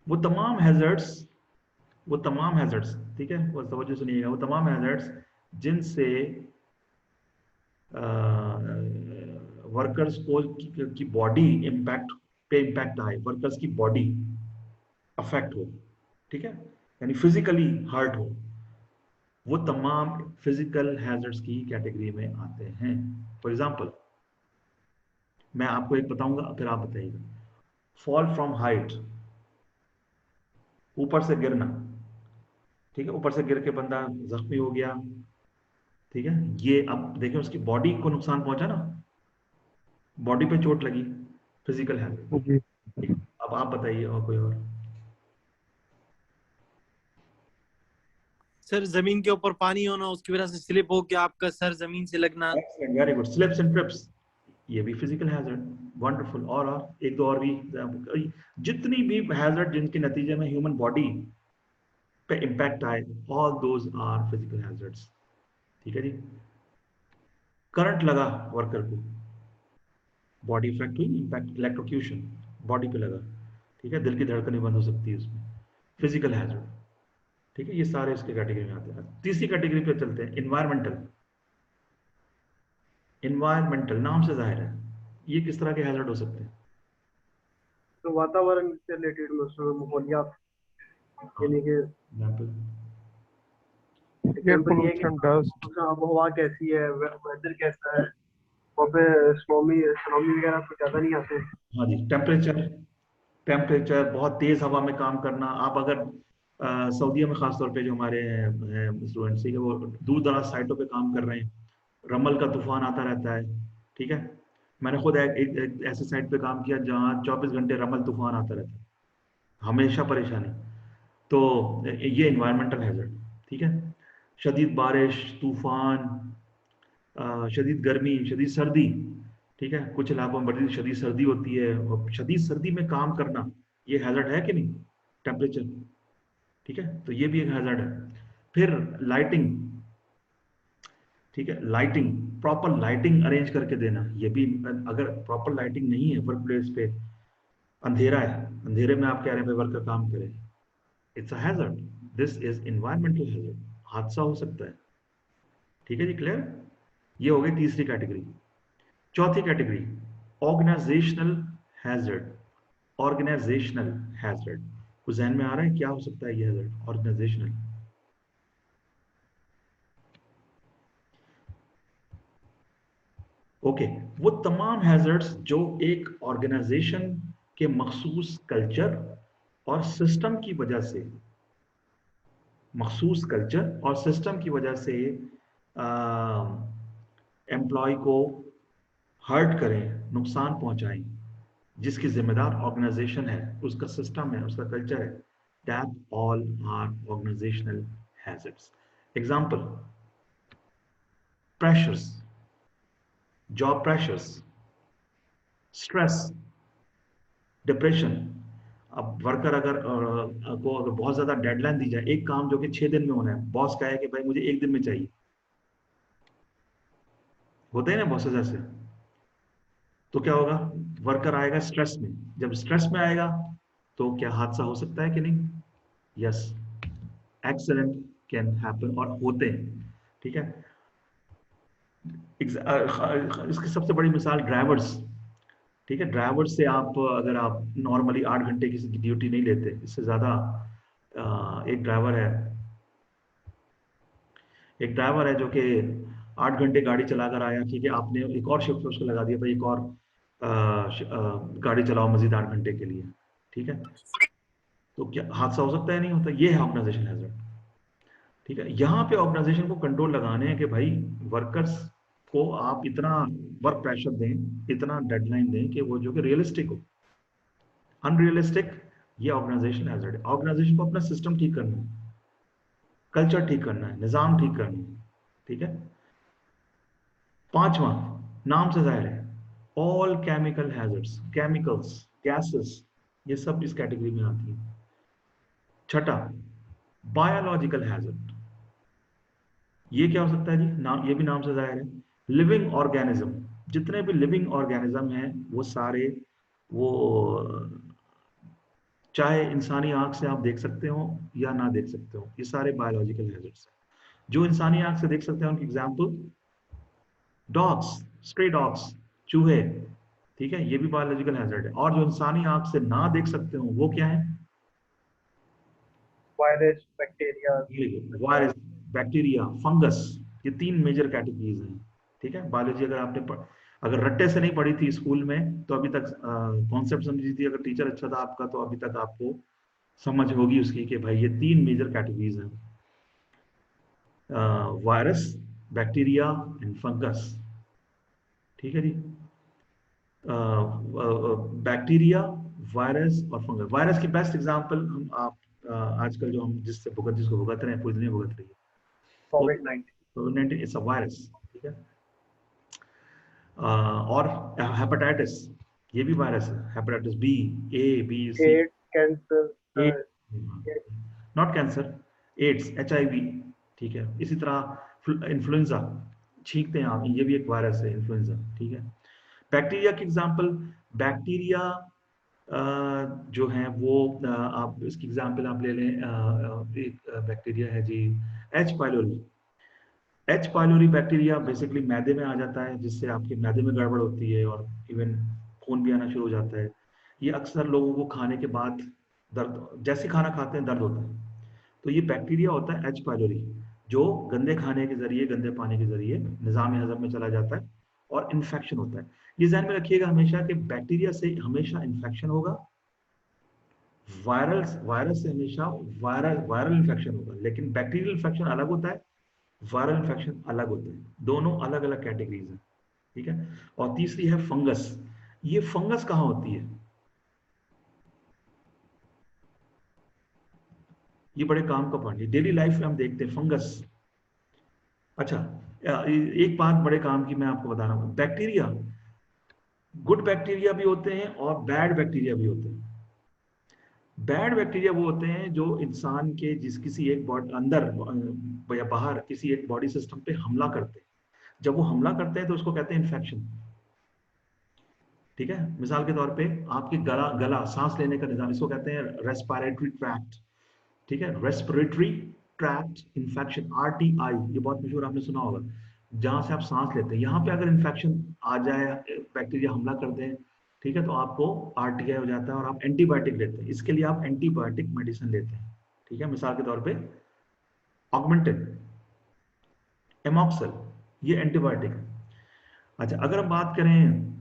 वो तमाम हैजर्ड्स, वो तमाम हैजर्ड्स, ठीक है, वो तवज्जो सुनिएगा, वो तमाम हैजर्ड्स जिनसे वर्कर्स को की बॉडी इम्पैक्ट पे इम्पैक्ट आए, वर्कर्स की बॉडी अफेक्ट हो, ठीक है, यानी फिजिकली हर्ट हो, वो तमाम फिजिकल हैजर्ड्स की कैटेगरी में आते हैं। फॉर एग्जांपल मैं आपको एक बताऊंगा, फिर आप बताइएगा। फॉल फ्रॉम हाइट, ऊपर से गिरना, ठीक है, ऊपर से गिर के बंदा जख्मी हो गया, ठीक है, ये अब देखिए उसकी बॉडी को नुकसान पहुंचा ना, बॉडी पे चोट लगी, फिजिकल हैजर्ड। जी। ठीक है, अब आप बताइए और कोई और। सर जमीन के ऊपर पानी होना, उसकी वजह से स्लिप हो के आपका सर जमीन से लगना। Very good, slips and trips, ये भी फिजिकल हैजर्ड। वंडरफुल। और एक दो और भी, जितनी भी हैजर्ड जिनके नतीजे में ह्यूमन बॉडी पे इम्पैक्ट आए, all those are physical hazards. ठीक है जी। करंट लगा वर्कर को, बॉडी इफेक्ट हुई, इम्पैक्ट इलेक्ट्रोक्यूशन, बॉडी पे लगा, ठीक है, दिल की धड़कनें बंद हो सकती है उसमें, फिजिकल हैजर्ड। ठीक है, ये सारे इसके कैटेगरी में आते हैं। तीसरी कैटेगरी पे चलते हैं, इन्वायरमेंटल। इन्वायरमेंटल नाम से जाहिर है, ये किस तरह के हैजर्ड हो सकते हैं? तो वातावरण से रिलेटेड माहौलियात, यानी कि एयर पोल्यूशन, डस्ट, आबहवा कैसी है, वेदर कैसा है, वहाँ पे सुनामी वगैरह कुछ ज्यादा नहीं आते। हाँ जी, टेम्परेचर, बहुत तेज हवा में काम करना। आप अगर सऊदीया में खासतौर पे जो हमारे स्टूडेंट्स, ठीक है, वो दूर दराज साइटों पे काम कर रहे हैं, रमल का तूफान आता रहता है, ठीक है, मैंने खुद एक ऐसे साइट पे काम किया जहाँ 24 घंटे रमल तूफान आता रहता है, हमेशा परेशानी। तो ये इन्वायरमेंटल हैजर्ड। ठीक है, शदीद बारिश, तूफान, शदीद गर्मी, शदीद सर्दी, ठीक है, कुछ इलाकों में बड़ी शदीद सर्दी होती है, और शदीद सर्दी में काम करना ये हैजर्ड है कि नहीं? टेम्परेचर, ठीक है, तो ये भी एक हैजर्ड है। फिर लाइटिंग, ठीक है, लाइटिंग, प्रॉपर लाइटिंग अरेंज करके देना, ये भी, अगर प्रॉपर लाइटिंग नहीं है वर्क प्लेस पे, अंधेरा है, अंधेरे में आप कह रहे हैं वर्कर काम करे, it's a hazard, this is environmental hazard, हादसा हो सकता है। ठीक है जी, क्लियर? ये हो गई तीसरी कैटेगरी। चौथी category, organisational hazard. Organisational hazard, कुछ ध्यान में आ रहा है क्या हो सकता है ये हैजर्ड ऑर्गेनाइजेशनल? ओके, वो तमाम हैजर्ड्स जो एक ऑर्गेनाइजेशन के मखसूस कल्चर और सिस्टम की वजह से, मखसूस कल्चर और सिस्टम की वजह से एम्प्लॉय को हर्ट करें, नुकसान पहुंचाएं, जिसकी जिम्मेदार ऑर्गेनाइजेशन है, उसका सिस्टम है, उसका कल्चर है, that all are organisational hazards. Example, pressures, job pressures, stress, depression. अब वर्कर अगर बहुत ज्यादा डेडलाइन दी जाए, एक काम जो कि 6 दिन में होना है, बॉस कहे कि भाई मुझे 1 दिन में चाहिए, होते हैं ना बॉसेस ऐसे, तो क्या होगा? वर्कर आएगा स्ट्रेस में, जब स्ट्रेस में आएगा तो क्या हादसा हो सकता है कि नहीं? यस, एक्सीडेंट कैन हैपन, और होते हैं। ठीक है, इसकी सबसे बड़ी मिसाल ड्राइवर्स। ठीक है, ड्राइवर से आप अगर आप नॉर्मली 8 घंटे की ड्यूटी नहीं लेते, इससे ज्यादा, एक ड्राइवर है जो कि 8 घंटे गाड़ी चलाकर आया, ठीक है, आपने एक और शिफ्ट उसको लगा दिया, भाई एक और गाड़ी चलाओ मजीद 8 घंटे के लिए, ठीक है, तो क्या हादसा हो सकता है? नहीं होता। ये है ऑर्गेनाइजेशन हैजर्ड। ठीक है, यहाँ पे ऑर्गेनाइजेशन को कंट्रोल लगाने हैं कि भाई वर्कर्स को आप इतना वर्क प्रेशर दें, इतना डेडलाइन दें कि वो जो कि रियलिस्टिक हो। अनरियलिस्टिक, ये ऑर्गेनाइजेशन हैजर्ड है। ऑर्गेनाइजेशन को अपना सिस्टम ठीक करना है, कल्चर ठीक करना है, निजाम ठीक करना है। ठीक है, पांचवा, नाम से जाहिर है, all chemical hazards, chemicals, gases, ये सब इस कैटेगरी में आती है। छठा, बायोलॉजिकल हैजर्ड। ये क्या हो सकता है जी? नाम, ये भी नाम से जाहिर है, लिविंग ऑर्गेनिज्म, जितने भी लिविंग ऑर्गेनिज्म हैं वो सारे, वो चाहे इंसानी आंख से आप देख सकते हो या ना देख सकते हो, ये सारे बायोलॉजिकल हैजर्ड्स हैं। जो इंसानी आंख से देख सकते हैं उनकी एग्जांपल, डॉग्स, स्ट्रे डॉग्स, चूहे, ठीक है, ये भी बायोलॉजिकल हैजर्ड है। और जो इंसानी आंख से ना देख सकते हो वो क्या है? Virus, bacteria, virus, bacteria, fungus, ये 3 मेजर कैटेगरीज हैं। ठीक है, बायोलॉजी अगर आपने अगर रट्टे से नहीं पढ़ी थी स्कूल में तो अभी तक कॉन्सेप्ट समझी थी, अगर टीचर अच्छा था आपका तो अभी तक आपको समझ होगी उसकी कि भाई ये 3 मेजर कैटेगरीज हैं। Virus, bacteria and fungus. ठीक है जी, बैक्टीरिया, वायरस और फंगस। वायरस की बेस्ट एग्जांपल हम आप आजकल जो हम जिसको भुगत रहे हैं, पूरी दुनिया भुगत रही है, कोविड-19 इज अ वायरस। ठीक है, और हेपेटाइटिस, ये भी वायरस है। Hepatitis B, A, B, C, cancer, not cancer, AIDS, HIV। ठीक है, इसी तरह इन्फ्लुएंजा, छींकते हैं आप, ये भी एक वायरस है, इन्फ्लुएंजा। ठीक है, बैक्टीरिया की एग्जांपल, बैक्टीरिया जो है वो आप इसकी एग्जांपल आप ले लें, एक बैक्टीरिया है जी H pylori. H pylori bacteria basically मैदे में आ जाता है, जिससे आपके मैदे में गड़बड़ होती है और इवन खून भी आना शुरू हो जाता है। ये अक्सर लोगों को खाने के बाद दर्द, जैसे खाना खाते हैं दर्द होता है, तो ये बैक्टीरिया होता है एच पाइलोरी, जो गंदे खाने के जरिए, गंदे पानी के जरिए निज़ाम हजम में चला जाता है और इन्फेक्शन होता है। ये ध्यान में रखिएगा हमेशा कि बैक्टीरिया से हमेशा इन्फेक्शन होगा, वायरस से हमेशा वायरल इन्फेक्शन होगा, लेकिन बैक्टीरियल इन्फेक्शन अलग होता है, वायरल इन्फेक्शन अलग होते हैं, दोनों अलग अलग कैटेगरीज हैं। ठीक है, और तीसरी है फंगस। ये फंगस कहाँ होती है? ये बड़े काम का पॉइंट है, डेली लाइफ में हम देखते हैं फंगस। अच्छा, एक बात बड़े काम की मैं आपको बता रहा हूं, बैक्टीरिया, गुड बैक्टीरिया भी होते हैं और बैड बैक्टीरिया भी होते हैं। बैड बैक्टीरिया वो होते हैं जो इंसान के किसी एक अंदर या बाहर किसी एक बॉडी सिस्टम पे हमला करते हैं। जब वो हमला करते हैं तो उसको कहते हैं इन्फेक्शन। ठीक है, मिसाल के तौर पे आपके गला सांस लेने का निजाम, इसको कहते हैं रेस्पिरेटरी ट्रैक्ट। ठीक है, रेस्पिरेटरी ट्रैक्ट इन्फेक्शन, RTI, ये बहुत मशहूर, आपने सुना होगा, जहां से आप सांस लेते हैं, यहाँ पे अगर इन्फेक्शन आ जाए, बैक्टीरिया हमला कर दे, ठीक है, तो आपको RTI हो जाता है और आप एंटीबायोटिक लेते हैं। इसके लिए आप एंटीबायोटिक मेडिसिन लेते हैं। ठीक है, मिसाल के तौर पे ऑगमेंटिन, एमॉक्सल, ये एंटीबायोटिक है। अच्छा, अगर हम बात करें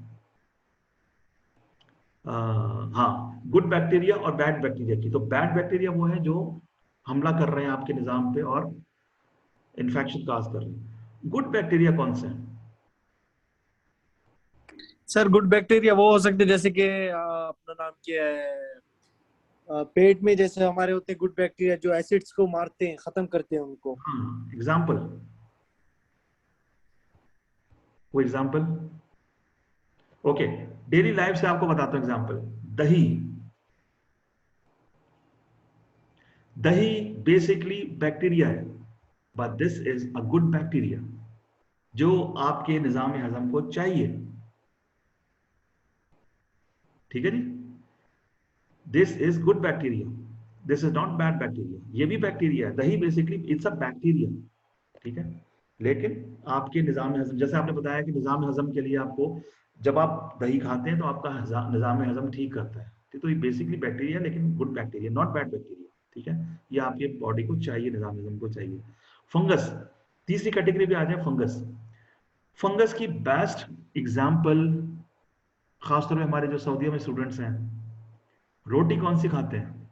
हाँ गुड बैक्टीरिया और बैड बैक्टीरिया की, तो बैड बैक्टीरिया वो है जो हमला कर रहे हैं आपके निजाम पे और इन्फेक्शन काज कर रहे हैं। गुड बैक्टीरिया कौन से हैं? सर गुड बैक्टीरिया वो हो सकते हैं जैसे कि अपना नाम क्या है, पेट में जैसे हमारे होते हैं गुड बैक्टीरिया जो एसिड्स को मारते हैं, खत्म करते हैं उनको। हाँ, एग्जाम्पल, वो एग्जाम्पल, ओके, डेली लाइफ से आपको बताता हूं एग्जाम्पल। दही, दही बेसिकली बैक्टीरिया है, but this is a good bacteria जो आपके निजाम हजम को चाहिए। ठीक है जी, this is good bacteria, this is not bad bacteria. ये भी बैक्टीरिया है, दही बेसिकली इट्स अ बैक्टीरिया। ठीक है, लेकिन आपके निजाम हजम, जैसे आपने बताया कि निजाम हजम के लिए आपको, जब आप दही खाते हैं तो आपका निजाम हजम ठीक करता है, तो ये बेसिकली बैक्टीरिया, लेकिन good bacteria, not bad bacteria. ठीक है, ये आपके बॉडी को चाहिए, निजाम हजम को चाहिए। फंगस, तीसरी कैटेगरी पे आ जाए, फंगस। फंगस की बेस्ट एग्जाम्पल, खासतौर पे हमारे जो सऊदीया में स्टूडेंट्स हैं, रोटी कौन सी खाते हैं?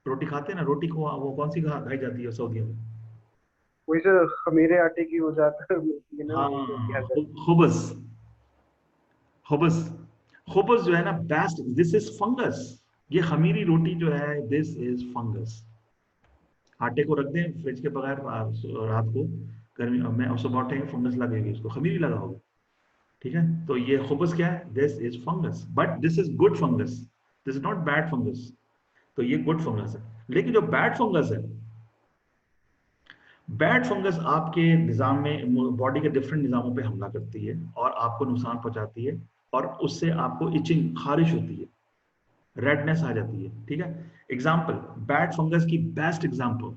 रोटी खाते हैं ना, रोटी को वो कौन सी खाई जाती है सऊदीया में? वही सर, खमीरे आटे की हो जाता है ना, हाँ, खुबज, खुबज, खुबज जो है ना, बेस्ट, दिस इज फंगस। ये खमीरी रोटी जो है, दिस इज फंगस। आटे को रख दें फ्रिज के बगैर रात को, गर्मी में, और सुबह उठेंगे फंगस लगेगी, उसको खमीरी लगा होगा। ठीक है, तो ये खुबज क्या है? This is fungus, but this is good fungus, this is not bad fungus. तो ये गुड फंगस है। लेकिन जो बैड फंगस है, बैड फंगस आपके निजाम में, बॉडी के डिफरेंट निजामों पे हमला करती है और आपको नुकसान पहुंचाती है, और उससे आपको इचिंग, खारिश होती है, रेडनेस आ जाती है। ठीक है, एग्जाम्पल, बैड फंगस की बेस्ट एग्जाम्पल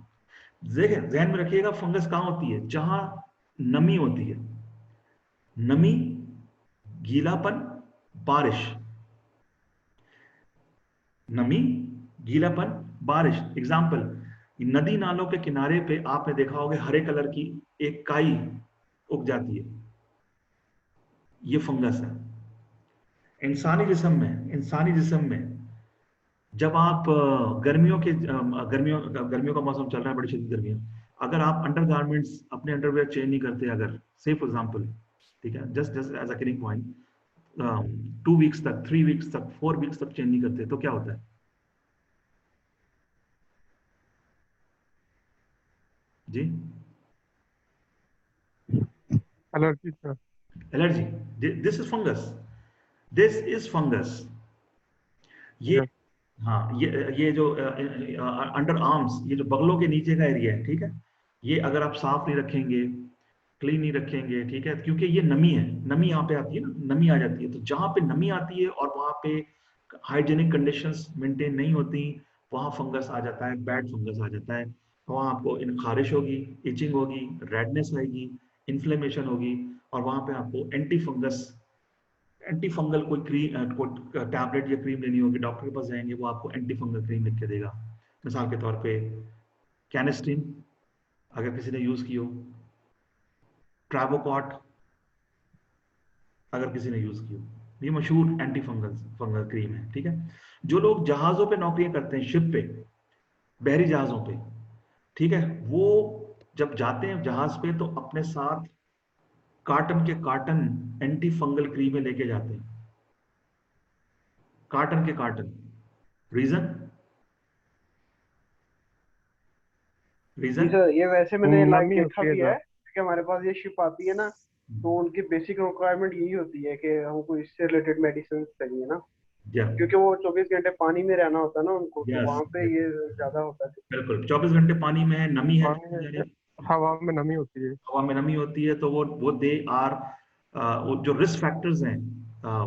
देखें, ध्यान में रखिएगा, फंगस कहां होती है? जहां नमी होती है, नमी, गीलापन, बारिश, नमी, गीलापन, बारिश। एग्जाम्पल, नदी नालों के किनारे पे आपने देखा होगा हरे कलर की एक काई उग जाती है, ये फंगस है। इंसानी जिस्म में जब आप गर्मियों का मौसम चल रहा है, बड़ी शदीद गर्मियां, अगर आप अंडरगारमेंट्स अपने अंडरवेयर चेंज नहीं करते, अगर से फॉर एग्जांपल, ठीक है, just just as a killing point, 2 weeks तक, 3 वीक्स तक, 4 वीक्स तक चेंज नहीं करते, तो क्या होता है? जी, एलर्जी का। Allergy. This is fungus, this is fungus. ये, यस। हाँ, ये जो अंडर आर्म्स, ये जो बगलों के नीचे का एरिया है, ठीक है, ये अगर आप साफ नहीं रखेंगे, क्लीन नहीं रखेंगे, ठीक है, क्योंकि ये नमी है, नमी यहाँ पे आती है ना, नमी आ जाती है, तो जहाँ पे नमी आती है और वहाँ पे हाइजीनिक कंडीशंस मेंटेन नहीं होती, वहाँ फंगस आ जाता है, बैड फंगस आ जाता है। वहाँ आपको इन खारिश होगी, इचिंग होगी, रेडनेस आएगी, इन्फ्लेमेशन होगी, और वहाँ पे आपको एंटी फंगल कोई टैबलेट या क्रीम लेनी होगी, डॉक्टर के पास जाएंगे, वो आपको एंटी फंगल क्रीम लिख के देगा। मिसाल के तौर पे कैनेस्ट्रीन, अगर किसी ने यूज की हो, ट्रावोकॉट अगर किसी ने यूज की हो, ये मशहूर एंटी फंगल क्रीम है, ठीक है। जो लोग जहाजों पे नौकरियां करते हैं, शिप पे, बहरी जहाजों पे, ठीक है, वो जब जाते हैं जहाज पे तो अपने साथ कार्टन के कार्टन एंटी फंगल क्रीमें लेके जाते हैं, कार्टन के कार्टन। रीजन, जी रीजन सर, ये वैसे मैंने लाइव नमी देखा होती है भी है ज्यादा। कि हमारे पास ये शिप आती है ना, तो उनकी बेसिक रिक्वायरमेंट यही होती है कि हमको इससे रिलेटेड मेडिसिन चाहिए ना, या क्योंकि वो 24 घंटे पानी में रहना होता है ना उनको, तो यस, वहां पे ये ज्यादा होता है। बिल्कुल 24 घंटे पानी में है, नमी है, पानी में, हवा में नमी होती है। हवा में नमी होती है, तो वो दे आर, वो जो रिस्क फैक्टर्स हैं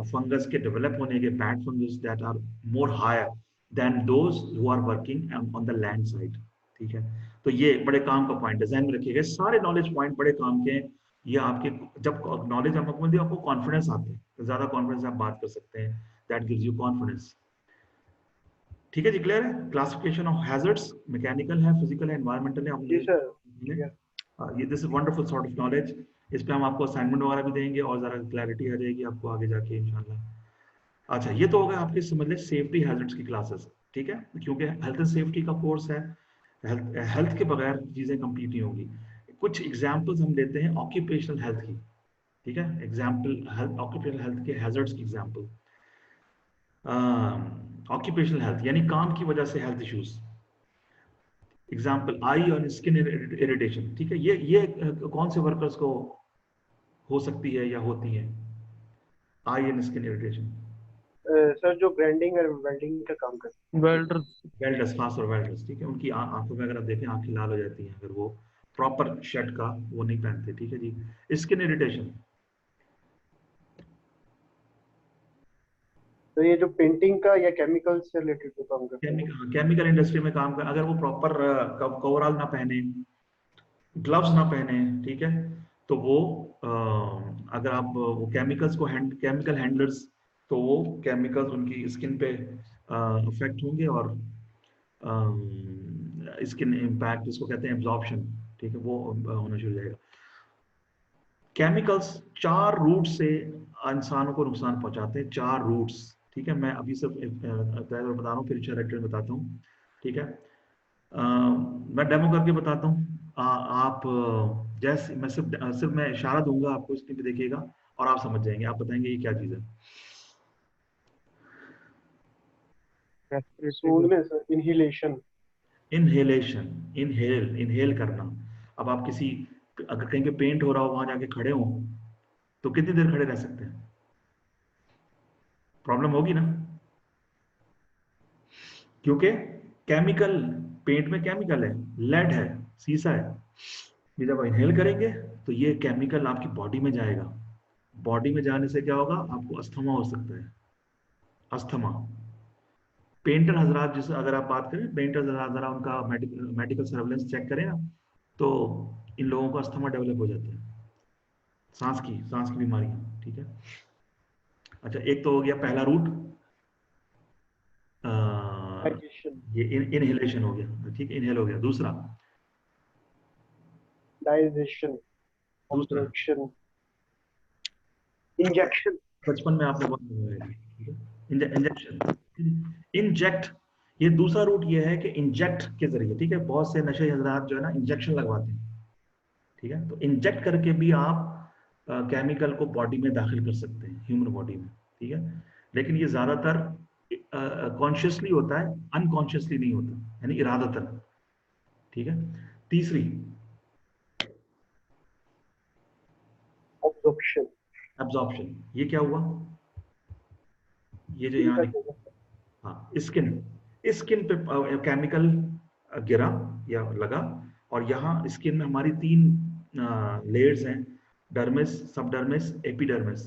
फंगस के डेवलप होने के, bad fungus that are more higher than those who are working on the land side, ठीक है। तो ये बड़े काम का पॉइंट है, ध्यान में रखिएगा, सारे नॉलेज पॉइंट बड़े काम के हैं। ये आपके, जब नॉलेज आपको मिलती है, आपको कॉन्फिडेंस आता है, तो ज्यादा कॉन्फिडेंस आप बात कर सकते हैं, दैट गिव्स यू कॉन्फिडेंस। ठीक है जी, क्लियर है? क्लासिफिकेशन ऑफ हैजर्ड्स, मैकेनिकल है, फिजिकल है, एनवायरमेंटल है, जी सर। हमने यस। ये this is wonderful sort of knowledge. इस पे हम आपको असाइनमेंट वगैरह भी देंगे और जरा क्लैरिटी आ जाएगी आपको आगे जाके इंशाल्लाह। अच्छा, ये तो हो गया आपके समझ ले सेफ्टी हैजर्ड्स की क्लासेस, ठीक है, क्योंकि हेल्थ एंड सेफ्टी का कोर्स है, हेल्थ के बगैर चीजें कंप्लीट नहीं होगी। कुछ एग्जांपल्स हम लेते हैं ऑक्यूपेशनल हेल्थ की, ठीक है, एग्जांपल हेल्थ, ऑक्यूपेशनल हेल्थ के हैजर्ड्स की एग्जांपल। ऑक्यूपेशनल हेल्थ यानी काम की वजह से हेल्थ इश्यूज, एग्जाम्पल आई और स्किन इरिटेशन, ठीक है, ये कौन से वर्कर्स को हो सकती है या होती है, आई एंड स्किन इरिटेशन? सर, जो ग्राइंडिंग और वेल्डिंग का काम करते वेल्डर। वेल्डर्स, खास और वेल्डर्स, ठीक है, उनकी आंखों में अगर आप देखें आंखें लाल हो जाती हैं अगर वो प्रॉपर शर्ट का वो नहीं पहनते, ठीक है जी। स्किन इरिटेशन, तो ये जो पेंटिंग का या केमिकल से रिलेटेड जो काम करते हैं। केमिकल इंडस्ट्री में काम कर, अगर वो प्रॉपर कवरऑल ना पहने, ग्लव्स ना पहने, ठीक है, तो वो अगर आप वो केमिकल्स को केमिकल हैंडलर्स, तो वो केमिकल्स उनकी स्किन पे अफेक्ट होंगे और स्किन इम्पैक्ट, इसको कहते हैं एब्जॉर्प्शन, ठीक है, वो होना शुरू हो जाएगा। केमिकल्स 4 रूट से इंसानों को नुकसान पहुंचाते हैं, 4 रूट्स, ठीक है, मैं अभी सिर्फ बता रहा हूँ, फिर इंशाल्लाह बताता हूँ, ठीक है। मैं डेमो करके बताता हूँ, आप जैसे मैं सिर्फ मैं इशारा दूंगा आपको, स्क्रीन पे देखिएगा और आप समझ जाएंगे, आप बताएंगे ये क्या चीज है। सूंघने से इनहेलेशन। इनहेलेशन, इनहेल करना। अब आप किसी, अगर कहीं पे पेंट हो रहा हो, वहां जाके खड़े हो, तो कितनी देर खड़े रह सकते हैं? प्रॉब्लम होगी ना, क्योंकि केमिकल, पेंट में केमिकल है, लेड है, सीसा है, ये जब इनहेल करेंगे तो ये केमिकल आपकी बॉडी में जाएगा, बॉडी में जाने से क्या होगा, आपको अस्थमा हो सकता है, अस्थमा। पेंटर हजरात, जिस अगर आप बात करें पेंटर हजरात, उनका मेडिकल सर्वेलेंस चेक करें ना, तो इन लोगों को अस्थमा डेवलप हो जाता है, सांस की बीमारियां, ठीक है। अच्छा, एक तो हो गया पहला रूट, डाइजेशन। ये इनहेलेशन हो गया, ठीक है, इनहेल हो गया। दूसरा, डाइजेशन। दूसरा ऑब्स्ट्रक्शन। इंजेक्शन। बचपन में आपने बहुत, ठीक है, इंजेक्शन, इंजेक्ट, ये दूसरा रूट ये है कि इंजेक्ट के जरिए, ठीक है, बहुत से नशे हजरात जो है ना इंजेक्शन लगवाते हैं, ठीक है, तो इंजेक्ट करके भी आप केमिकल को बॉडी में दाखिल कर सकते हैं, ह्यूमन बॉडी में, ठीक है, लेकिन ये ज्यादातर कॉन्शियसली होता है, अनकॉन्शियसली नहीं होता, यानी इरादतन, ठीक है। तीसरी एब्जॉर्प्शन, ये क्या हुआ, ये जो यहाँ हाँ स्किन पे केमिकल गिरा या लगा, और यहाँ स्किन में हमारी 3 लेयर्स हैं, डर्मिस, सबडर्मिस, एपिडर्मिस,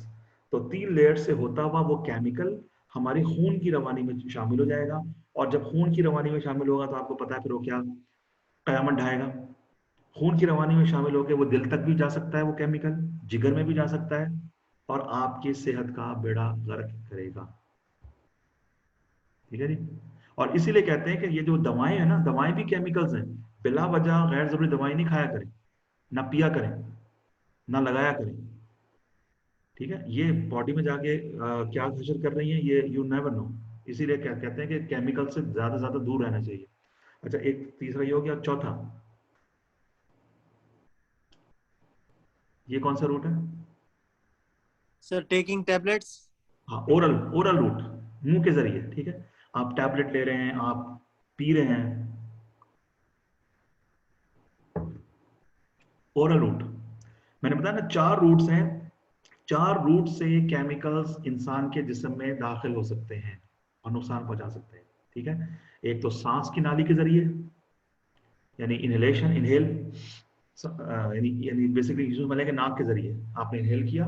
तो 3 लेयर से होता हुआ वो केमिकल हमारी खून की रवानी में शामिल हो जाएगा, और जब खून की रवानी में शामिल होगा तो आपको पता है फिर वो क्या कयामत ढाएगा। खून की रवानी में शामिल होकर वो दिल तक भी जा सकता है, वो केमिकल जिगर में भी जा सकता है, और आपकी सेहत का बेड़ा गर्क करेगा, ठीक है जी। और इसीलिए कहते हैं कि ये जो दवाएं हैं ना, दवाएं भी केमिकल्स हैं, बिला वजह गैर जरूरी दवाई नहीं खाया करें, ना पिया करें, ना लगाया करें, ठीक है, ये बॉडी में जाके क्या हशर कर रही है ये यू नेवर नो, इसीलिए कहते हैं कि केमिकल से ज्यादा दूर रहना चाहिए। अच्छा, एक तीसरा ये हो गया। चौथा, ये कौन सा रूट है सर? Taking tablets. हाँ, ओरल रूट, मुंह के जरिए, ठीक है, आप टैबलेट ले रहे हैं, आप पी रहे हैं, ओरल रूट। मैंने बताया ना 4 रूट्स हैं, 4 रूट से केमिकल्स इंसान के जिस्म में दाखिल हो सकते हैं और नुकसान पहुंचा सकते हैं, ठीक है। एक तो सांस की नाली के जरिए, यानी इनहेलेशन, इनहेल, यानी बेसिकली यूज के नाक के जरिए आपने इनहेल किया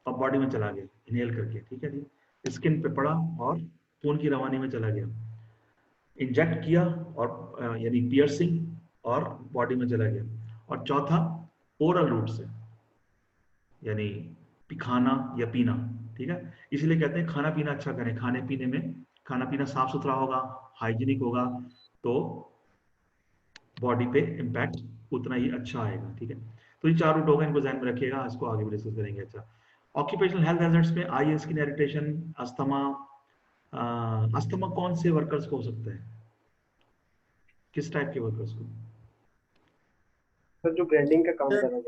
और बॉडी में चला गया इनहेल करके, ठीक है जी, स्किन पे पड़ा और खून की रवानी में चला गया, इंजेक्ट किया और यानी पियर्सिंग और बॉडी में चला गया, और चौथा ओरल रूट से, यानी खाना या पीना, ठीक है। इसीलिए कहते हैं खाना पीना अच्छा करें, खाने पीने में खाना पीना साफ सुथरा होगा, हाइजीनिक होगा, तो बॉडी पे इम्पैक्ट उतना ही अच्छा आएगा, ठीक है। तो ये 4 रूट होगा, इनको ध्यान में रखिएगा, इसको आगे भी डिस्कस करेंगे। अच्छा, ऑक्यूपेशनल हेल्थ हैजर्ड्स में आई, स्किन इरिटेशन, अस्थमा। अस्थमा कौन से वर्कर्स को हो सकता है, किस टाइप के वर्कर्स को? सर जो ग्राइंडिंग का काम कर रहे हैं,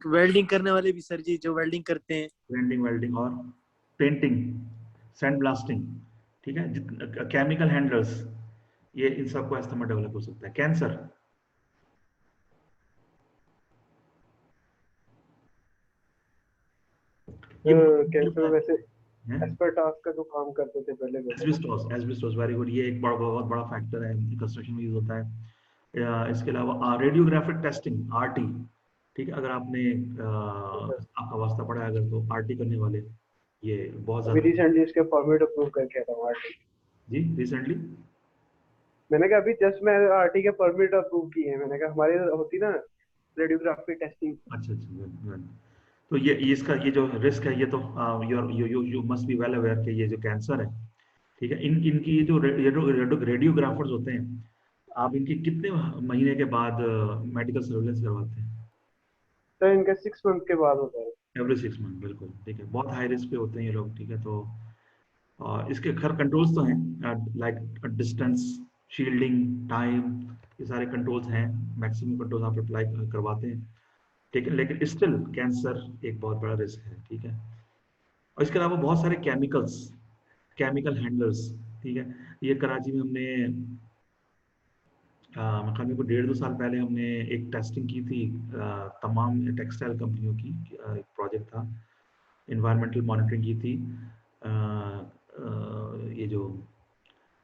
वेल्डिंग करने वाले भी सर जी, जो वेल्डिंग करते हैं, वेल्डिंग और पेंटिंग, सैंड ब्लास्टिंग, ठीक है, केमिकल हैंडलर्स, ये इन सबको अस्थमा डेवलप हो सकता है। कैंसर, कैंसर वैसे एस्बेस्टॉस का जो काम करते थे पहले, एस्बेस्टॉस वेरी गुड, ये एक बहुत बड़ा फैक्टर है, कंस्ट्रक्शन में यूज होता है। इसके अलावा रेडियोग्राफिक टेस्टिंग, आरटी, ठीक है, अगर आपने आपका वास्ता पड़ा है अगर, तो आरटी करने वाले ये बहुत ज्यादा। रिसेंटली इसके परमिट अप्रूव करके था आरटी जी, रिसेंटली मैंने कहा अभी जस्ट मैं आरटी के परमिट अप्रूव किए हैं, मैंने कहा हमारी होती ना रेडियोग्राफी टेस्टिंग। अच्छा, तो ये इसका ये जो रिस्क है, ये तो you must be well aware कि ये जो कैंसर है, ठीक है, इनकी ये जो रेडियोग्राफर्स होते हैं, आप इनकी कितने महीने के बाद मेडिकल सर्वेलेंस करवाते हैं? सर इनका 6 मंथ के बाद होता है। एवरी 6 मंथ, बिल्कुल, ठीक है, बहुत हाई रिस्क पे होते हैं ये लोग, ठीक है। तो इसके खैर कंट्रोल्स तो हैं, लाइक डिस्टेंस, शील्डिंग, टाइम, ये सारे कंट्रोल्स हैं, मैक्सिमम कंट्रोल्स आप अप्लाई करवाते हैं, ठीक है, लेकिन स्टिल कैंसर एक बहुत बड़ा रिस्क है, ठीक है। और इसके अलावा बहुत सारे केमिकल हैंडलर्स, ठीक है, ये कराची में हमने मतलब को 1.5-2 साल पहले हमने एक टेस्टिंग की थी, तमाम टेक्सटाइल कंपनियों की, एक प्रोजेक्ट था, इन्वायरमेंटल मॉनिटरिंग की थी, ये जो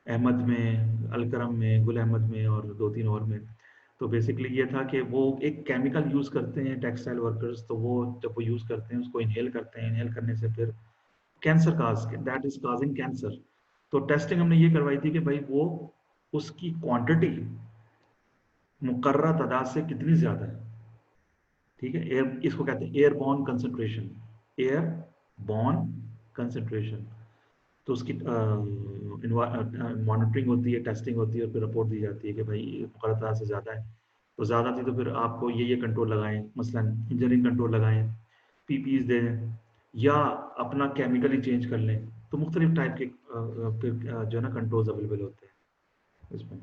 अहमद में, अलकरम में, गुल अहमद में और 2-3 और में। तो बेसिकली ये था कि वो एक केमिकल यूज़ करते हैं टेक्सटाइल वर्कर्स, तो वो जब वो यूज़ करते हैं उसको इनहेल करते हैं, इनहेल करने से फिर cancer that is causing cancer. तो टेस्टिंग हमने ये करवाई थी कि भाई वो उसकी क्वांटिटी मुकर्रर तादाद से कितनी ज़्यादा है, ठीक है, एयर, इसको कहते हैं एयरबॉर्न कंसंट्रेशन, एयरबॉर्न कंसंट्रेशन। तो उसकी मॉनिटरिंग होती है, टेस्टिंग होती है और फिर रिपोर्ट दी जाती है कि भाई मुकर्रर तादाद से ज़्यादा है, तो ज़्यादा थी तो फिर आपको ये कंट्रोल लगाएं, मसलन इंजीनियरिंग कंट्रोल लगाएं, पीपीज दें, या अपना केमिकली चेंज कर लें, तो मुख्तलिफ टाइप के जो है ना कंट्रोल्स अवेलेबल होते हैं इसमें।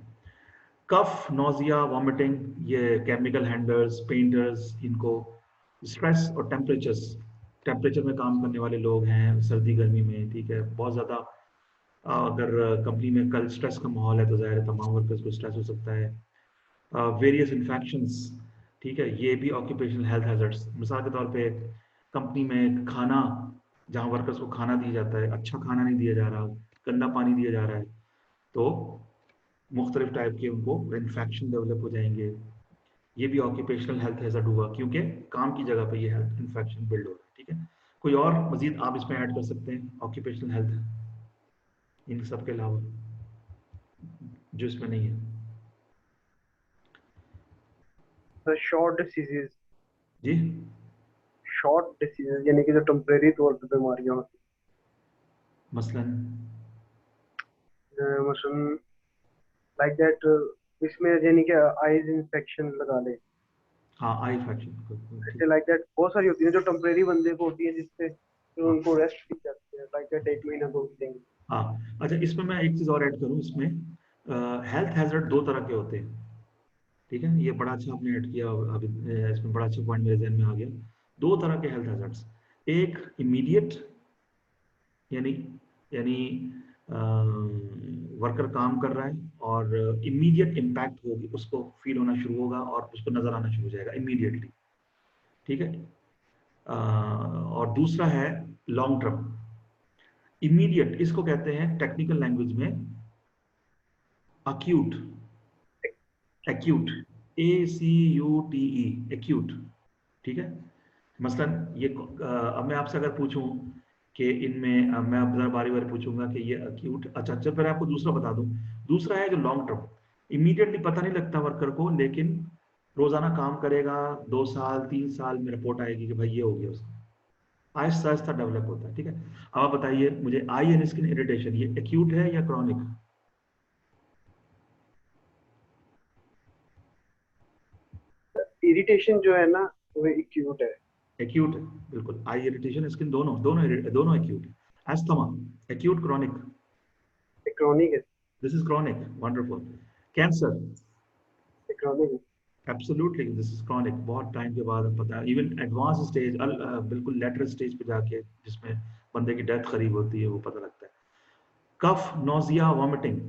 कफ, नोजिया, वॉमिटिंग, ये केमिकल हैंडलर्स, पेंटर्स, इनको स्ट्रेस और टेम्परेचर में काम करने वाले लोग हैं सर्दी गर्मी में, ठीक है, बहुत ज़्यादा अगर कंपनी में कल स्ट्रेस का माहौल है तो ज़ाहिर है तमाम वर्कर्स को स्ट्रेस हो सकता है। वेरियस इन्फेक्शंस, ठीक है, ये भी ऑक्यूपेशनल हेल्थ हैजर्ड्स। मिसाल के तौर पे कंपनी में खाना, जहाँ वर्कर्स को खाना दिया जाता है, अच्छा खाना नहीं दिया जा रहा, गंदा पानी दिया जा रहा है, तो मुख्तलिफ टाइप के उनको इन्फेक्शन डेवलप हो जाएंगे। ये भी ऑक्यूपेशनल हेल्थ हैजर्ड हुआ, क्योंकि काम की जगह पे ये हेल्थ इन्फेक्शन बिल्ड हो रहा है, ठीक है। कोई और मजीद आप इसमें ऐड कर सकते हैं ऑक्यूपेशनल हेल्थ इन सब के अलावा जो इसमें नहीं है? Short diseases. जी, शॉर्ट डिसीजेज यानी कि जो टेम्परेरी तौर पे बीमारियां होती मसलन हैं, मसलन लाइक दैट, इसमें यानी कि आईज इंफेक्शन लगा ले, हाँ, आई इन्फेक्शन, ऐसे लाइक दैट बहुत सारी होती है जो टेम्परेरी बंदे को होती है, जिससे तो उनको रेस्ट दी जाती है, लाइक दैट 1 महीना 2 महीने। हाँ, अच्छा, इसमें मैं एक चीज़ और ऐड करूँ, इसमें हेल्थ हैजर्ड 2 तरह के होते हैं, ठीक है, ये बड़ा अच्छा आपने ऐड किया अभी, इसमें बड़ा अच्छा पॉइंट मेरे जहन में आ गया। 2 तरह के हेल्थ हैजर्ड्स, एक इमीडिएट यानी वर्कर काम कर रहा है और इमीडिएट इम्पैक्ट होगी, उसको फील होना शुरू होगा और उसको नजर आना शुरू हो जाएगा इमीडिएटली, ठीक है। और दूसरा है लॉन्ग टर्म। इमीडिएट इसको कहते हैं टेक्निकल लैंग्वेज में अक्यूट, ACUTE, एक्यूट, ठीक है। मसलन ये अब मैं आपसे अगर पूछूं कि इनमें मैं अब जरा बारी बारी पूछूंगा कि ये अक्यूट, अच्छा चल फिर आपको दूसरा बता दूं। दूसरा है जो लॉन्ग टर्म, इमीडिएटली पता नहीं लगता वर्कर को, लेकिन रोजाना काम करेगा, 2 साल 3 साल में रिपोर्ट आएगी कि भाई ये हो गया उसका, आहिस्ता आहिस्ता डेवलप होता है, ठीक है। अब आप बताइए मुझे, आई एंड स्किन इरिटेशन, ये एक्यूट है या क्रॉनिक? इरिटेशन जो है ना वो एक्यूट है। एक्यूट है, बिल्कुल, आई इरिटेशन स्किन दोनों एक्यूट है। Asthma, acute chronic? क्रॉनिक है। This is chronic, wonderful. Cancer? Chronic है। एब्सोल्युटली दिस इज क्रॉनिक, बहुत टाइम के बाद पता है, इवन एडवांस स्टेज, बिल्कुल लेटर स्टेज पे जाके जिसमें बंदे की डेथ करीब होती है, वो पता लगता है। कफ, नोजिया, वॉमिटिंग?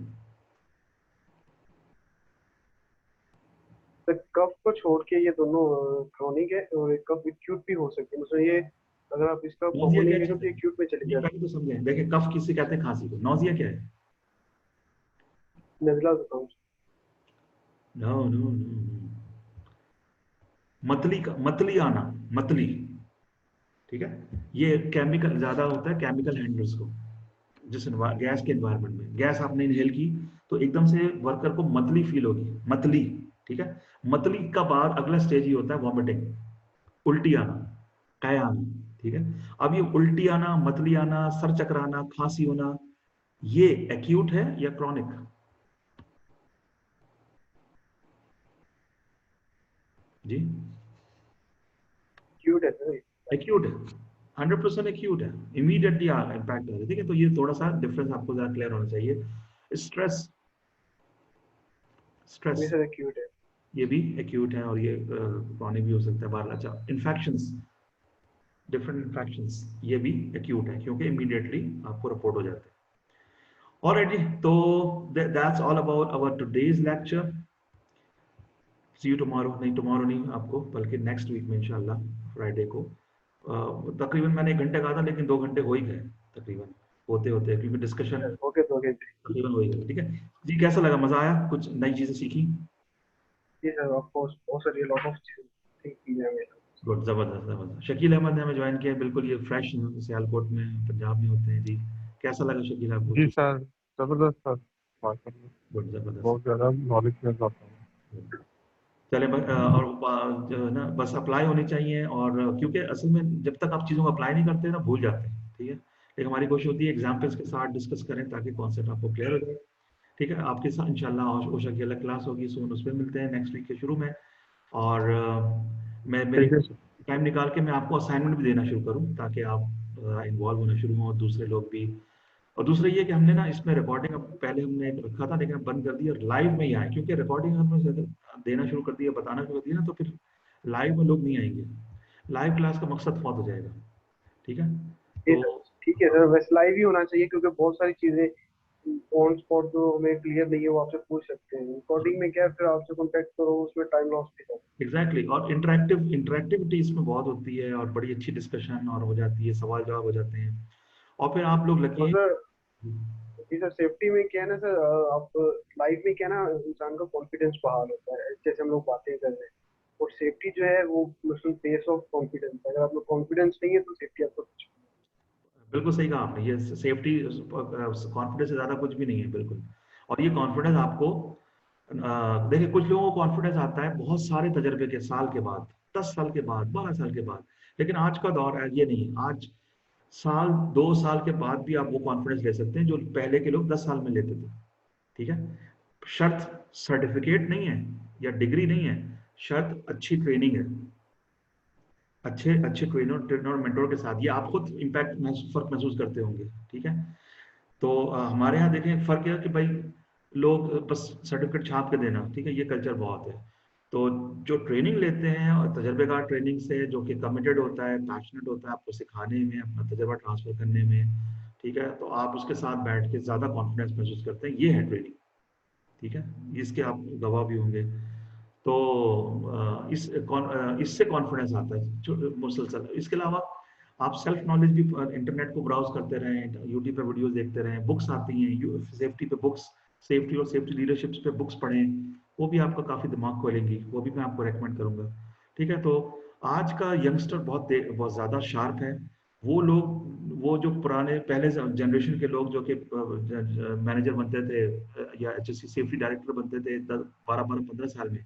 तो कफ को छोड़ के ये दोनों क्रॉनिक है, और कफ एक्यूट भी हो सकती है, मतलब ये अगर आप इसका कॉमन इंग्लिश तो एक्यूट में चले जाते हैं। तो समझें, देखिए कफ किसे कहते हैं? खांसी को। नोजिया क्या है? नजला जुकाम। नो नो नो, मतली आना, मतली, ठीक है, ये केमिकल ज्यादा होता है, केमिकल हैंडलर्स को, जिस गैस के एनवायरनमेंट में गैस आपने इनहेल की तो एकदम से वर्कर को मतली फील होगी, मतली, ठीक है। मतली का बाद अगला स्टेज ही होता है वॉमिटिंग, उल्टी आना, कै आना, ठीक है। अब ये उल्टी आना, मतली आना, सर चकराना, खांसी होना, ये एक्यूट है या क्रॉनिक? जी, एक्यूट है सर। एक्यूट है, 100% एक्यूट है, इमीडिएटली इम्पैक्ट हो रहा है, ठीक है। तो ये थोड़ा सा डिफरेंस आपको जरा क्लियर होना चाहिए। स्ट्रेस सर एक्यूट है। ये भी एक्यूट है और ये क्रॉनिक भी हो सकता है बार। अच्छा, इन्फेक्शंस, डिफरेंट इन्फेक्शंस, ये भी एक्यूट है क्योंकि इमीडिएटली आपको रिपोर्ट हो जाते हैं। ऑलराइट, तो that's all about our today's lecture. See you tomorrow, नहीं टुमारो नहीं आपको, बल्कि नेक्स्ट वीक में इंशाल्लाह फ्राइडे को। तकरीबन मैंने 1 घंटे कहा था, लेकिन 2 घंटे हो ही गए तकरीबन होते होते, क्योंकि डिस्कशन तकरीबन हो ही गए, ठीक है जी। कैसा लगा, मजा आया, कुछ नई चीजें सीखी? जी सर, ऑफ कोर्स बहुत सारी लॉट ऑफ चीजें सीखी हैं। गुड, जबरदस्त जबरदस्त। शकील अहमद ने हमें ज्वाइन किया, बिल्कुल ये फ्रेश सियालकोट में पंजाब में होते हैं जी। कैसा लगा शकील आपको? जी सर, जबरदस्त सर, गुड, जबरदस्त, बहुत ज़्यादा नॉलेज मिल जाता है। चले और जो है ना, बस अप्लाई होनी चाहिए, और क्योंकि असल में जब तक आप चीज़ों को अप्लाई नहीं करते ना भूल जाते हैं, ठीक है। लेकिन हमारी कोशिश होती है एग्जाम्पल्स के साथ डिस्कस करें ताकि कॉन्सेप्ट आपको क्लियर हो जाए, ठीक है। आपके साथ इंशाल्लाह ओशा की अलग क्लास होगी सोन, उस पर मिलते हैं नेक्स्ट वीक के शुरू में। और मैं मेरी टाइम निकाल के मैं आपको असाइनमेंट भी देना शुरू करूँ ताकि आप इन्वॉल्व होना शुरू हुआ और दूसरे लोग भी। और दूसरा ये कि हमने ना इसमें रिकॉर्डिंग अब पहले हमने रखा था लेकिन बंद कर दिया, लाइव में ही आए, क्योंकि रिकॉर्डिंग हमने देना शुरू कर दिया, बताना शुरू कर दिया ना, तो फिर लाइव में लोग नहीं आएंगे। लाइव क्लास का मकसद बहुत हो जाएगा। ठीक है, तो ठीक है सर, वैसे लाइव ही होना चाहिए क्योंकि बहुत सारी चीजें ऑन स्पॉट जो हमें क्लियर नहीं है वो आपसे पूछ सकते हैं। रिकॉर्डिंग में क्या है, फिर आपसे कांटेक्ट करो, उसमें टाइम लॉस भी होता है। एग्जैक्टली, और इंटरेक्टिविटी इसमें बहुत होती है और बड़ी अच्छी डिस्कशन और हो जाती है, सवाल जवाब हो जाते हैं। और फिर आप लोग और लगे सर जी सर, सेफ्टी में क्या है ना सर, आप लाइफ में क्या है ना, इंसान का कॉन्फिडेंस बहाल होता है जैसे हम लोग बातें कर रहे हैं। और सेफ्टी जो है वो मतलब बेस ऑफ कॉन्फिडेंस है। अगर आप लोग कॉन्फिडेंस नहीं है तो सेफ्टी आपको कुछ बिल्कुल सही कहा आपने, ये सेफ्टी कॉन्फिडेंस से ज्यादा कुछ भी नहीं है, बिल्कुल। और ये कॉन्फिडेंस आपको देखिए, कुछ लोगों को कॉन्फिडेंस आता है बहुत सारे तजर्बे के साल के बाद, 10 साल के बाद, 12 साल के बाद। लेकिन आज का दौर है ये नहीं, आज साल 2 साल के बाद भी आप वो कॉन्फिडेंस ले सकते हैं जो पहले के लोग 10 साल में लेते थे। ठीक है, शर्त सर्टिफिकेट नहीं है या डिग्री नहीं है, शर्त अच्छी ट्रेनिंग है, अच्छे अच्छे ट्रेनर और मेंटोर के साथ। ये आप खुद इम्पैक्ट फर्क महसूस करते होंगे। ठीक है, तो हमारे यहाँ देखें फर्क है कि भाई लोग बस सर्टिफिकेट छाप के देना, ठीक है, ये कल्चर बहुत है। तो जो ट्रेनिंग लेते हैं और तजर्बेकार ट्रेनिंग से, जो कि कमिटेड होता है, पैशनेट होता है आपको सिखाने में, अपना तजर्बा ट्रांसफर करने में, ठीक है, तो आप उसके साथ बैठ के ज़्यादा कॉन्फिडेंस महसूस करते हैं। ये है ट्रेनिंग। ठीक है, इसके आप गवाह भी होंगे। तो इससे कॉन्फिडेंस आता है मुसलसल। इसके अलावा आप सेल्फ नॉलेज भी इंटरनेट को ब्राउज करते रहें, यूट्यूब पे वीडियोस देखते रहें, बुक्स आती हैं सेफ्टी पे, बुक्स सेफ्टी और सेफ्टी लीडरशिप्स पे बुक्स पढ़ें, वो भी आपका काफ़ी दिमाग खोलेंगी, वो भी मैं आपको रेकमेंड करूँगा। ठीक है, तो आज का यंगस्टर बहुत ज़्यादा शार्प है। वो लोग, वो जो पुराने पहले जनरेशन के लोग जो कि मैनेजर बनते थे या HSC सेफ्टी डायरेक्टर बनते थे 12-15 साल में,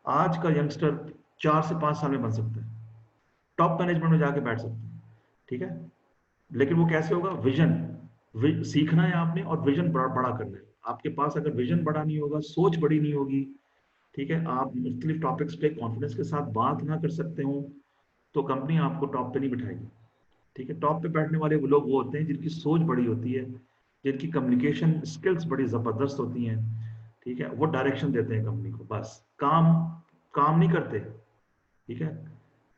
आज का यंगस्टर 4 से 5 साल में बन सकता है, टॉप मैनेजमेंट में जाके बैठ सकते हैं। ठीक है, लेकिन वो कैसे होगा? सीखना है आपने और विजन बड़ा करना है। आपके पास अगर विजन बड़ा नहीं होगा, सोच बड़ी नहीं होगी, ठीक है, आप मुख्तलिफ टॉपिक्स पे कॉन्फिडेंस के साथ बात ना कर सकते हो, तो कंपनी आपको टॉप पे नहीं बिठाएगी। ठीक है, टॉप पे बैठने वाले वो लोग वो होते हैं जिनकी सोच बड़ी होती है, जिनकी कम्युनिकेशन स्किल्स बड़ी जबरदस्त होती हैं। ठीक है, वो डायरेक्शन देते हैं कंपनी को, बस काम नहीं करते। ठीक है,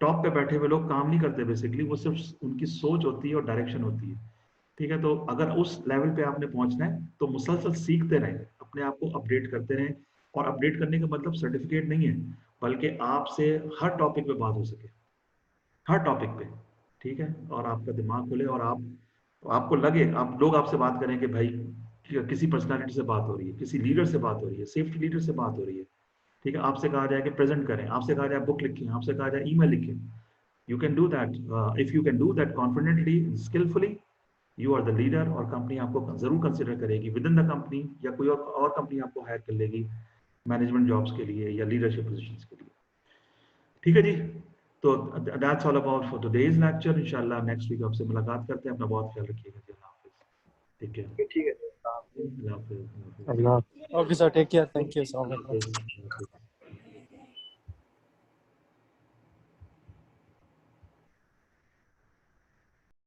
टॉप पे बैठे हुए लोग काम नहीं करते बेसिकली, वो सिर्फ उनकी सोच होती है और डायरेक्शन होती है। ठीक है, तो अगर उस लेवल पे आपने पहुंचना है तो मुसलसल सीखते रहें, अपने आप को अपडेट करते रहें। और अपडेट करने का मतलब सर्टिफिकेट नहीं है, बल्कि आपसे हर टॉपिक पे बात हो सके, हर टॉपिक पे। ठीक है, और आपका दिमाग खुले और आपको लगे, आप लोग आपसे बात करें कि भाई किसी पर्सनालिटी से बात हो रही है, किसी लीडर से बात हो रही है, सेफ्टी लीडर से बात हो रही है। ठीक है, आपसे कहा जाए कि प्रेजेंट करें, आपसे कहा जाए बुक लिखें, आपसे कहा जाए ईमेल लिखें, you can do that. If you can do that confidently, skilfully, you are the leader, और कंपनी आपको जरूर कंसिडर करेगी विद इन द कंपनी, या कोई और कंपनी आपको हायर कर लेगी मैनेजमेंट जॉब्स के लिए या लीडरशिप पोजीशंस के लिए। ठीक है जी, तो that's all about for today's lecture. इंशाल्लाह नेक्स्ट वीक आपसे मुलाकात करते हैं। अपना बहुत ख्याल रखिएगा जी। अल्लाह हाफिज़, टेक केयर। ठीक है सर। अल्लाह हाफिज़। अल्लाह okay sir, take care, thank you so much. अल्लाह हाफिज़।